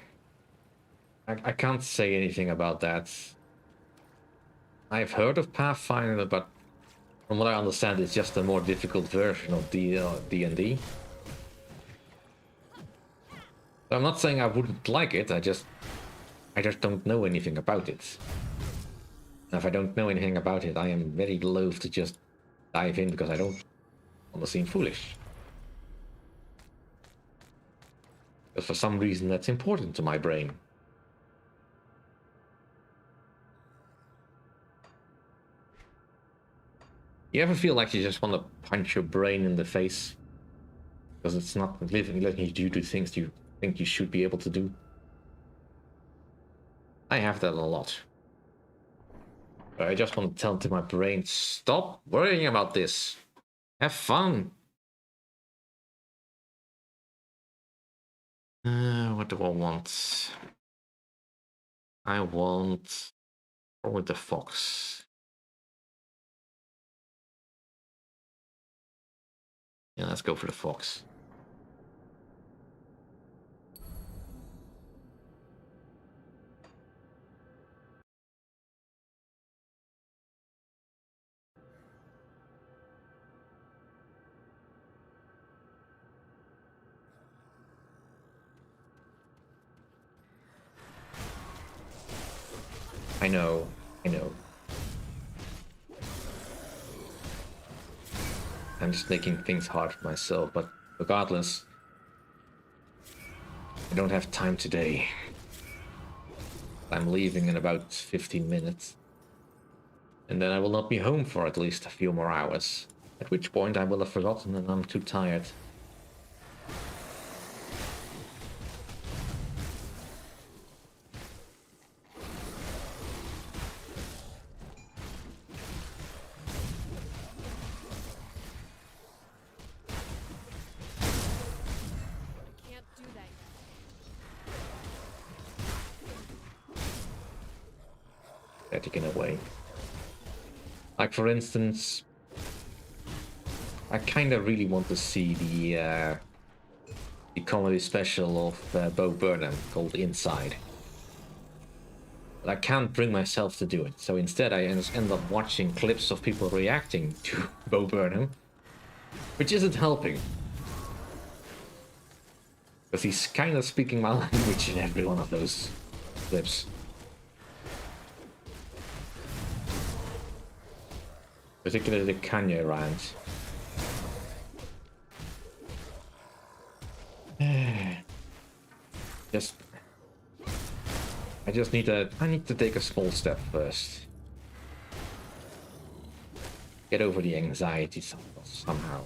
can't say anything about that. I've heard of Pathfinder, but from what I understand, it's just a more difficult version of D&D. I'm not saying I wouldn't like it. I just don't know anything about it. And if I don't know anything about it, I am very loath to just dive in because I don't want to seem foolish. But for some reason that's important to my brain. You ever feel like you just want to punch your brain in the face? Because it's not letting you do things you think you should be able to do? I have that a lot. I just want to tell to my brain, stop worrying about this. Have fun. What do I want? I want... Or with the fox. Yeah, let's go for the fox. I know. I'm just making things hard for myself, but regardless, I don't have time today. I'm leaving in about 15 minutes. And then I will not be home for at least a few more hours. At which point I will have forgotten and I'm too tired. Taken away. Like for instance, I kind of really want to see the comedy special of Bo Burnham called Inside. But I can't bring myself to do it, so instead I just end up watching clips of people reacting to Bo Burnham, which isn't helping. Because he's kind of speaking my language in every one of those clips. Particularly the Kanye rant. I need to take a small step first. Get over the anxiety somehow.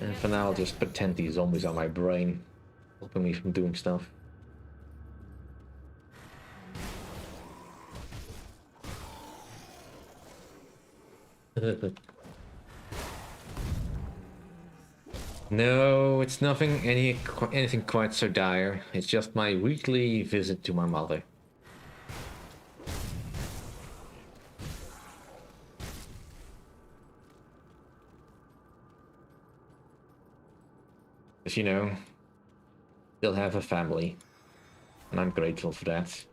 And for now I'll just pretend these zombies are my brain, helping me from doing stuff. No, it's anything quite so dire. It's just my weekly visit to my mother. As you know, still have a family, and I'm grateful for that.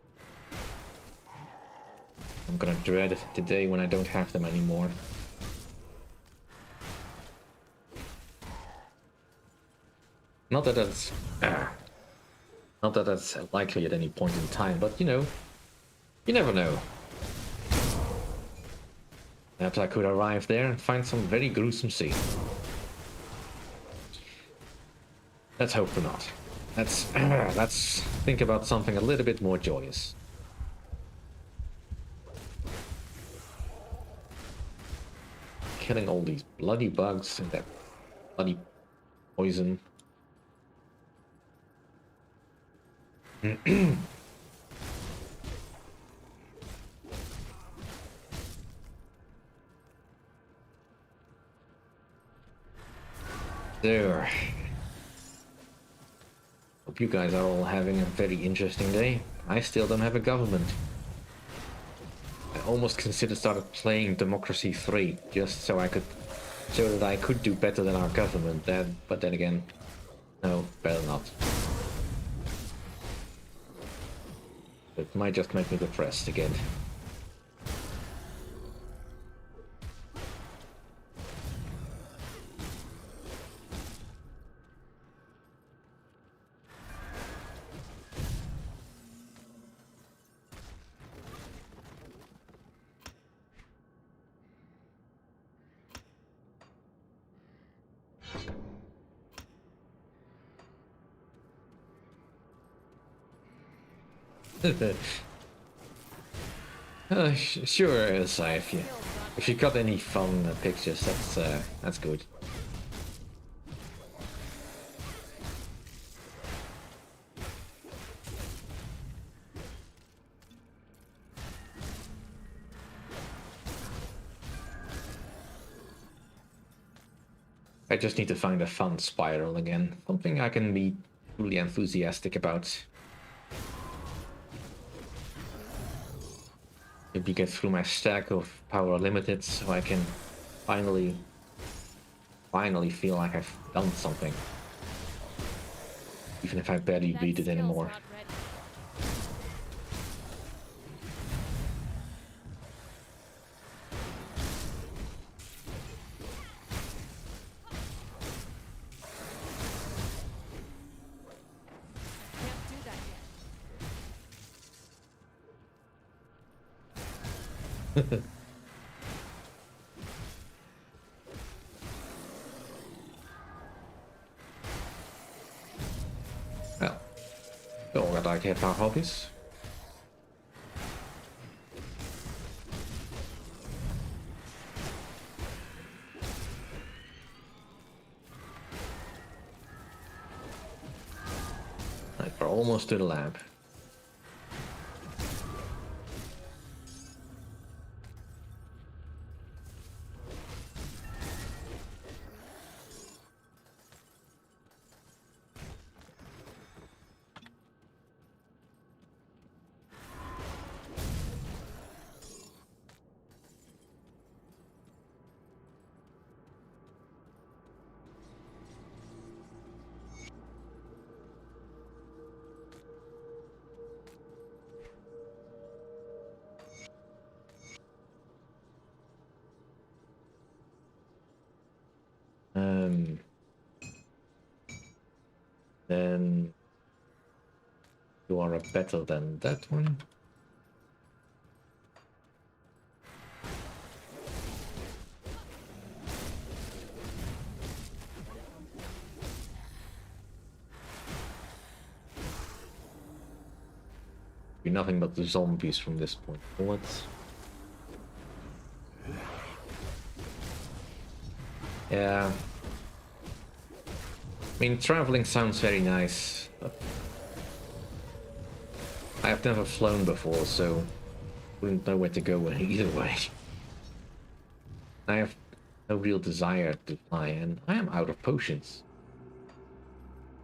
I'm gonna dread the day when I don't have them anymore. Not that that's likely at any point in time, but you know, you never know. Perhaps I could arrive there and find some very gruesome scene. Let's hope for not. Let's think about something a little bit more joyous. Killing all these bloody bugs and that bloody poison. There. Hope you guys are all having a very interesting day. I still don't have a government. I almost considered started playing Democracy 3 just so that I could do better than our government. But then again, no, better not. It might just make me depressed again. Sure, Sai, if you got any fun pictures, that's good. I just need to find a fun spiral again, something I can be truly enthusiastic about. Maybe get through my stack of power limited so I can finally feel like I've done something. Even if I barely read it anymore. Well, we all got like half our hobbies. Right, we're almost to the lab. Then you are better than that one. Be nothing but the zombies from this point forwards. Yeah. I mean, traveling sounds very nice, but I have never flown before, so wouldn't know where to go either way. I have no real desire to fly, and I am out of potions.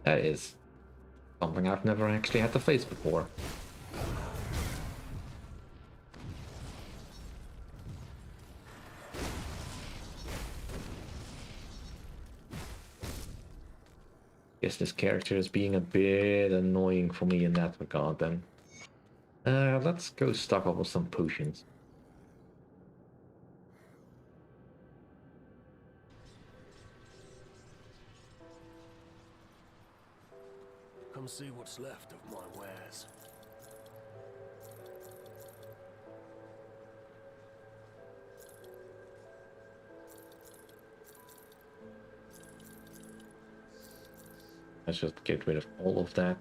That is something I've never actually had to face before. Guess this character is being a bit annoying for me in that regard then. Let's go stock up with some potions. Come see what's left of my wares. Let's just get rid of all of that.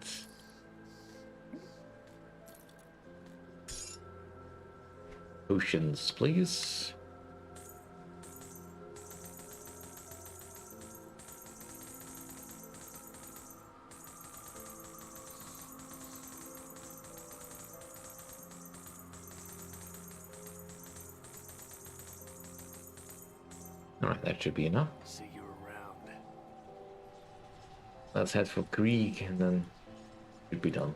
Potions, please. Alright, that should be enough. See you around. Let's head for Greek and then should be done.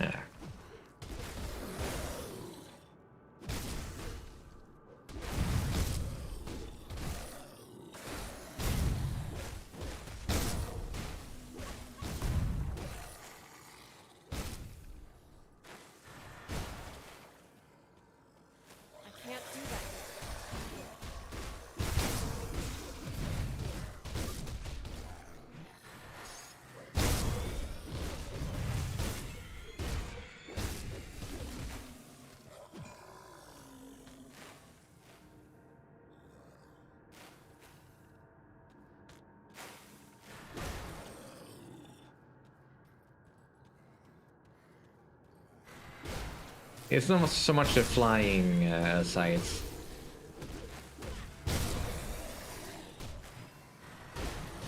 Yeah. It's not so much the flying sides.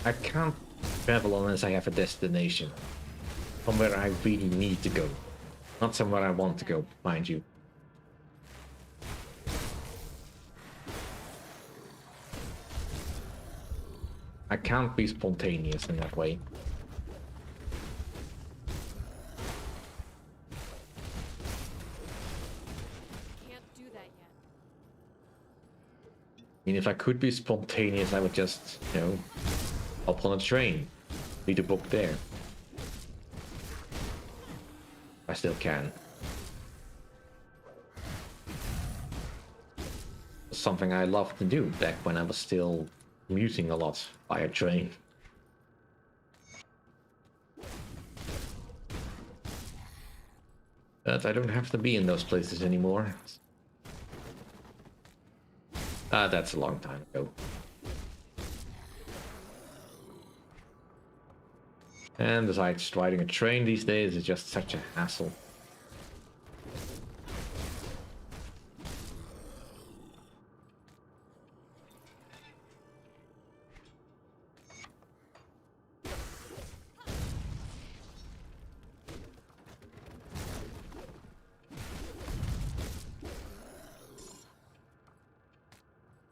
I can't travel unless I have a destination. Somewhere I really need to go. Not somewhere I want to go, mind you. I can't be spontaneous in that way. Can't do that yet. I mean, if I could be spontaneous, I would just, you know, hop on a train, read a book there. I still can. Something I loved to do back when I was still commuting a lot via train. But I don't have to be in those places anymore. That's a long time ago. And besides, riding a train these days is just such a hassle.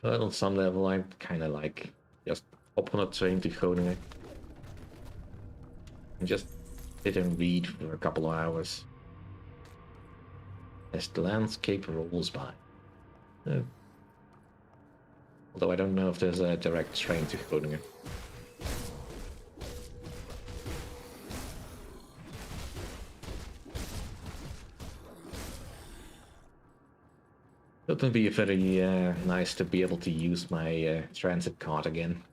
But on some level, I kind of like just hop on a train to Groningen and just sit and read for a couple of hours as the landscape rolls by. Although I don't know if there's a direct train to Groningen. It would be very nice to be able to use my transit card again.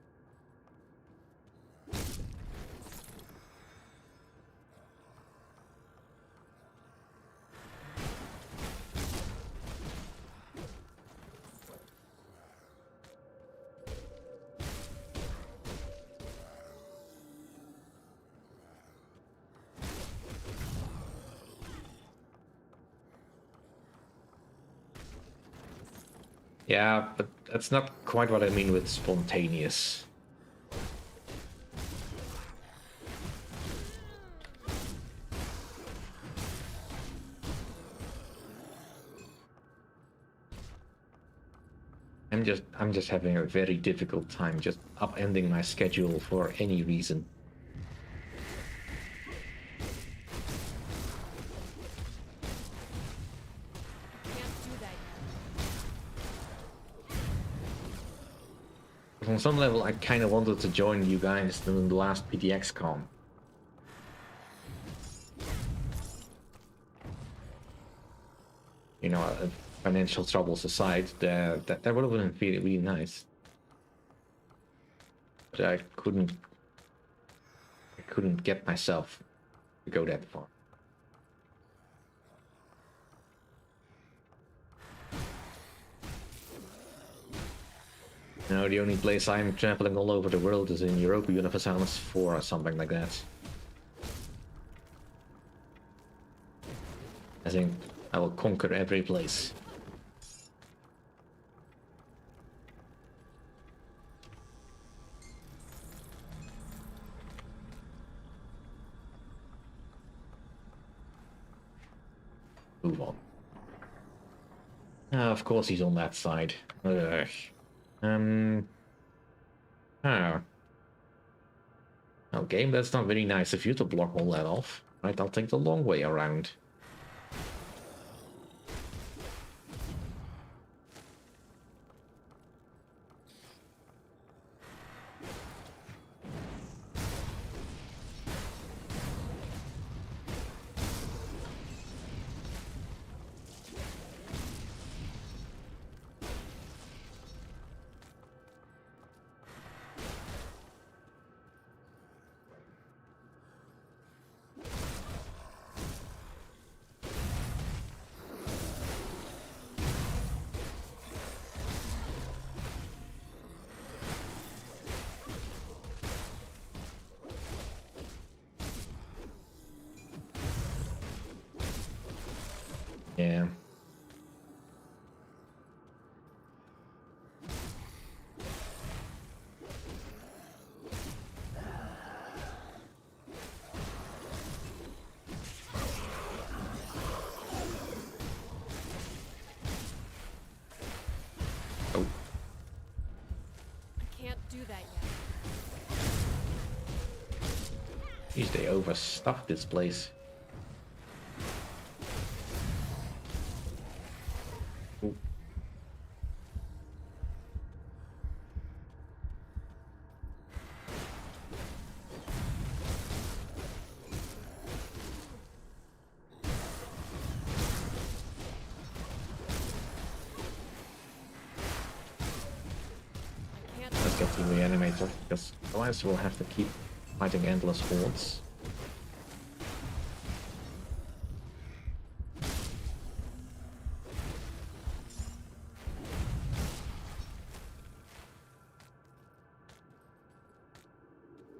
Yeah, but that's not quite what I mean with spontaneous. I'm just having a very difficult time just upending my schedule for any reason. On some level, I kind of wanted to join you guys in the last PDX con. You know, financial troubles aside, that would have been really, really nice. But I couldn't get myself to go that far. No, the only place I'm traveling all over the world is in Europa Universalis 4 or something like that. I think I will conquer every place. Move on. Of course he's on that side. Ugh. Oh. Well, game, that's not very nice of you to block all that off. Right, I'll take the long way around. Yeah. Oh. I can't do that yet. Jeez, they overstuffed this place. Ooh. Let's get the reanimator, because otherwise we'll have to keep fighting endless hordes.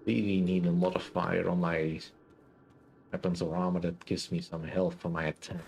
Really need a modifier on my weapons or armor that gives me some health for my attack.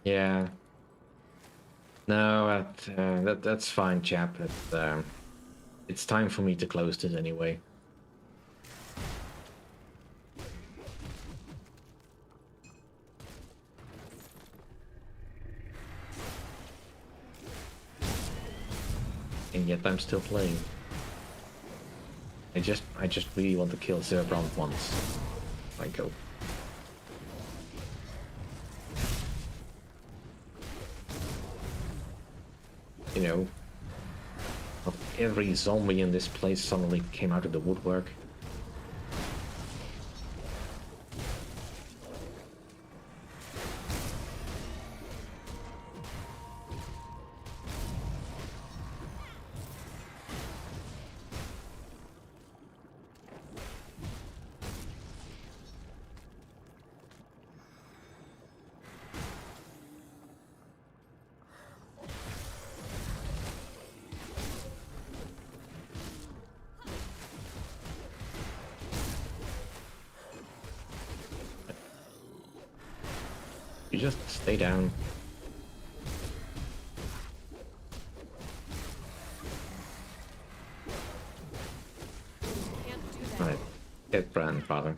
Yeah. No, that's fine, chap. It's time for me to close this anyway. And yet I'm still playing. I just really want to kill Zerbrand once. I go. You know, not every zombie in this place suddenly came out of the woodwork. You just stay down. Right, get grandfather.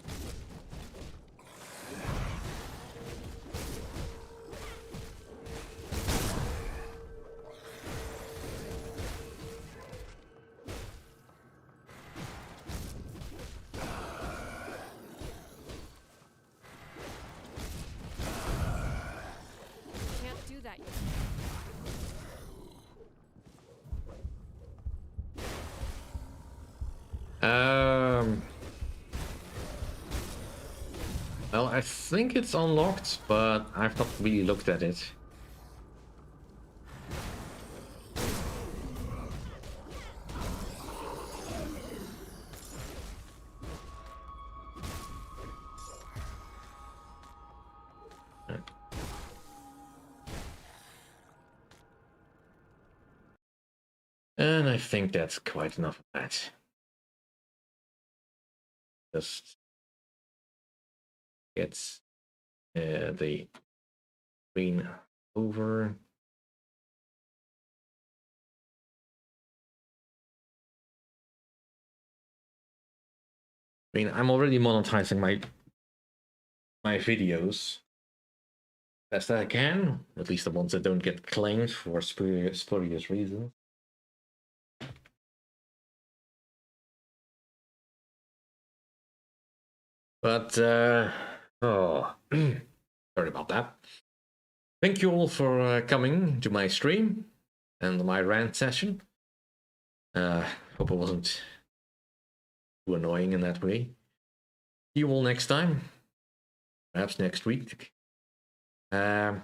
Can't do that yet. Well, I think it's unlocked, but I've not really looked at it. And I think that's quite enough of that. Just gets the screen over. I mean, I'm already monetizing my videos best I can, at least the ones that don't get claimed for spurious reasons. But oh, sorry about that. Thank you all for coming to my stream and my rant session. Hope it wasn't too annoying in that way. See you all next time. Perhaps next week. Hopefully